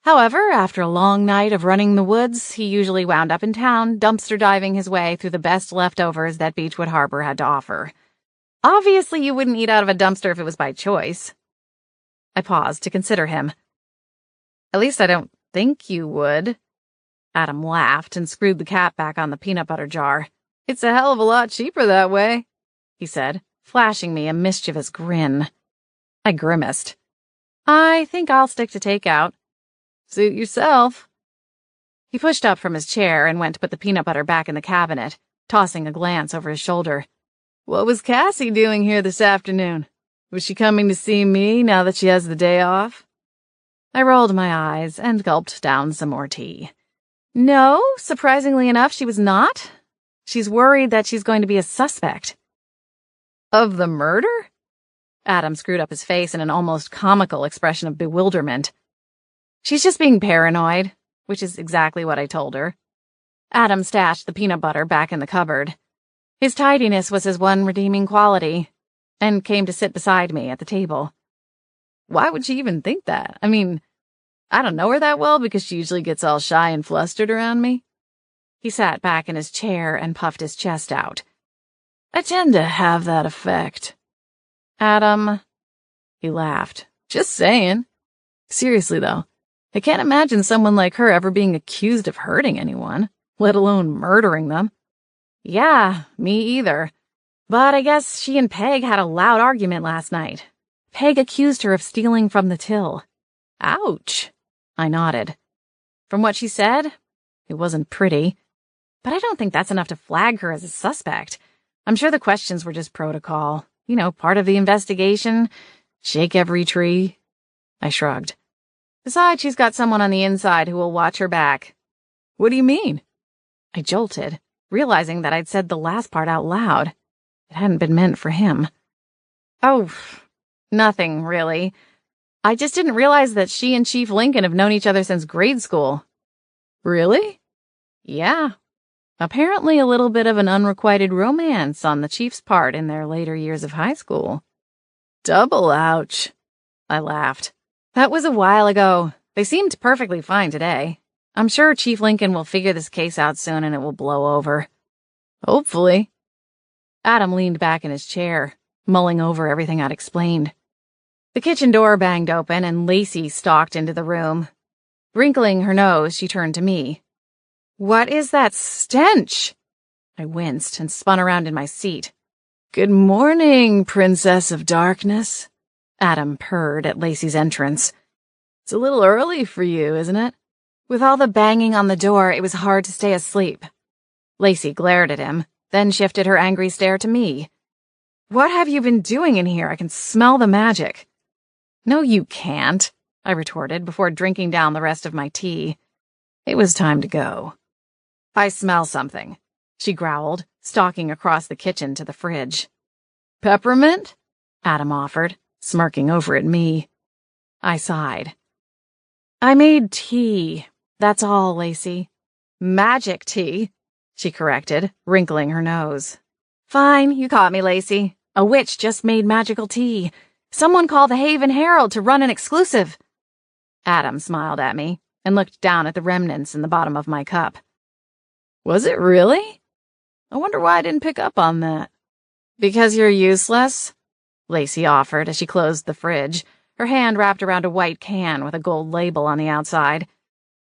However, after a long night of running the woods, he usually wound up in town, dumpster diving his way through the best leftovers that Beechwood Harbor had to offer. Obviously, you wouldn't eat out of a dumpster if it was by choice. I paused to consider him. At least I don't think you would. Adam laughed and screwed the cap back on the peanut butter jar. It's a hell of a lot cheaper that way, he said, flashing me a mischievous grin. I grimaced. I think I'll stick to takeout. Suit yourself. He pushed up from his chair and went to put the peanut butter back in the cabinet, tossing a glance over his shoulder. What was Cassie doing here this afternoon? Was she coming to see me now that she has the day off? I rolled my eyes and gulped down some more tea. No, surprisingly enough, she was not. She's worried that she's going to be a suspect. Of the murder? Adam screwed up his face in an almost comical expression of bewilderment. She's just being paranoid, which is exactly what I told her. Adam stashed the peanut butter back in the cupboard. His tidiness was his one redeeming quality, and came to sit beside me at the table. Why would she even think that? I mean, I don't know her that well because she usually gets all shy and flustered around me. He sat back in his chair and puffed his chest out. I tend to have that effect. Adam, he laughed. Just saying. Seriously, though, I can't imagine someone like her ever being accused of hurting anyone, let alone murdering them. Yeah, me either. But I guess she and Peg had a loud argument last night. Peg accused her of stealing from the till. Ouch. I nodded. From what she said, it wasn't pretty. But I don't think that's enough to flag her as a suspect. I'm sure the questions were just protocol. You know, part of the investigation. Shake every tree. I shrugged. Besides, she's got someone on the inside who will watch her back. What do you mean? I jolted, realizing that I'd said the last part out loud. It hadn't been meant for him. Oh, nothing, really. I just didn't realize that she and Chief Lincoln have known each other since grade school. Really? Yeah. Apparently a little bit of an unrequited romance on the Chief's part in their later years of high school. Double ouch. I laughed. That was a while ago. They seemed perfectly fine today. I'm sure Chief Lincoln will figure this case out soon and it will blow over. Hopefully. Adam leaned back in his chair, mulling over everything I'd explained. The kitchen door banged open and Lacey stalked into the room. Wrinkling her nose, she turned to me. What is that stench? I winced and spun around in my seat. Good morning, Princess of Darkness, Adam purred at Lacey's entrance. It's a little early for you, isn't it? With all the banging on the door, it was hard to stay asleep. Lacey glared at him, then shifted her angry stare to me. What have you been doing in here? I can smell the magic. No, you can't, I retorted before drinking down the rest of my tea. It was time to go. I smell something, she growled, stalking across the kitchen to the fridge. Peppermint? Adam offered, smirking over at me. I sighed. I made tea, That's all, Lacey. Magic tea, she corrected, wrinkling her nose. Fine, you caught me, Lacey. A witch just made magical tea. Someone call the Haven Herald to run an exclusive. Adam smiled at me and looked down at the remnants in the bottom of my cup. Was it really? I wonder why I didn't pick up on that. Because you're useless? Lacey offered as she closed the fridge, her hand wrapped around a white can with a gold label on the outside.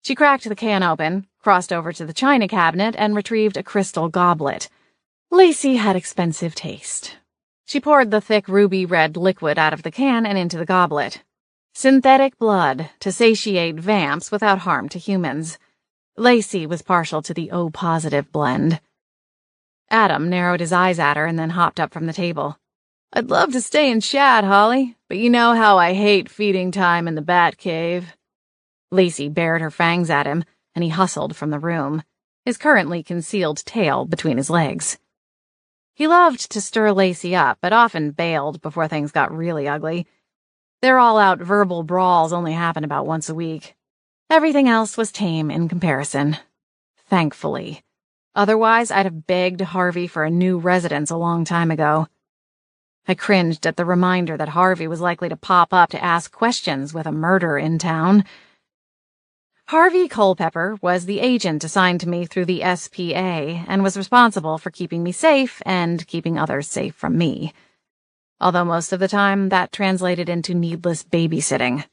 She cracked the can open, crossed over to the china cabinet, and retrieved a crystal goblet. Lacey had expensive taste. She poured the thick ruby-red liquid out of the can and into the goblet. Synthetic blood to satiate vamps without harm to humans. Lacey was partial to the O-positive blend. Adam narrowed his eyes at her and then hopped up from the table. I'd love to stay and chat, Holly, but you know how I hate feeding time in the bat cave. Lacey bared her fangs at him, and he hustled from the room, his currently concealed tail between his legs. He loved to stir Lacey up, but often bailed before things got really ugly. Their all-out verbal brawls only happened about once a week. Everything else was tame in comparison. Thankfully. Otherwise, I'd have begged Harvey for a new residence a long time ago. I cringed at the reminder that Harvey was likely to pop up to ask questions with a murder in town. Harvey Culpepper was the agent assigned to me through the SPA and was responsible for keeping me safe and keeping others safe from me. Although most of the time that translated into needless babysitting.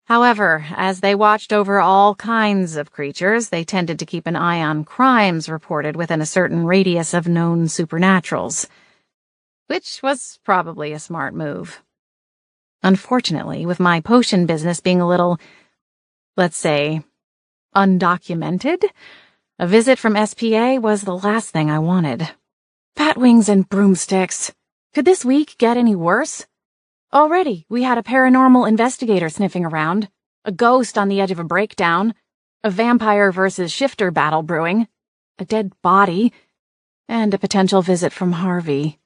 However, as they watched over all kinds of creatures, they tended to keep an eye on crimes reported within a certain radius of known supernaturals. Which was probably a smart move. Unfortunately, with my potion business being a little, let's say, undocumented, a visit from SPA was the last thing I wanted. Bat wings and broomsticks. Could this week get any worse? Already, we had a paranormal investigator sniffing around, a ghost on the edge of a breakdown, a vampire versus shifter battle brewing, a dead body, and a potential visit from Harvey.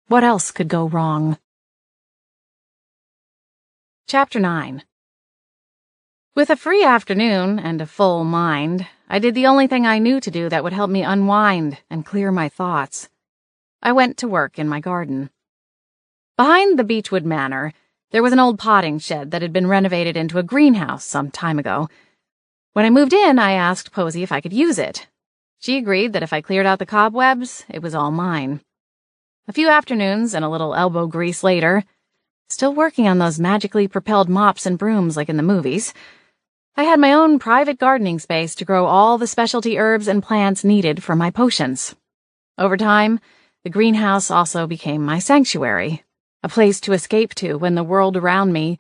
What else could go wrong? Chapter 9. With a free afternoon and a full mind, I did the only thing I knew to do that would help me unwind and clear my thoughts. I went to work in my garden. Behind the Beechwood Manor, there was an old potting shed that had been renovated into a greenhouse some time ago. When I moved in, I asked Posey if I could use it. She agreed that if I cleared out the cobwebs, it was all mine. A few afternoons and a little elbow grease later, still working on those magically propelled mops and brooms like in the movies, I had my own private gardening space to grow all the specialty herbs and plants needed for my potions. Over time, the greenhouse also became my sanctuary, a place to escape to when the world around me,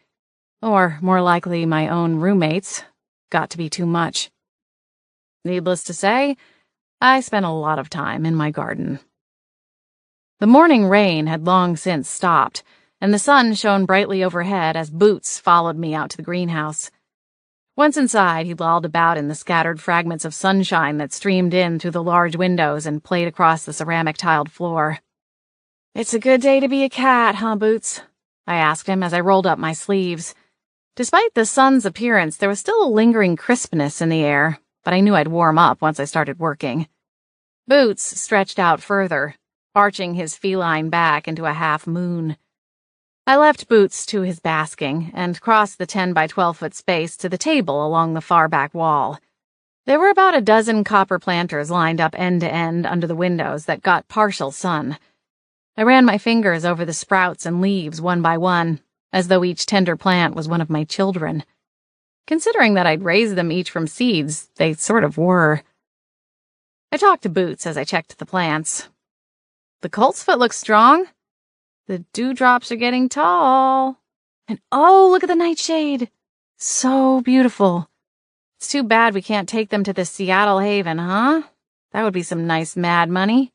or more likely my own roommates, got to be too much. Needless to say, I spent a lot of time in my garden. The morning rain had long since stopped, and the sun shone brightly overhead as Boots followed me out to the greenhouse. Once inside, he lolled about in the scattered fragments of sunshine that streamed in through the large windows and played across the ceramic-tiled floor. "It's a good day to be a cat, huh, Boots?" I asked him as I rolled up my sleeves. Despite the sun's appearance, there was still a lingering crispness in the air, but I knew I'd warm up once I started working. Boots stretched out further, arching his feline back into a half-moon. I left Boots to his basking and crossed the 10 by 12-foot space to the table along the far back wall. There were about a dozen copper planters lined up end to end under the windows that got partial sun. I ran my fingers over the sprouts and leaves one by one, as though each tender plant was one of my children. Considering that I'd raised them each from seeds, they sort of were. I talked to Boots as I checked the plants. "The coltsfoot looks strong. The dewdrops are getting tall. And oh, look at the nightshade. So beautiful. It's too bad we can't take them to the Seattle Haven, huh? That would be some nice mad money."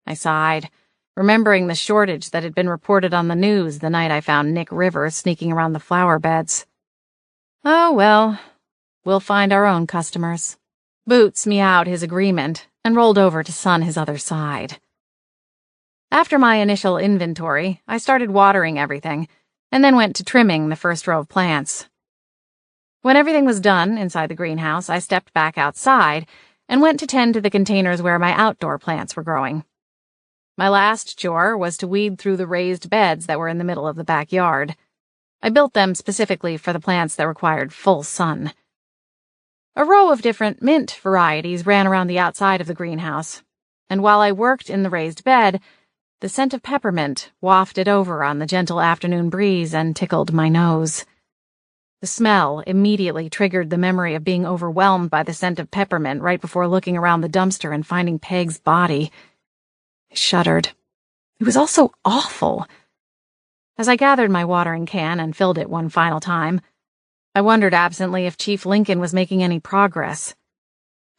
I sighed, remembering the shortage that had been reported on the news the night I found Nick Rivers sneaking around the flower beds. Oh, well, we'll find our own customers. Boots meowed his agreement and rolled over to sun his other side. After my initial inventory, I started watering everything, and then went to trimming the first row of plants. When everything was done inside the greenhouse, I stepped back outside and went to tend to the containers where my outdoor plants were growing. My last chore was to weed through the raised beds that were in the middle of the backyard. I built them specifically for the plants that required full sun. A row of different mint varieties ran around the outside of the greenhouse, and while I worked in the raised bed, the scent of peppermint wafted over on the gentle afternoon breeze and tickled my nose. The smell immediately triggered the memory of being overwhelmed by the scent of peppermint right before looking around the dumpster and finding Peg's body. I shuddered. It was all so awful. As I gathered my watering can and filled it one final time, I wondered absently if Chief Lincoln was making any progress.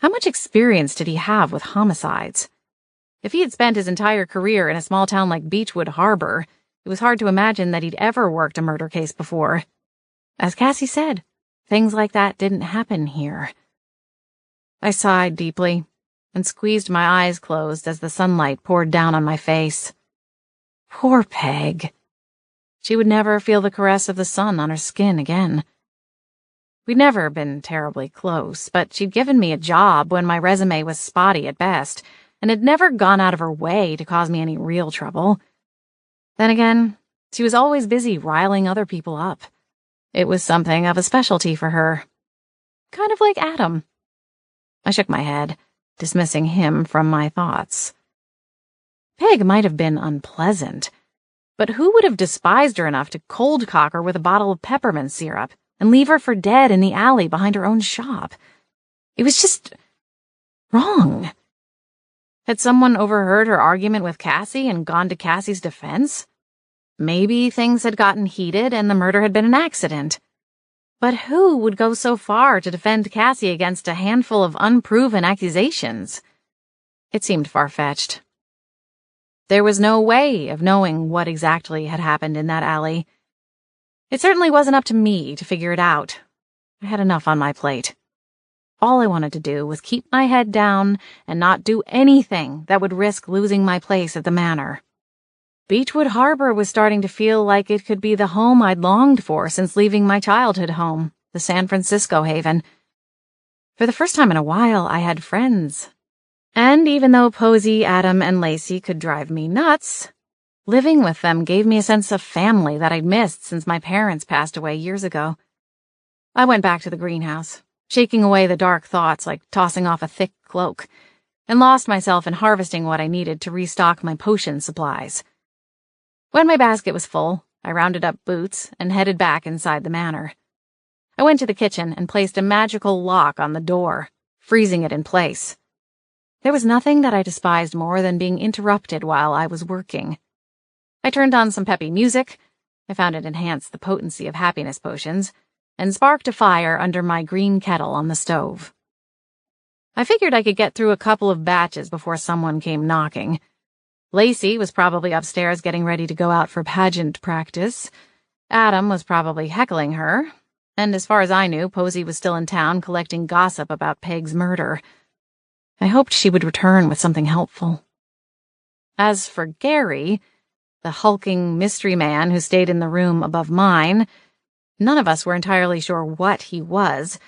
How much experience did he have with homicides? If he had spent his entire career in a small town like Beechwood Harbor, it was hard to imagine that he'd ever worked a murder case before. As Cassie said, things like that didn't happen here. I sighed deeply and squeezed my eyes closed as the sunlight poured down on my face. Poor Peg. She would never feel the caress of the sun on her skin again. We'd never been terribly close, but she'd given me a job when my resume was spotty at best, and had never gone out of her way to cause me any real trouble. Then again, she was always busy riling other people up. It was something of a specialty for her. Kind of like Adam. I shook my head, dismissing him from my thoughts. Peg might have been unpleasant, but who would have despised her enough to cold cock her with a bottle of peppermint syrup and leave her for dead in the alley behind her own shop? It was just wrong. Had someone overheard her argument with Cassie and gone to Cassie's defense? Maybe things had gotten heated and the murder had been an accident. But who would go so far to defend Cassie against a handful of unproven accusations? It seemed far-fetched. There was no way of knowing what exactly had happened in that alley. It certainly wasn't up to me to figure it out. I had enough on my plate. All I wanted to do was keep my head down and not do anything that would risk losing my place at the manor. Beechwood Harbor was starting to feel like it could be the home I'd longed for since leaving my childhood home, the San Francisco haven. For the first time in a while, I had friends. And even though Posey, Adam, and Lacey could drive me nuts, living with them gave me a sense of family that I'd missed since my parents passed away years ago. I went back to the greenhouse, shaking away the dark thoughts like tossing off a thick cloak, and lost myself in harvesting what I needed to restock my potion supplies. When my basket was full, I rounded up boots and headed back inside the manor. I went to the kitchen and placed a magical lock on the door, freezing it in place. There was nothing that I despised more than being interrupted while I was working. I turned on some peppy music. I found it enhanced the potency of happiness potions, and sparked a fire under my green kettle on the stove. I figured I could get through a couple of batches before someone came knocking. Lacey was probably upstairs getting ready to go out for pageant practice. Adam was probably heckling her. And as far as I knew, Posey was still in town collecting gossip about Peg's murder. I hoped she would return with something helpful. As for Gary, the hulking mystery man who stayed in the room above mine, none of us were entirely sure what he was,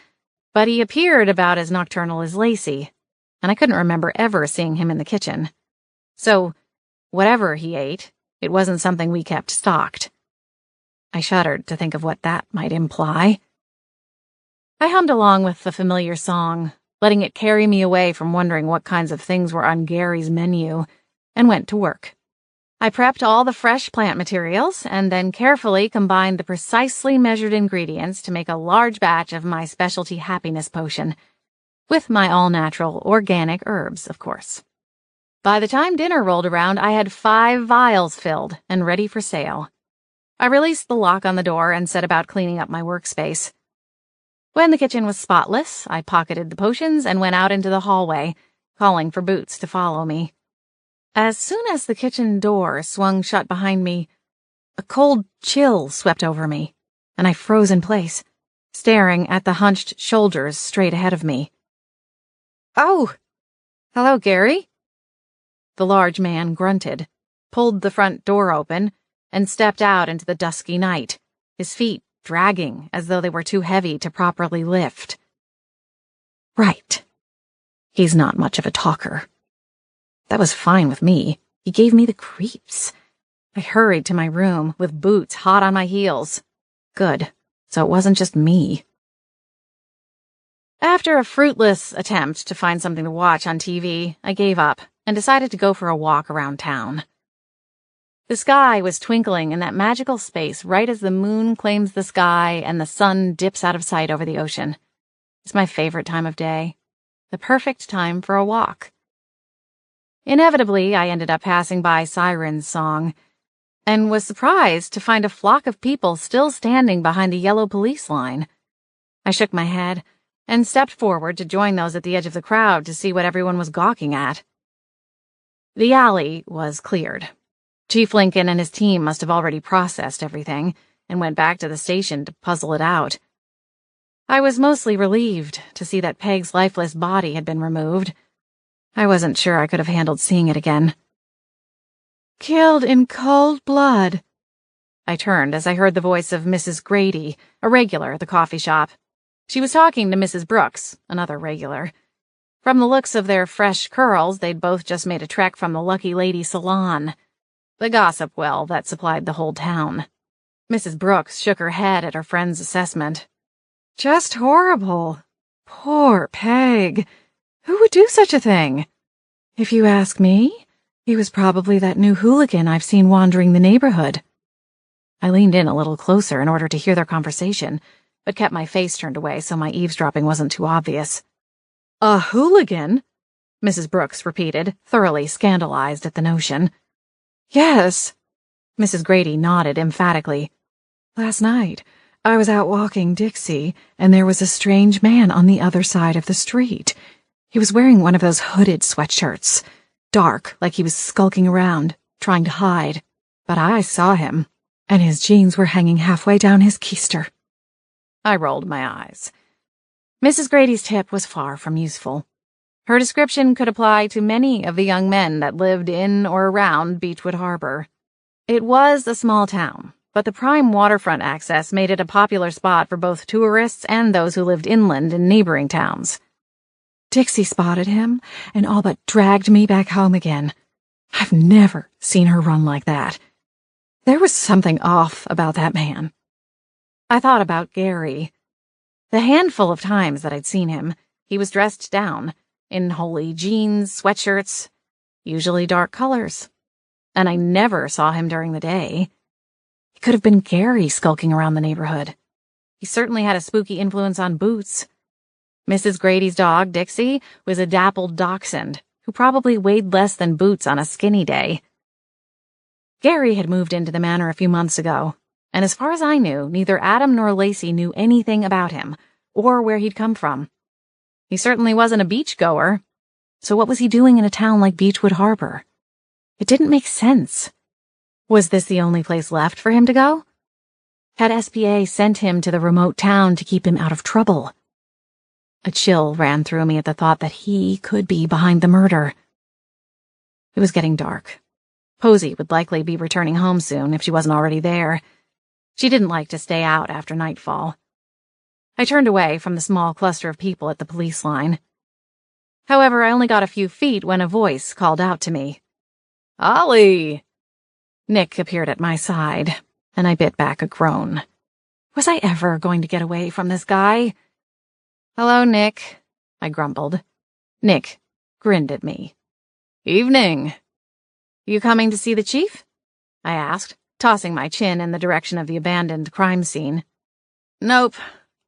but he appeared about as nocturnal as Lacey, and I couldn't remember ever seeing him in the kitchen. So, whatever he ate, it wasn't something we kept stocked. I shuddered to think of what that might imply. I hummed along with the familiar song, letting it carry me away from wondering what kinds of things were on Gary's menu, and went to work. I prepped all the fresh plant materials and then carefully combined the precisely measured ingredients to make a large batch of my specialty happiness potion, with my all-natural organic herbs, of course. By the time dinner rolled around, I had 5 vials filled and ready for sale. I released the lock on the door and set about cleaning up my workspace. When the kitchen was spotless, I pocketed the potions and went out into the hallway, calling for Boots to follow me. As soon as the kitchen door swung shut behind me, a cold chill swept over me, and I froze in place, staring at the hunched shoulders straight ahead of me. "Oh! Hello, Gary." The large man grunted, pulled the front door open, and stepped out into the dusky night, his feet dragging as though they were too heavy to properly lift. Right. He's not much of a talker. That was fine with me. He gave me the creeps. I hurried to my room with boots hot on my heels. Good, so it wasn't just me. After a fruitless attempt to find something to watch on TV, I gave up and decided to go for a walk around town. The sky was twinkling in that magical space right as the moon claims the sky and the sun dips out of sight over the ocean. It's my favorite time of day. The perfect time for a walk. Inevitably, I ended up passing by Siren's song, and was surprised to find a flock of people still standing behind the yellow police line. I shook my head and stepped forward to join those at the edge of the crowd to see what everyone was gawking at. The alley was cleared. Chief Lincoln and his team must have already processed everything and went back to the station to puzzle it out. I was mostly relieved to see that Peg's lifeless body had been removed. I wasn't sure I could have handled seeing it again. Killed in cold blood. I turned as I heard the voice of Mrs. Grady, a regular at the coffee shop. She was talking to Mrs. Brooks, another regular. From the looks of their fresh curls, they'd both just made a trek from the Lucky Lady Salon, the gossip well that supplied the whole town. Mrs. Brooks shook her head at her friend's assessment. Just horrible. Poor Peg. Who would do such a thing? If you ask me, he was probably that new hooligan I've seen wandering the neighborhood. I leaned in a little closer in order to hear their conversation, but kept my face turned away so my eavesdropping wasn't too obvious. A hooligan? Mrs. Brooks repeated, thoroughly scandalized at the notion. Yes. Mrs. Grady nodded emphatically. Last night, I was out walking Dixie, and there was a strange man on the other side of the street. He was wearing one of those hooded sweatshirts, dark, like he was skulking around, trying to hide. But I saw him, and his jeans were hanging halfway down his keister. I rolled my eyes. Mrs. Grady's tip was far from useful. Her description could apply to many of the young men that lived in or around Beechwood Harbor. It was a small town, but the prime waterfront access made it a popular spot for both tourists and those who lived inland in neighboring towns. Dixie spotted him and all but dragged me back home again. I've never seen her run like that. There was something off about that man. I thought about Gary. The handful of times that I'd seen him, he was dressed down, in holey jeans, sweatshirts, usually dark colors. And I never saw him during the day. It could have been Gary skulking around the neighborhood. He certainly had a spooky influence on Boots. Mrs. Grady's dog, Dixie, was a dappled dachshund who probably weighed less than Boots on a skinny day. Gary had moved into the manor a few months ago, and as far as I knew, neither Adam nor Lacey knew anything about him or where he'd come from. He certainly wasn't a beachgoer, so what was he doing in a town like Beechwood Harbor? It didn't make sense. Was this the only place left for him to go? Had SPA sent him to the remote town to keep him out of trouble? A chill ran through me at the thought that he could be behind the murder. It was getting dark. Posy would likely be returning home soon if she wasn't already there. She didn't like to stay out after nightfall. I turned away from the small cluster of people at the police line. However, I only got a few feet when a voice called out to me. "Ollie!" Nick appeared at my side, and I bit back a groan. Was I ever going to get away from this guy? "Hello, Nick," I grumbled. Nick grinned at me. "Evening. You coming to see the chief?" I asked, tossing my chin in the direction of the abandoned crime scene. "Nope.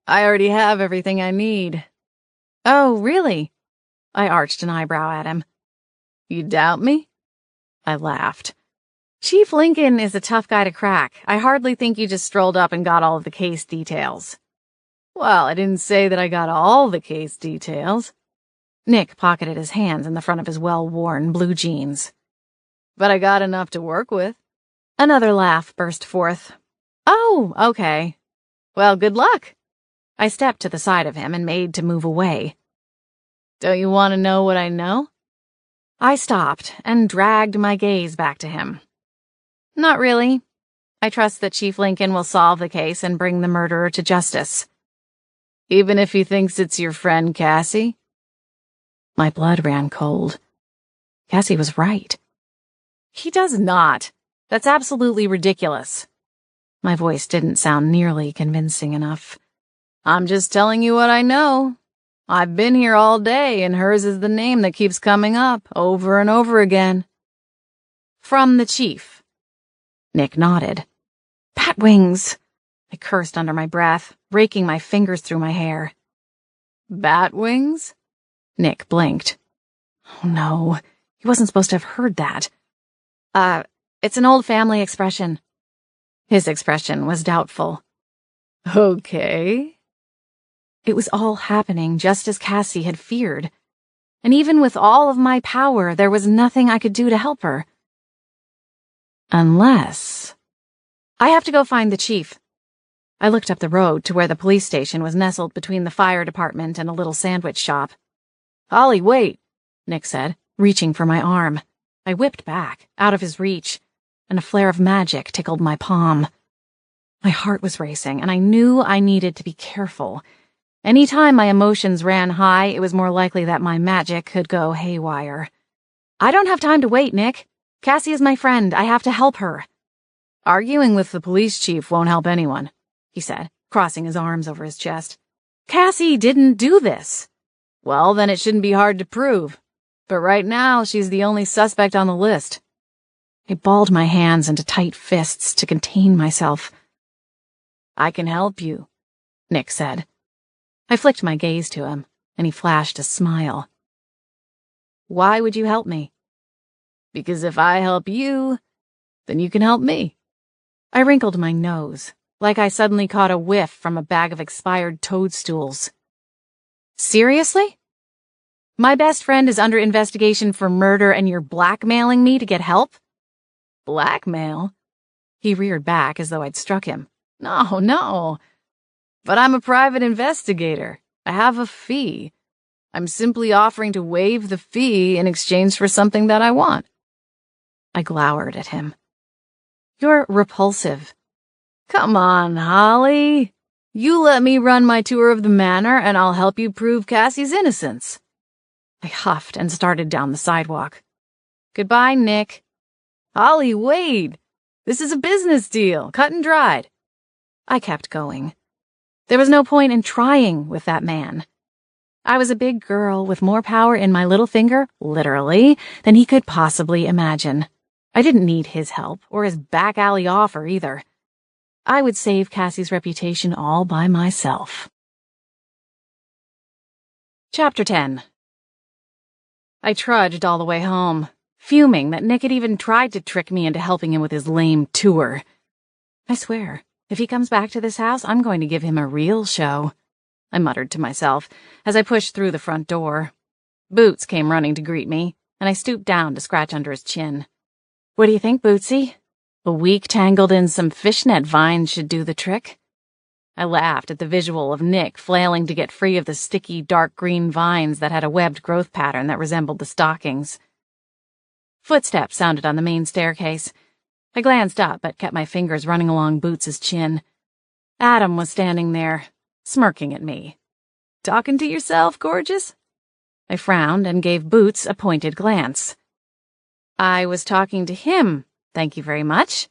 I already have everything I need." "Oh, really?" I arched an eyebrow at him. "You doubt me?" I laughed. "Chief Lincoln is a tough guy to crack. I hardly think you just strolled up and got all of the case details." "Well, I didn't say that I got all the case details." Nick pocketed his hands in the front of his well-worn blue jeans. "But I got enough to work with." Another laugh burst forth. "Oh, okay. Well, good luck." I stepped to the side of him and made to move away. "Don't you want to know what I know?" I stopped and dragged my gaze back to him. "Not really. I trust that Chief Lincoln will solve the case and bring the murderer to justice. Even if he thinks it's your friend Cassie? My blood ran cold. Cassie was right. He does not. That's absolutely ridiculous. My voice didn't sound nearly convincing enough. I'm just telling you what I know. I've been here all day, and hers is the name that keeps coming up over and over again. From the chief. Nick nodded. Batwings! I cursed under my breath, raking my fingers through my hair. Batwings? Nick blinked. Oh no, he wasn't supposed to have heard that. It's an old family expression. His expression was doubtful. Okay. It was all happening just as Cassie had feared. And even with all of my power, there was nothing I could do to help her. Unless... I have to go find the chief. I looked up the road to where the police station was nestled between the fire department and a little sandwich shop. Holly, wait, Nick said, reaching for my arm. I whipped back, out of his reach, and a flare of magic tickled my palm. My heart was racing, and I knew I needed to be careful. Any time my emotions ran high, it was more likely that my magic could go haywire. I don't have time to wait, Nick. Cassie is my friend. I have to help her. Arguing with the police chief won't help anyone, he said, crossing his arms over his chest. Cassie didn't do this. Well, then it shouldn't be hard to prove. But right now, she's the only suspect on the list. I balled my hands into tight fists to contain myself. I can help you, Nick said. I flicked my gaze to him, and he flashed a smile. Why would you help me? Because if I help you, then you can help me. I wrinkled my nose, like I suddenly caught a whiff from a bag of expired toadstools. Seriously? My best friend is under investigation for murder and you're blackmailing me to get help? Blackmail? He reared back as though I'd struck him. No. But I'm a private investigator. I have a fee. I'm simply offering to waive the fee in exchange for something that I want. I glowered at him. You're repulsive. Come on, Holly. You let me run my tour of the manor and I'll help you prove Cassie's innocence. I huffed and started down the sidewalk. Goodbye, Nick. Holly, wait. This is a business deal, cut and dried. I kept going. There was no point in trying with that man. I was a big girl with more power in my little finger, literally, than he could possibly imagine. I didn't need his help or his back alley offer either. I would save Cassie's reputation all by myself. Chapter 10. I trudged all the way home, fuming that Nick had even tried to trick me into helping him with his lame tour. I swear, if he comes back to this house, I'm going to give him a real show, I muttered to myself as I pushed through the front door. Boots came running to greet me, and I stooped down to scratch under his chin. What do you think, Bootsy? A week tangled in some fishnet vines should do the trick. I laughed at the visual of Nick flailing to get free of the sticky, dark green vines that had a webbed growth pattern that resembled the stockings. Footsteps sounded on the main staircase. I glanced up, but kept my fingers running along Boots's chin. Adam was standing there, smirking at me. Talking to yourself, gorgeous? I frowned and gave Boots a pointed glance. I was talking to him, thank you very much.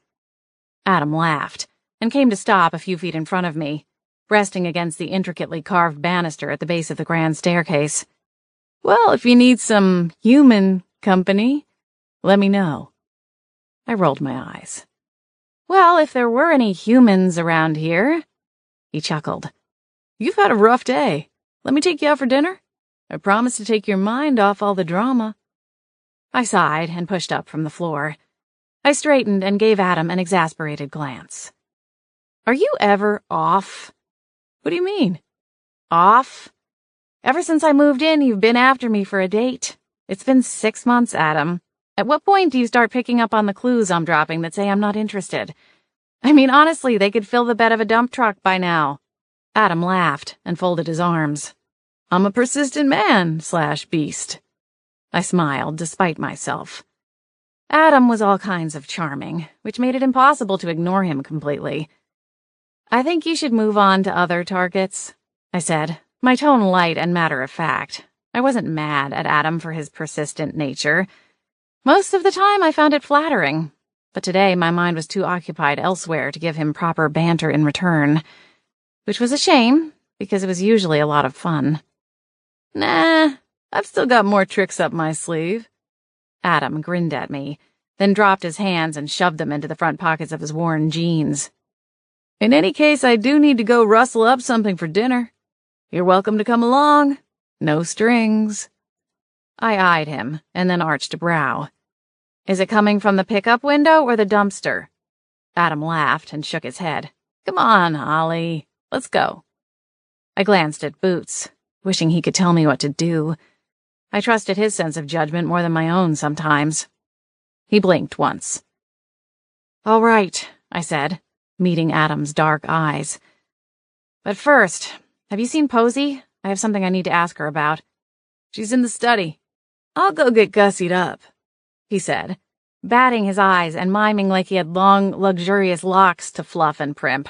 Adam laughed and came to stop a few feet in front of me, resting against the intricately carved banister at the base of the grand staircase. Well, if you need some human company, let me know. I rolled my eyes. Well, if there were any humans around here, he chuckled. You've had a rough day. Let me take you out for dinner. I promise to take your mind off all the drama. I sighed and pushed up from the floor. I straightened and gave Adam an exasperated glance. Are you ever off? What do you mean? Off? Ever since I moved in, you've been after me for a date. It's been 6 months, Adam. At what point do you start picking up on the clues I'm dropping that say I'm not interested? I mean, honestly, they could fill the bed of a dump truck by now. Adam laughed and folded his arms. I'm a persistent man / beast. I smiled despite myself. Adam was all kinds of charming, which made it impossible to ignore him completely. "I think you should move on to other targets," I said, my tone light and matter-of-fact. I wasn't mad at Adam for his persistent nature. Most of the time I found it flattering, but today my mind was too occupied elsewhere to give him proper banter in return, which was a shame, because it was usually a lot of fun. "Nah, I've still got more tricks up my sleeve." Adam grinned at me, then dropped his hands and shoved them into the front pockets of his worn jeans. "In any case, I do need to go rustle up something for dinner. You're welcome to come along. No strings." I eyed him, and then arched a brow. "Is it coming from the pickup window or the dumpster?" Adam laughed and shook his head. "Come on, Holly. Let's go." I glanced at Boots, wishing he could tell me what to do. I trusted his sense of judgment more than my own sometimes. He blinked once. "All right," I said, meeting Adam's dark eyes. "But first, have you seen Posey? I have something I need to ask her about." "She's in the study. I'll go get gussied up," he said, batting his eyes and miming like he had long, luxurious locks to fluff and primp,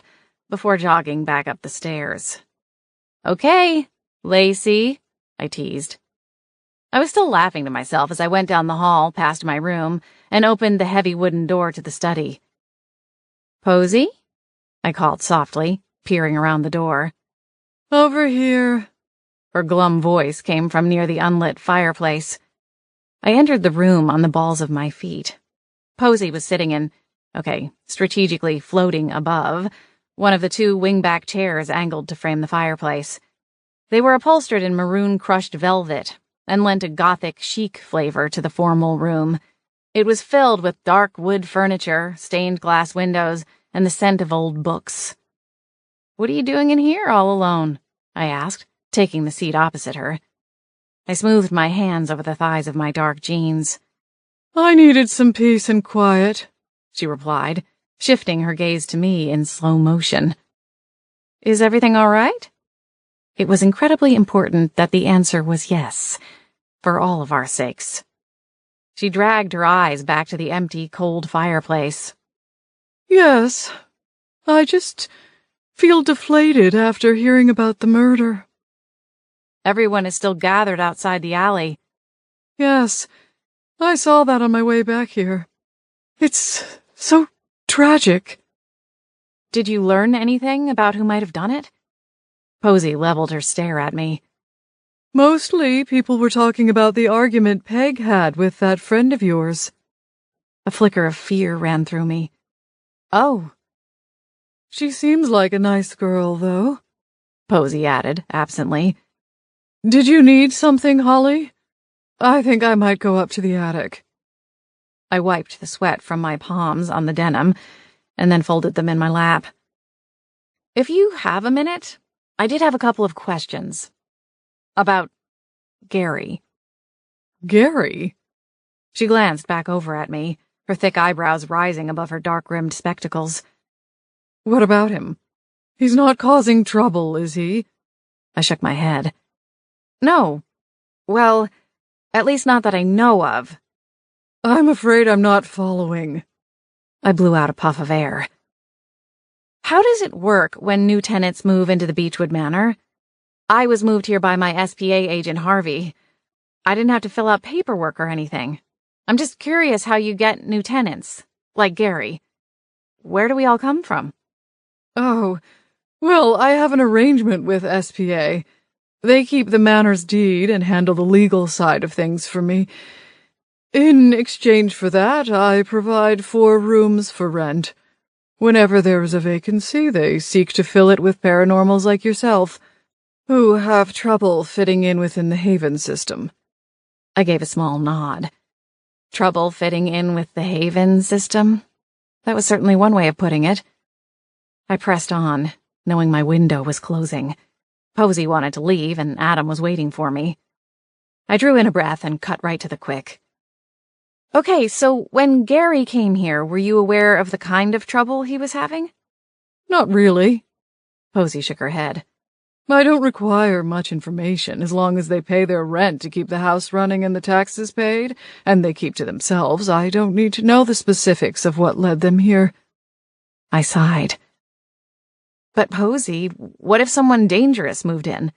before jogging back up the stairs. "Okay, Lacey," I teased. I was still laughing to myself as I went down the hall past my room and opened the heavy wooden door to the study. "Posey?" I called softly, peering around the door. Over here. Her glum voice came from near the unlit fireplace. I entered the room on the balls of my feet. Posey was sitting in, strategically floating above, one of the two wingback chairs angled to frame the fireplace. They were upholstered in maroon crushed velvet and lent a gothic chic flavor to the formal room. It was filled with dark wood furniture, stained glass windows, and the scent of old books. "What are you doing in here all alone?" I asked, taking the seat opposite her. I smoothed my hands over the thighs of my dark jeans. "I needed some peace and quiet," she replied, shifting her gaze to me in slow motion. "Is everything all right?" It was incredibly important that the answer was yes, for all of our sakes. She dragged her eyes back to the empty, cold fireplace. "Yes, I just feel deflated after hearing about the murder." "Everyone is still gathered outside the alley." "Yes, I saw that on my way back here. It's so tragic." "Did you learn anything about who might have done it?" Posey leveled her stare at me. "Mostly people were talking about the argument Peg had with that friend of yours." A flicker of fear ran through me. "Oh." "She seems like a nice girl, though," Posey added, absently. "Did you need something, Holly? I think I might go up to the attic." I wiped the sweat from my palms on the denim, and then folded them in my lap. "If you have a minute, I did have a couple of questions. About Gary." "Gary?" She glanced back over at me, her thick eyebrows rising above her dark-rimmed spectacles. "What about him? He's not causing trouble, is he?" I shook my head. "No. Well, at least not that I know of." "I'm afraid I'm not following." I blew out a puff of air. "How does it work when new tenants move into the Beechwood Manor? I was moved here by my SPA agent, Harvey. I didn't have to fill out paperwork or anything. I'm just curious how you get new tenants, like Gary. Where do we all come from?" "Oh, well, I have an arrangement with SPA. They keep the manor's deed and handle the legal side of things for me. In exchange for that, I provide 4 rooms for rent. Whenever there is a vacancy, they seek to fill it with paranormals like yourself, who have trouble fitting in within the Haven system." I gave a small nod. Trouble fitting in with the Haven system? That was certainly one way of putting it. I pressed on, knowing my window was closing. Posey wanted to leave, and Adam was waiting for me. I drew in a breath and cut right to the quick. "Okay, so when Gary came here, were you aware of the kind of trouble he was having?" "Not really." Posey shook her head. I don't require much information as long as they pay their rent to keep the house running and the taxes paid, and they keep to themselves. I don't need to know the specifics of what led them here. I sighed. But Posey, what if someone dangerous moved in?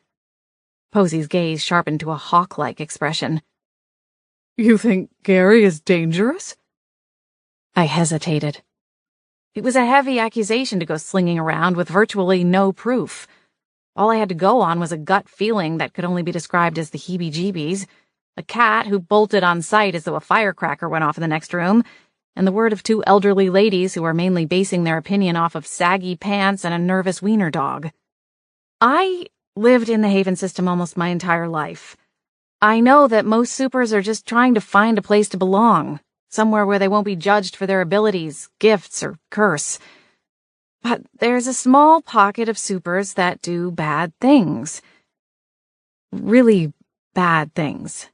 Posey's gaze sharpened to a hawk-like expression. You think Gary is dangerous? I hesitated. It was a heavy accusation to go slinging around with virtually no proof. All I had to go on was a gut feeling that could only be described as the heebie-jeebies, a cat who bolted on sight as though a firecracker went off in the next room, and the word of two elderly ladies who were mainly basing their opinion off of saggy pants and a nervous wiener dog. I lived in the Haven system almost my entire life. I know that most supers are just trying to find a place to belong, somewhere where they won't be judged for their abilities, gifts, or curse. But there's a small pocket of supers that do bad things. Really bad things.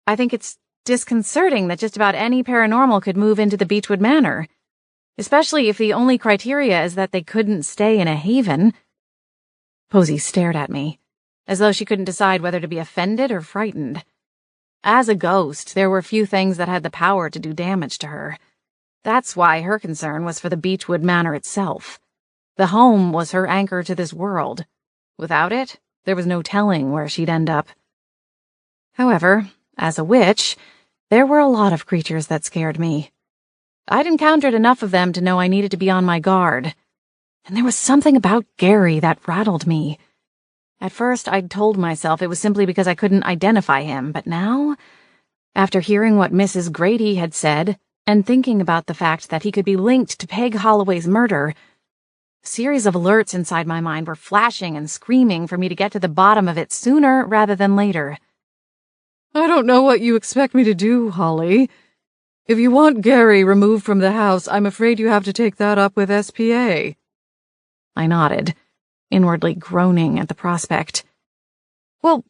I think it's disconcerting that just about any paranormal could move into the Beechwood Manor, especially if the only criteria is that they couldn't stay in a haven. Posey stared at me, as though she couldn't decide whether to be offended or frightened. As a ghost, there were few things that had the power to do damage to her. That's why her concern was for the Beechwood Manor itself. The home was her anchor to this world. Without it, there was no telling where she'd end up. However, as a witch, there were a lot of creatures that scared me. I'd encountered enough of them to know I needed to be on my guard. And there was something about Gary that rattled me. At first, I'd told myself it was simply because I couldn't identify him, but now, after hearing what Mrs. Grady had said, and thinking about the fact that he could be linked to Peg Holloway's murder, a series of alerts inside my mind were flashing and screaming for me to get to the bottom of it sooner rather than later. I don't know what you expect me to do, Holly. If you want Gary removed from the house, I'm afraid you have to take that up with SPA. I nodded, inwardly groaning at the prospect. Well,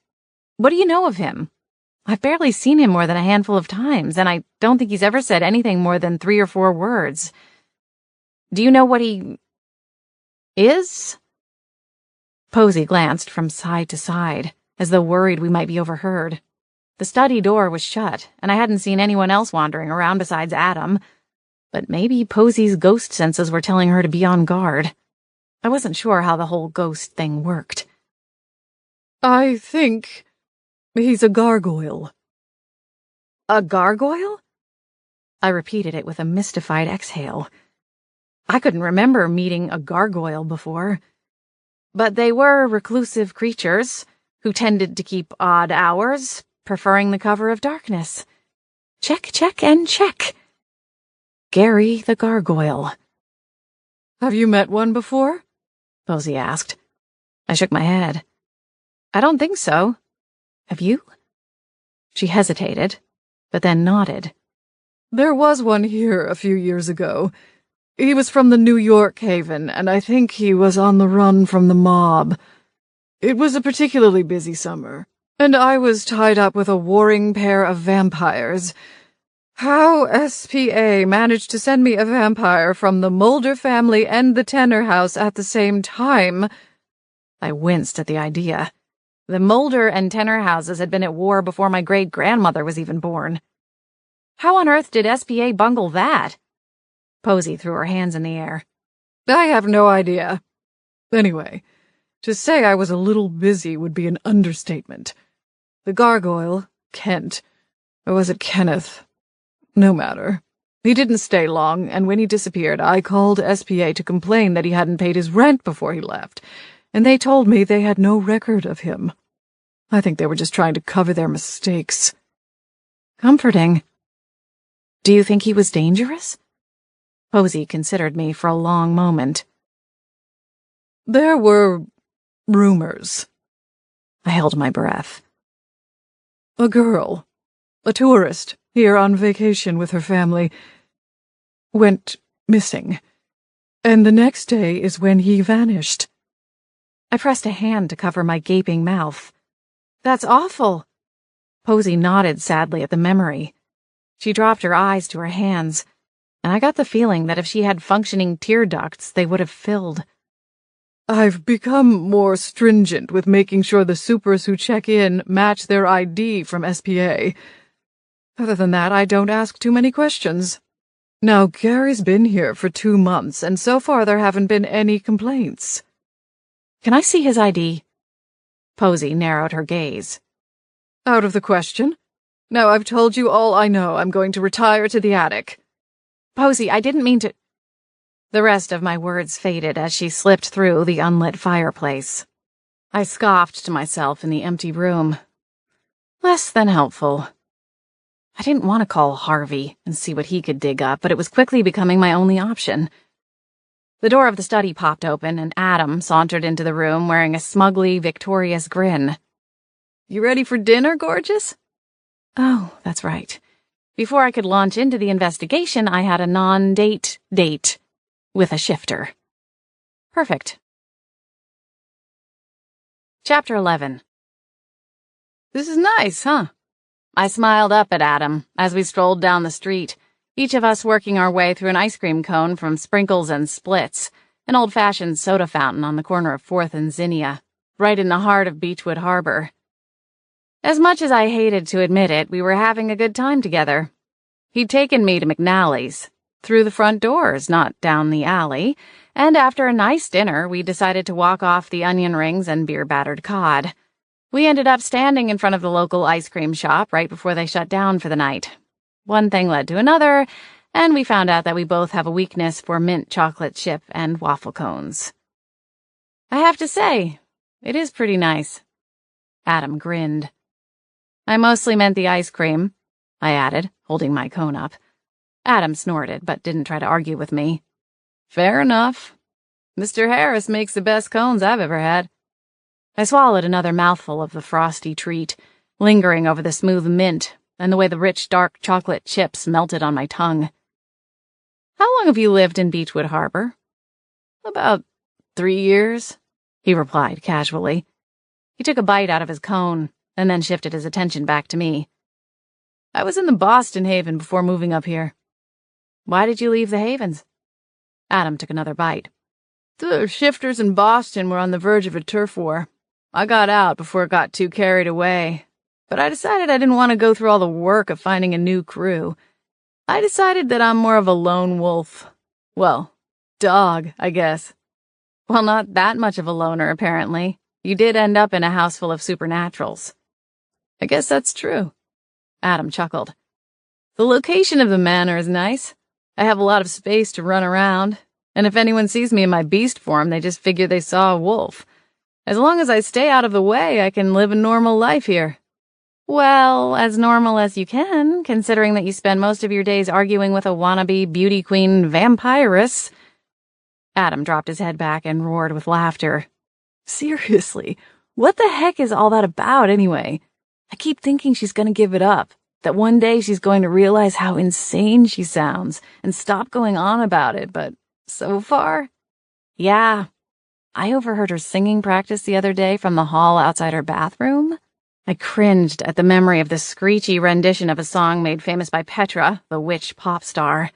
what do you know of him? I've barely seen him more than a handful of times, and I don't think he's ever said anything more than 3 or 4 words. Do you know what he is? Posey glanced from side to side, as though worried we might be overheard. The study door was shut, and I hadn't seen anyone else wandering around besides Adam, but maybe Posey's ghost senses were telling her to be on guard. I wasn't sure how the whole ghost thing worked. I think he's a gargoyle. A gargoyle? I repeated it with a mystified exhale. I couldn't remember meeting a gargoyle before. But they were reclusive creatures who tended to keep odd hours, preferring the cover of darkness. Check, check, and check. Gary the gargoyle. Have you met one before? Posey asked. I shook my head. I don't think so. Have you? She hesitated, but then nodded. There was one here a few years ago. He was from the New York Haven, and I think he was on the run from the mob. It was a particularly busy summer, and I was tied up with a warring pair of vampires. How SPA managed to send me a vampire from the Mulder family and the Tenor house at the same time? I winced at the idea. The Mulder and Tenor houses had been at war before my great-grandmother was even born. How on earth did SPA bungle that? Posey threw her hands in the air. I have no idea. Anyway, to say I was a little busy would be an understatement. The gargoyle, Kent, or was it Kenneth? No matter. He didn't stay long, and when he disappeared, I called SPA to complain that he hadn't paid his rent before he left, and they told me they had no record of him. I think they were just trying to cover their mistakes. Comforting. Do you think he was dangerous? Posey considered me for a long moment. There were rumors. I held my breath. A girl, a tourist, here on vacation with her family, went missing, and the next day is when he vanished. I pressed a hand to cover my gaping mouth. That's awful. Posey nodded sadly at the memory. She dropped her eyes to her hands, and I got the feeling that if she had functioning tear ducts, they would have filled. I've become more stringent with making sure the supers who check in match their ID from SPA. Other than that, I don't ask too many questions. Now, Gary's been here for 2 months, and so far there haven't been any complaints. Can I see his ID? Posey narrowed her gaze. Out of the question. Now I've told you all I know. I'm going to retire to the attic. Posey, I didn't mean to— The rest of my words faded as she slipped through the unlit fireplace. I scoffed to myself in the empty room. Less than helpful. I didn't want to call Harvey and see what he could dig up, but it was quickly becoming my only option. The door of the study popped open, and Adam sauntered into the room wearing a smugly victorious grin. "You ready for dinner, gorgeous?" Oh, that's right. Before I could launch into the investigation, I had a non-date date with a shifter. Perfect. Chapter 11. This is nice, huh? I smiled up at Adam as we strolled down the street, each of us working our way through an ice cream cone from Sprinkles and Splits, an old-fashioned soda fountain on the corner of 4th and Zinnia, right in the heart of Beechwood Harbor. As much as I hated to admit it, we were having a good time together. He'd taken me to McNally's, through the front doors, not down the alley, and after a nice dinner, we decided to walk off the onion rings and beer-battered cod. We ended up standing in front of the local ice cream shop right before they shut down for the night. One thing led to another, and we found out that we both have a weakness for mint chocolate chip and waffle cones. I have to say, it is pretty nice. Adam grinned. I mostly meant the ice cream, I added, holding my cone up. Adam snorted, but didn't try to argue with me. Fair enough. Mr. Harris makes the best cones I've ever had. I swallowed another mouthful of the frosty treat, lingering over the smooth mint and the way the rich, dark chocolate chips melted on my tongue. How long have you lived in Beechwood Harbor? About 3 years, he replied casually. He took a bite out of his cone and then shifted his attention back to me. I was in the Boston Haven before moving up here. Why did you leave the Havens? Adam took another bite. The shifters in Boston were on the verge of a turf war. I got out before it got too carried away, but I decided I didn't want to go through all the work of finding a new crew. I decided that I'm more of a lone wolf. Well, dog, I guess. Well, not that much of a loner, apparently. You did end up in a house full of supernaturals. I guess that's true. Adam chuckled. The location of the manor is nice. I have a lot of space to run around, and if anyone sees me in my beast form, they just figure they saw a wolf. As long as I stay out of the way, I can live a normal life here. Well, as normal as you can, considering that you spend most of your days arguing with a wannabe beauty queen vampiress. Adam dropped his head back and roared with laughter. Seriously, what the heck is all that about anyway? I keep thinking she's going to give it up, that one day she's going to realize how insane she sounds and stop going on about it, but so far? Yeah. I overheard her singing practice the other day from the hall outside her bathroom. I cringed at the memory of the screechy rendition of a song made famous by Petra, the witch pop star.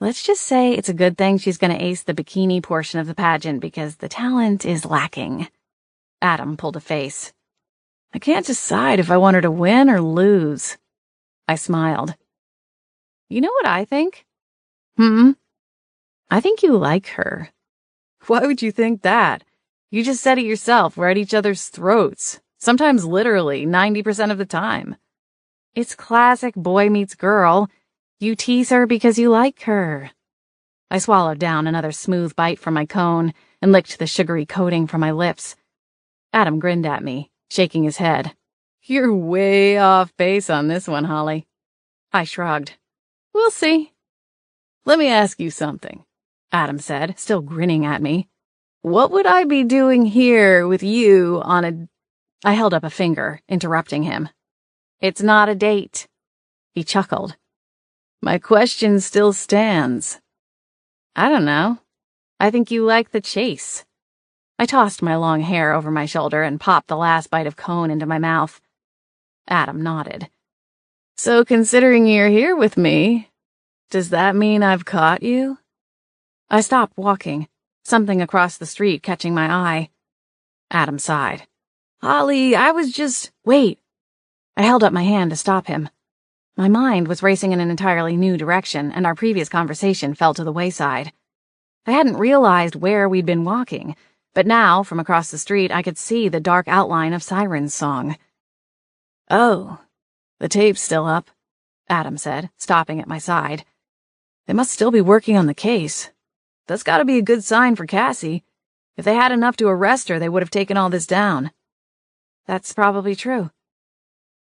Let's just say it's a good thing she's going to ace the bikini portion of the pageant because the talent is lacking. Adam pulled a face. I can't decide if I want her to win or lose. I smiled. You know what I think? I think you like her. Why would you think that? You just said it yourself. We're at each other's throats. Sometimes literally, 90% of the time. It's classic boy meets girl. You tease her because you like her. I swallowed down another smooth bite from my cone and licked the sugary coating from my lips. Adam grinned at me, shaking his head. You're way off base on this one, Holly. I shrugged. We'll see. Let me ask you something, Adam said, still grinning at me. What would I be doing here with you on a— I held up a finger, interrupting him. It's not a date. He chuckled. My question still stands. I don't know. I think you like the chase. I tossed my long hair over my shoulder and popped the last bite of cone into my mouth. Adam nodded. So considering you're here with me, does that mean I've caught you? I stopped walking, something across the street catching my eye. Adam sighed. Holly, I was just— Wait. I held up my hand to stop him. My mind was racing in an entirely new direction, and our previous conversation fell to the wayside. I hadn't realized where we'd been walking, but now, from across the street, I could see the dark outline of Siren's song. Oh, the tape's still up, Adam said, stopping at my side. They must still be working on the case. That's gotta be a good sign for Cassie. If they had enough to arrest her, they would have taken all this down. That's probably true.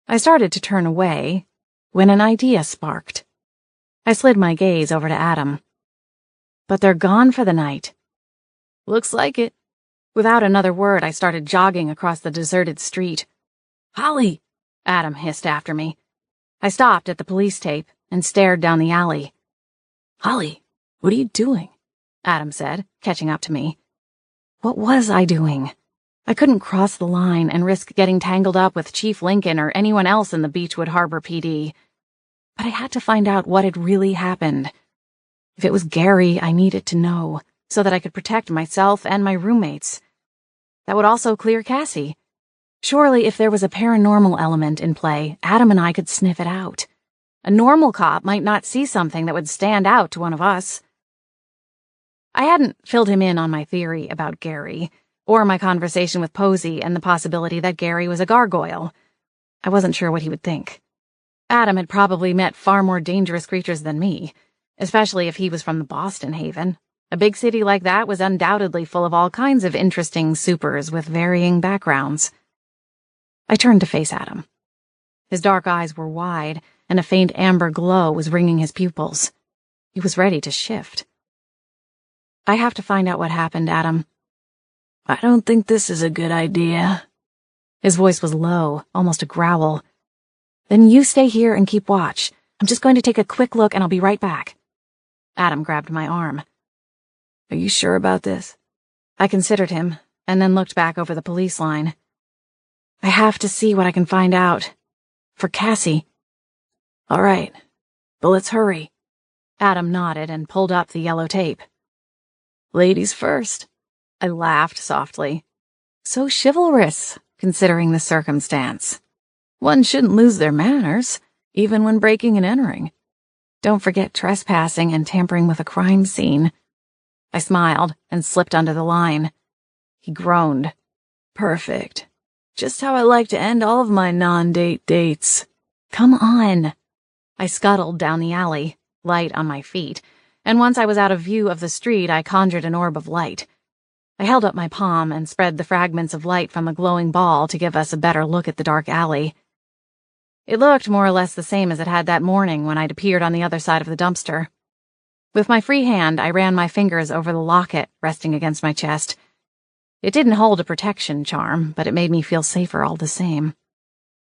I started to turn away when an idea sparked. I slid my gaze over to Adam. But they're gone for the night. Looks like it. Without another word, I started jogging across the deserted street. Holly, Adam hissed after me. I stopped at the police tape and stared down the alley. Holly, what are you doing? Adam said, catching up to me. What was I doing? I couldn't cross the line and risk getting tangled up with Chief Lincoln or anyone else in the Beechwood Harbor PD. But I had to find out what had really happened. If it was Gary, I needed to know, so that I could protect myself and my roommates. That would also clear Cassie. Surely, if there was a paranormal element in play, Adam and I could sniff it out. A normal cop might not see something that would stand out to one of us. I hadn't filled him in on my theory about Gary, or my conversation with Posey and the possibility that Gary was a gargoyle. I wasn't sure what he would think. Adam had probably met far more dangerous creatures than me, especially if he was from the Boston Haven. A big city like that was undoubtedly full of all kinds of interesting supers with varying backgrounds. I turned to face Adam. His dark eyes were wide, and a faint amber glow was ringing his pupils. He was ready to shift. I have to find out what happened, Adam. I don't think this is a good idea. His voice was low, almost a growl. Then you stay here and keep watch. I'm just going to take a quick look and I'll be right back. Adam grabbed my arm. Are you sure about this? I considered him, and then looked back over the police line. I have to see what I can find out. For Cassie. All right, but let's hurry. Adam nodded and pulled up the yellow tape. Ladies first. I laughed softly. So chivalrous, considering the circumstance. One shouldn't lose their manners, even when breaking and entering. Don't forget trespassing and tampering with a crime scene. I smiled and slipped under the line. He groaned. Perfect. Just how I like to end all of my non-date dates. Come on. I scuttled down the alley, light on my feet, and once I was out of view of the street, I conjured an orb of light. I held up my palm and spread the fragments of light from the glowing ball to give us a better look at the dark alley. It looked more or less the same as it had that morning when I'd appeared on the other side of the dumpster. With my free hand, I ran my fingers over the locket resting against my chest. It didn't hold a protection charm, but it made me feel safer all the same.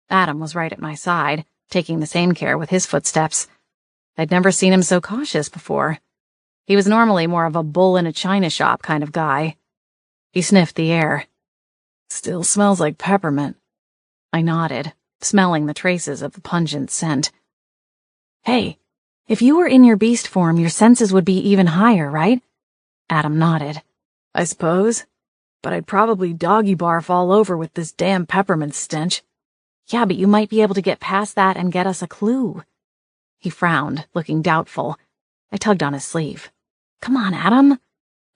Adam was right at my side, taking the same care with his footsteps. I'd never seen him so cautious before. He was normally more of a bull in a china shop kind of guy. He sniffed the air. Still smells like peppermint. I nodded, smelling the traces of the pungent scent. Hey, if you were in your beast form, your senses would be even higher, right? Adam nodded. I suppose. But I'd probably doggy barf all over with this damn peppermint stench. Yeah, but you might be able to get past that and get us a clue. He frowned, looking doubtful. I tugged on his sleeve. Come on, Adam.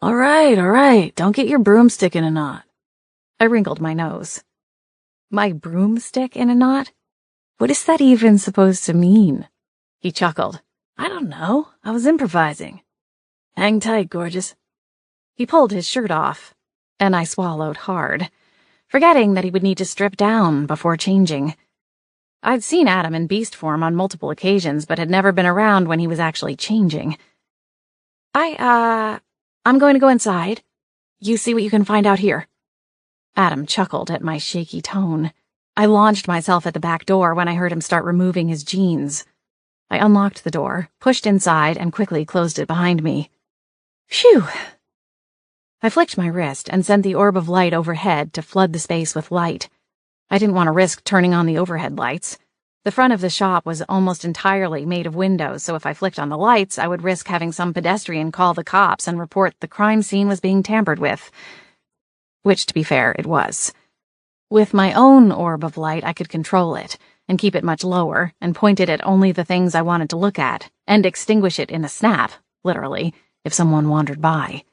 All right. Don't get your broomstick in a knot. I wrinkled my nose. My broomstick in a knot? What is that even supposed to mean? He chuckled. I don't know. I was improvising. Hang tight, gorgeous. He pulled his shirt off, and I swallowed hard, forgetting that he would need to strip down before changing. I'd seen Adam in beast form on multiple occasions, but had never been around when he was actually changing. I'm going to go inside. You see what you can find out here. Adam chuckled at my shaky tone. I launched myself at the back door when I heard him start removing his jeans. I unlocked the door, pushed inside, and quickly closed it behind me. Phew! I flicked my wrist and sent the orb of light overhead to flood the space with light. I didn't want to risk turning on the overhead lights. The front of the shop was almost entirely made of windows, so if I flicked on the lights, I would risk having some pedestrian call the cops and report the crime scene was being tampered with. Which, to be fair, it was. With my own orb of light, I could control it, and keep it much lower, and point it at only the things I wanted to look at, and extinguish it in a snap, literally, if someone wandered by.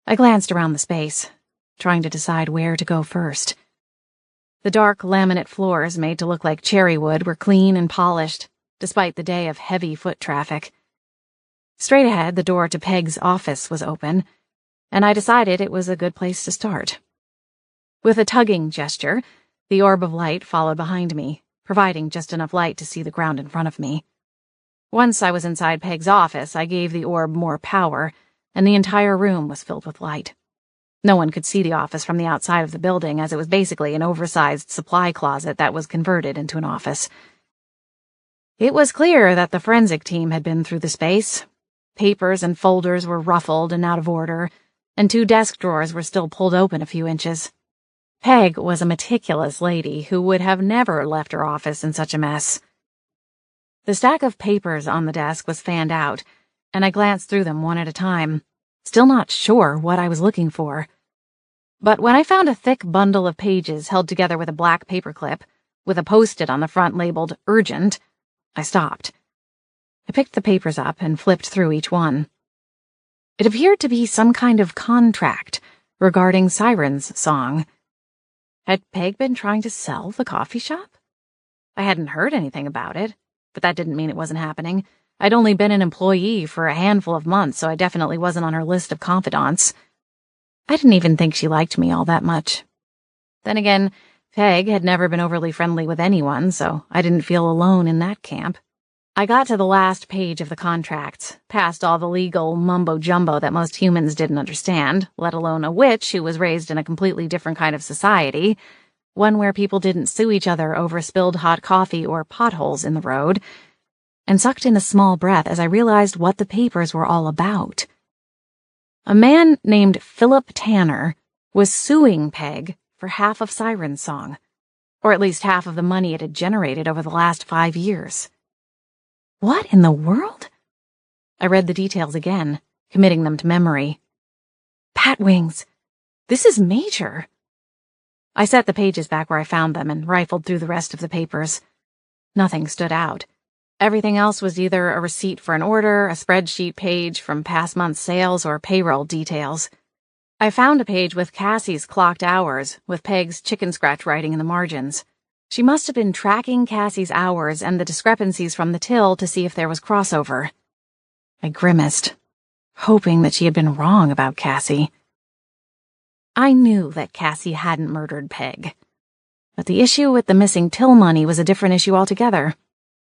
I glanced around the space, trying to decide where to go first. The dark laminate floors, made to look like cherry wood, were clean and polished, despite the day of heavy foot traffic. Straight ahead, the door to Peg's office was open, and I decided it was a good place to start. With a tugging gesture, the orb of light followed behind me, providing just enough light to see the ground in front of me. Once I was inside Peg's office, I gave the orb more power, and the entire room was filled with light. No one could see the office from the outside of the building, as it was basically an oversized supply closet that was converted into an office. It was clear that the forensic team had been through the space. Papers and folders were ruffled and out of order, and 2 desk drawers were still pulled open a few inches. Peg was a meticulous lady who would have never left her office in such a mess. The stack of papers on the desk was fanned out, and I glanced through them one at a time, still not sure what I was looking for. But when I found a thick bundle of pages held together with a black paperclip, with a post-it on the front labeled Urgent, I stopped. I picked the papers up and flipped through each one. It appeared to be some kind of contract regarding Siren's song. Had Peg been trying to sell the coffee shop? I hadn't heard anything about it, but that didn't mean it wasn't happening. I'd only been an employee for a handful of months, so I definitely wasn't on her list of confidants. I didn't even think she liked me all that much. Then again, Peg had never been overly friendly with anyone, so I didn't feel alone in that camp. I got to the last page of the contracts, past all the legal mumbo-jumbo that most humans didn't understand, let alone a witch who was raised in a completely different kind of society, one where people didn't sue each other over spilled hot coffee or potholes in the road, and sucked in a small breath as I realized what the papers were all about. A man named Philip Tanner was suing Peg for half of Siren's song, or at least half of the money it had generated over the last 5 years. What in the world? I read the details again, committing them to memory. Batwings. This is major. I set the pages back where I found them and rifled through the rest of the papers. Nothing stood out. Everything else was either a receipt for an order, a spreadsheet page from past month's sales, or payroll details. I found a page with Cassie's clocked hours, with Peg's chicken scratch writing in the margins. She must have been tracking Cassie's hours and the discrepancies from the till to see if there was crossover. I grimaced, hoping that she had been wrong about Cassie. I knew that Cassie hadn't murdered Peg, but the issue with the missing till money was a different issue altogether.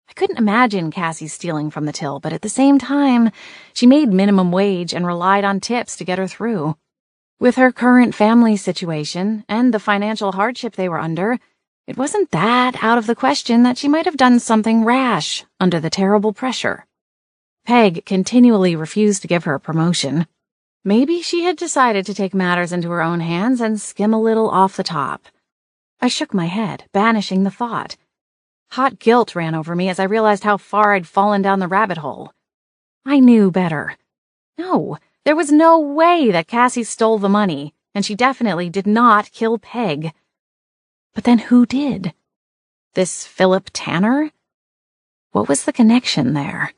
I couldn't imagine Cassie stealing from the till, but at the same time, she made minimum wage and relied on tips to get her through. With her current family situation and the financial hardship they were under, it wasn't that out of the question that she might have done something rash under the terrible pressure. Peg continually refused to give her a promotion. Maybe she had decided to take matters into her own hands and skim a little off the top. I shook my head, banishing the thought. Hot guilt ran over me as I realized how far I'd fallen down the rabbit hole. I knew better. No, there was no way that Cassie stole the money, and she definitely did not kill Peg. But then who did? This Philip Tanner? What was the connection there?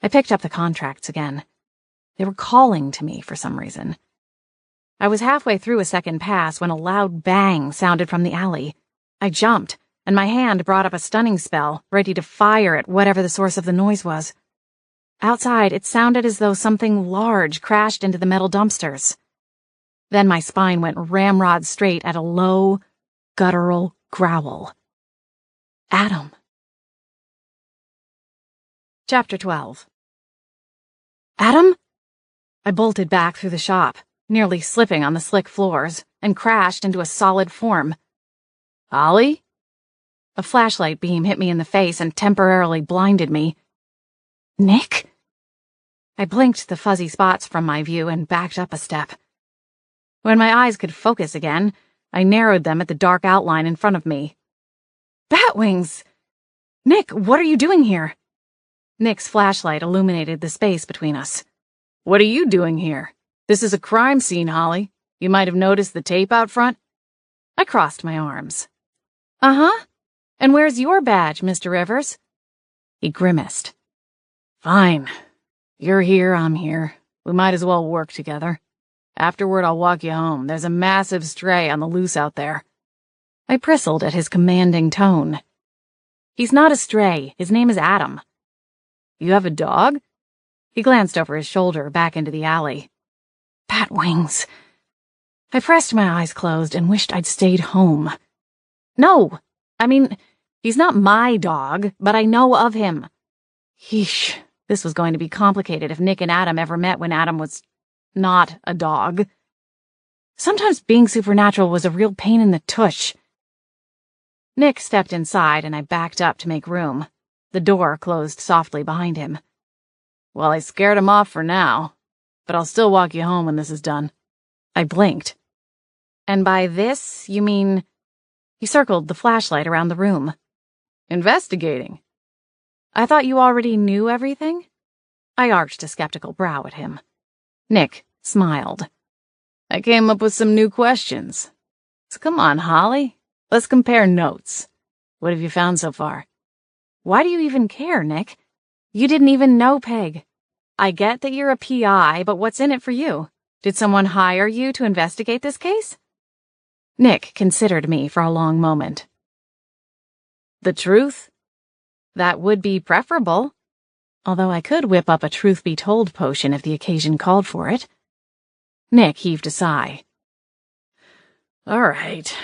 I picked up the contracts again. They were calling to me for some reason. I was halfway through a second pass when a loud bang sounded from the alley. I jumped, and my hand brought up a stunning spell, ready to fire at whatever the source of the noise was. Outside, it sounded as though something large crashed into the metal dumpsters. Then my spine went ramrod straight at a low, guttural growl. Adam. Chapter 12. Adam? I bolted back through the shop, nearly slipping on the slick floors, and crashed into a solid form. Ollie? A flashlight beam hit me in the face and temporarily blinded me. Nick? I blinked the fuzzy spots from my view and backed up a step. When my eyes could focus again, I narrowed them at the dark outline in front of me. Batwings! Nick, what are you doing here? Nick's flashlight illuminated the space between us. What are you doing here? This is a crime scene, Holly. You might have noticed the tape out front. I crossed my arms. Uh-huh. And where's your badge, Mr. Rivers? He grimaced. Fine. You're here, I'm here. We might as well work together. Afterward, I'll walk you home. There's a massive stray on the loose out there. I bristled at his commanding tone. He's not a stray. His name is Adam. You have a dog? He glanced over his shoulder back into the alley. Batwings. I pressed my eyes closed and wished I'd stayed home. No, I mean, he's not my dog, but I know of him. Yeesh, this was going to be complicated if Nick and Adam ever met when Adam was not a dog. Sometimes being supernatural was a real pain in the tush. Nick stepped inside and I backed up to make room. The door closed softly behind him. Well, I scared him off for now, but I'll still walk you home when this is done. I blinked. And by this, you mean... He circled the flashlight around the room. Investigating. I thought you already knew everything? I arched a skeptical brow at him. Nick smiled. I came up with some new questions. So come on, Holly. Let's compare notes. What have you found so far? Why do you even care, Nick? You didn't even know Peg. I get that you're a PI, but what's in it for you? Did someone hire you to investigate this case? Nick considered me for a long moment. The truth? That would be preferable, although I could whip up a truth-be-told potion if the occasion called for it. Nick heaved a sigh. All right.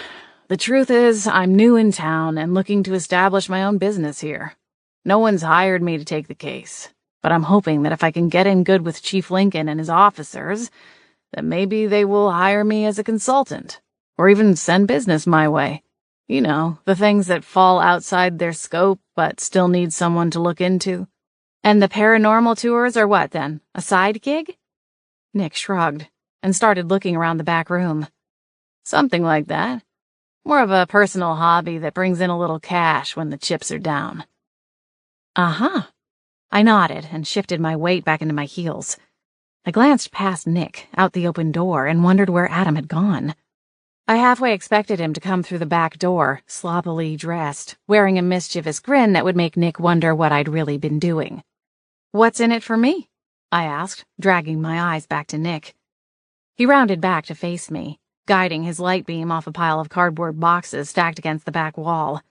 The truth is, I'm new in town and looking to establish my own business here. No one's hired me to take the case, but I'm hoping that if I can get in good with Chief Lincoln and his officers, that maybe they will hire me as a consultant, or even send business my way. You know, the things that fall outside their scope but still need someone to look into. And the paranormal tours are what, then? A side gig? Nick shrugged and started looking around the back room. Something like that. More of a personal hobby that brings in a little cash when the chips are down. Uh-huh. I nodded and shifted my weight back into my heels. I glanced past Nick, out the open door, and wondered where Adam had gone. I halfway expected him to come through the back door, sloppily dressed, wearing a mischievous grin that would make Nick wonder what I'd really been doing. What's in it for me? I asked, dragging my eyes back to Nick. He rounded back to face me, guiding his light beam off a pile of cardboard boxes stacked against the back wall.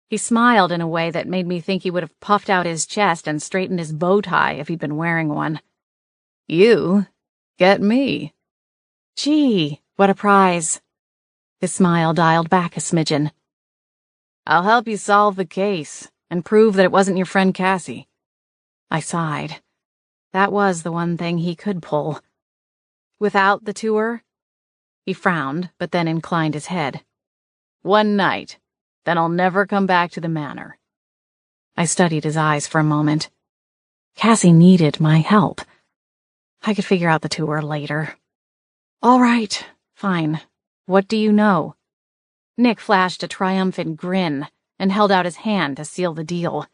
He smiled in a way that made me think he would have puffed out his chest and straightened his bow tie if he'd been wearing one. You get me. Gee, what a prize. His smile dialed back a smidgen. I'll help you solve the case and prove that it wasn't your friend Cassie. I sighed. That was the one thing he could pull. Without the tour? He frowned, but then inclined his head. One night. Then I'll never come back to the manor. I studied his eyes for a moment. Cassie needed my help. I could figure out the tour later. All right, fine. What do you know? Nick flashed a triumphant grin and held out his hand to seal the deal.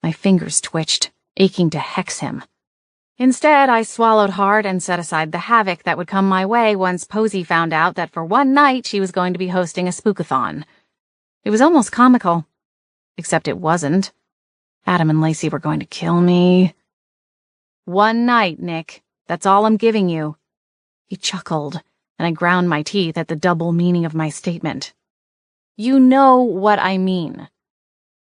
My fingers twitched, aching to hex him. Instead, I swallowed hard and set aside the havoc that would come my way once Posey found out that for one night she was going to be hosting a spookathon. It was almost comical. Except it wasn't. Adam and Lacey were going to kill me. One night, Nick. That's all I'm giving you. He chuckled, and I ground my teeth at the double meaning of my statement. You know what I mean.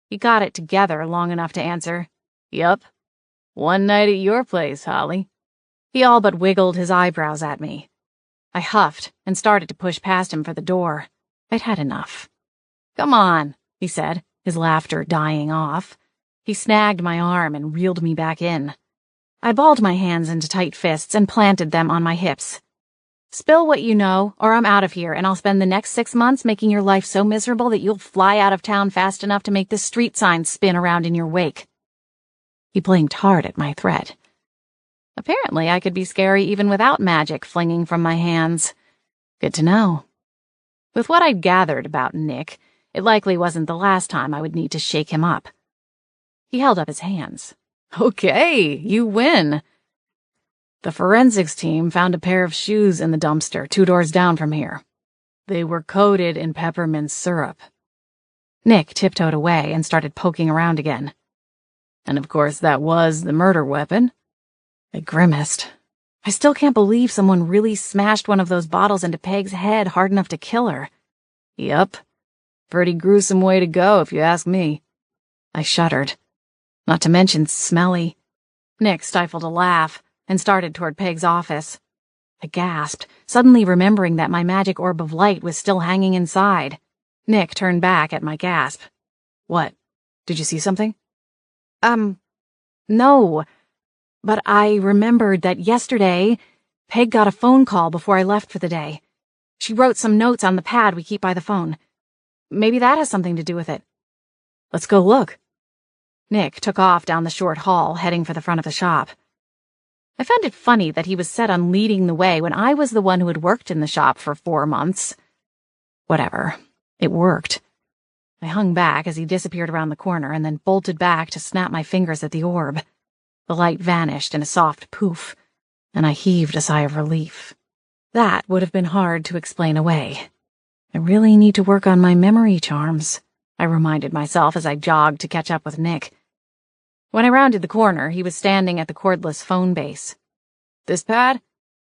He got it together long enough to answer, Yup. One night at your place, Holly. He all but wiggled his eyebrows at me. I huffed and started to push past him for the door. I'd had enough. Come on, he said, his laughter dying off. He snagged my arm and reeled me back in. I balled my hands into tight fists and planted them on my hips. Spill what you know, or I'm out of here, and I'll spend the next 6 months making your life so miserable that you'll fly out of town fast enough to make the street signs spin around in your wake. He blinked hard at my threat. Apparently, I could be scary even without magic flinging from my hands. Good to know. With what I'd gathered about Nick, It likely wasn't the last time I would need to shake him up. He held up his hands. Okay, you win. The forensics team found a pair of shoes in the dumpster 2 doors down from here. They were coated in peppermint syrup. Nick tiptoed away and started poking around again. And of course that was the murder weapon. I grimaced. I still can't believe someone really smashed one of those bottles into Peg's head hard enough to kill her. Yup. Pretty gruesome way to go, if you ask me. I shuddered. Not to mention smelly. Nick stifled a laugh and started toward Peg's office. I gasped, suddenly remembering that my magic orb of light was still hanging inside. Nick turned back at my gasp. What? Did you see something? No. But I remembered that yesterday, Peg got a phone call before I left for the day. She wrote some notes on the pad we keep by the phone. Maybe that has something to do with it. Let's go look. Nick took off down the short hall, heading for the front of the shop. I found it funny that he was set on leading the way when I was the one who had worked in the shop for 4 months. Whatever. It worked. I hung back as he disappeared around the corner and then bolted back to snap my fingers at the orb. The light vanished in a soft poof, and I heaved a sigh of relief. That would have been hard to explain away. I really need to work on my memory charms, I reminded myself as I jogged to catch up with Nick. When I rounded the corner, he was standing at the cordless phone base. This pad?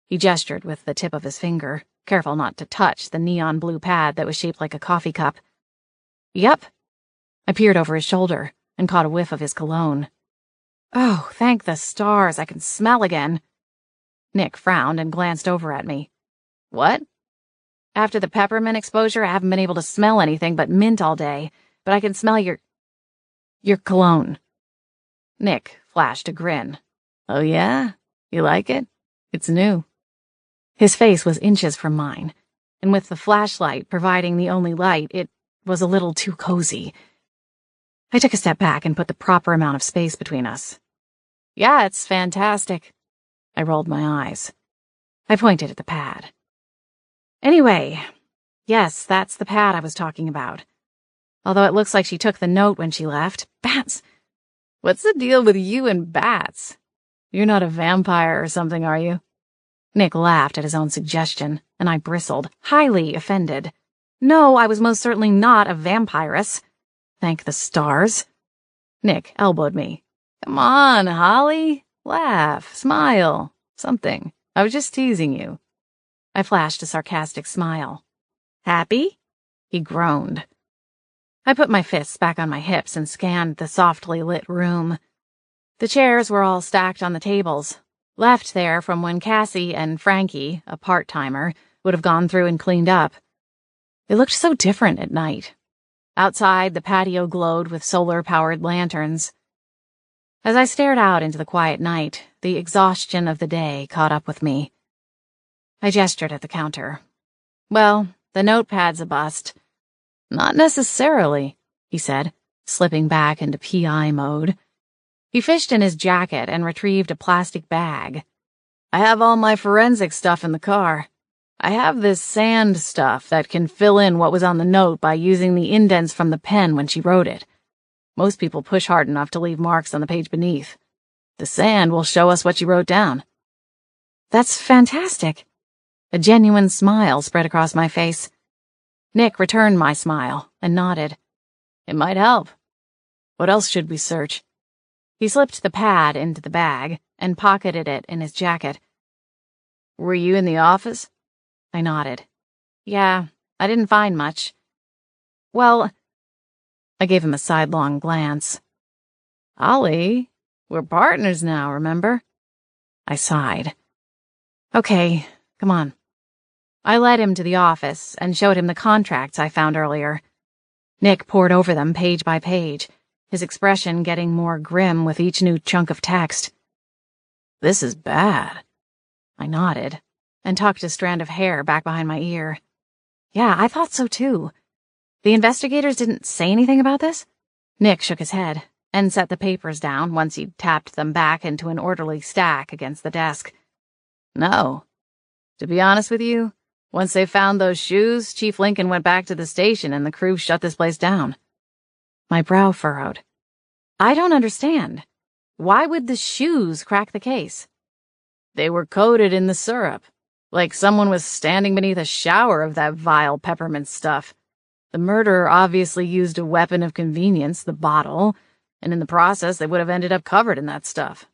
He gestured with the tip of his finger, careful not to touch the neon blue pad that was shaped like a coffee cup. Yep. I peered over his shoulder and caught a whiff of his cologne. Oh, thank the stars, I can smell again. Nick frowned and glanced over at me. What? After the peppermint exposure, I haven't been able to smell anything but mint all day, but I can smell your cologne. Nick flashed a grin. Oh yeah? You like it? It's new. His face was inches from mine, and with the flashlight providing the only light, it was a little too cozy. I took a step back and put the proper amount of space between us. Yeah, it's fantastic. I rolled my eyes. I pointed at the pad. Anyway, yes, that's the pad I was talking about. Although it looks like she took the note when she left. Bats! What's the deal with you and bats? You're not a vampire or something, are you? Nick laughed at his own suggestion, and I bristled, highly offended. No, I was most certainly not a vampiress. Thank the stars. Nick elbowed me. Come on, Holly. Laugh, smile, something. I was just teasing you. I flashed a sarcastic smile. Happy? He groaned. I put my fists back on my hips and scanned the softly lit room. The chairs were all stacked on the tables, left there from when Cassie and Frankie, a part-timer, would have gone through and cleaned up. It looked so different at night. Outside, the patio glowed with solar-powered lanterns. As I stared out into the quiet night, the exhaustion of the day caught up with me. I gestured at the counter. Well, the notepad's a bust. Not necessarily, he said, slipping back into PI mode. He fished in his jacket and retrieved a plastic bag. I have all my forensic stuff in the car. I have this sand stuff that can fill in what was on the note by using the indents from the pen when she wrote it. Most people push hard enough to leave marks on the page beneath. The sand will show us what she wrote down. That's fantastic. A genuine smile spread across my face. Nick returned my smile and nodded. It might help. What else should we search? He slipped the pad into the bag and pocketed it in his jacket. Were you in the office? I nodded. Yeah, I didn't find much. Well, I gave him a sidelong glance. Ollie, we're partners now, remember? I sighed. Okay, come on. I led him to the office and showed him the contracts I found earlier. Nick pored over them page by page, his expression getting more grim with each new chunk of text. This is bad. I nodded and tucked a strand of hair back behind my ear. Yeah, I thought so too. The investigators didn't say anything about this? Nick shook his head and set the papers down once he'd tapped them back into an orderly stack against the desk. No. To be honest with you, Once they found those shoes, Chief Lincoln went back to the station and the crew shut this place down. My brow furrowed. I don't understand. Why would the shoes crack the case? They were coated in the syrup, like someone was standing beneath a shower of that vile peppermint stuff. The murderer obviously used a weapon of convenience, the bottle, and in the process they would have ended up covered in that stuff.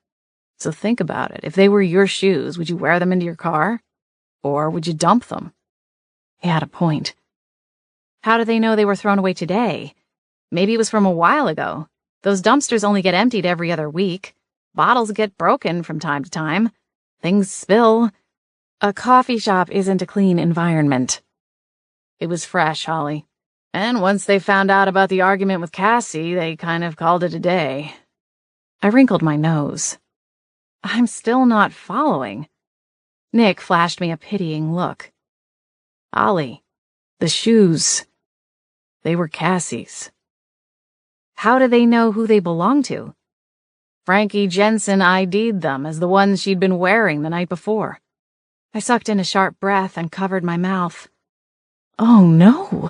So think about it. If they were your shoes, would you wear them into your car? Or would you dump them? He had a point. How do they know they were thrown away today? Maybe it was from a while ago. Those dumpsters only get emptied every other week. Bottles get broken from time to time. Things spill. A coffee shop isn't a clean environment. It was fresh, Holly. And once they found out about the argument with Cassie, they kind of called it a day. I wrinkled my nose. I'm still not following. Nick flashed me a pitying look. Holly, the shoes. They were Cassie's. How did they know who they belonged to? Frankie Jensen ID'd them as the ones she'd been wearing the night before. I sucked in a sharp breath and covered my mouth. Oh no!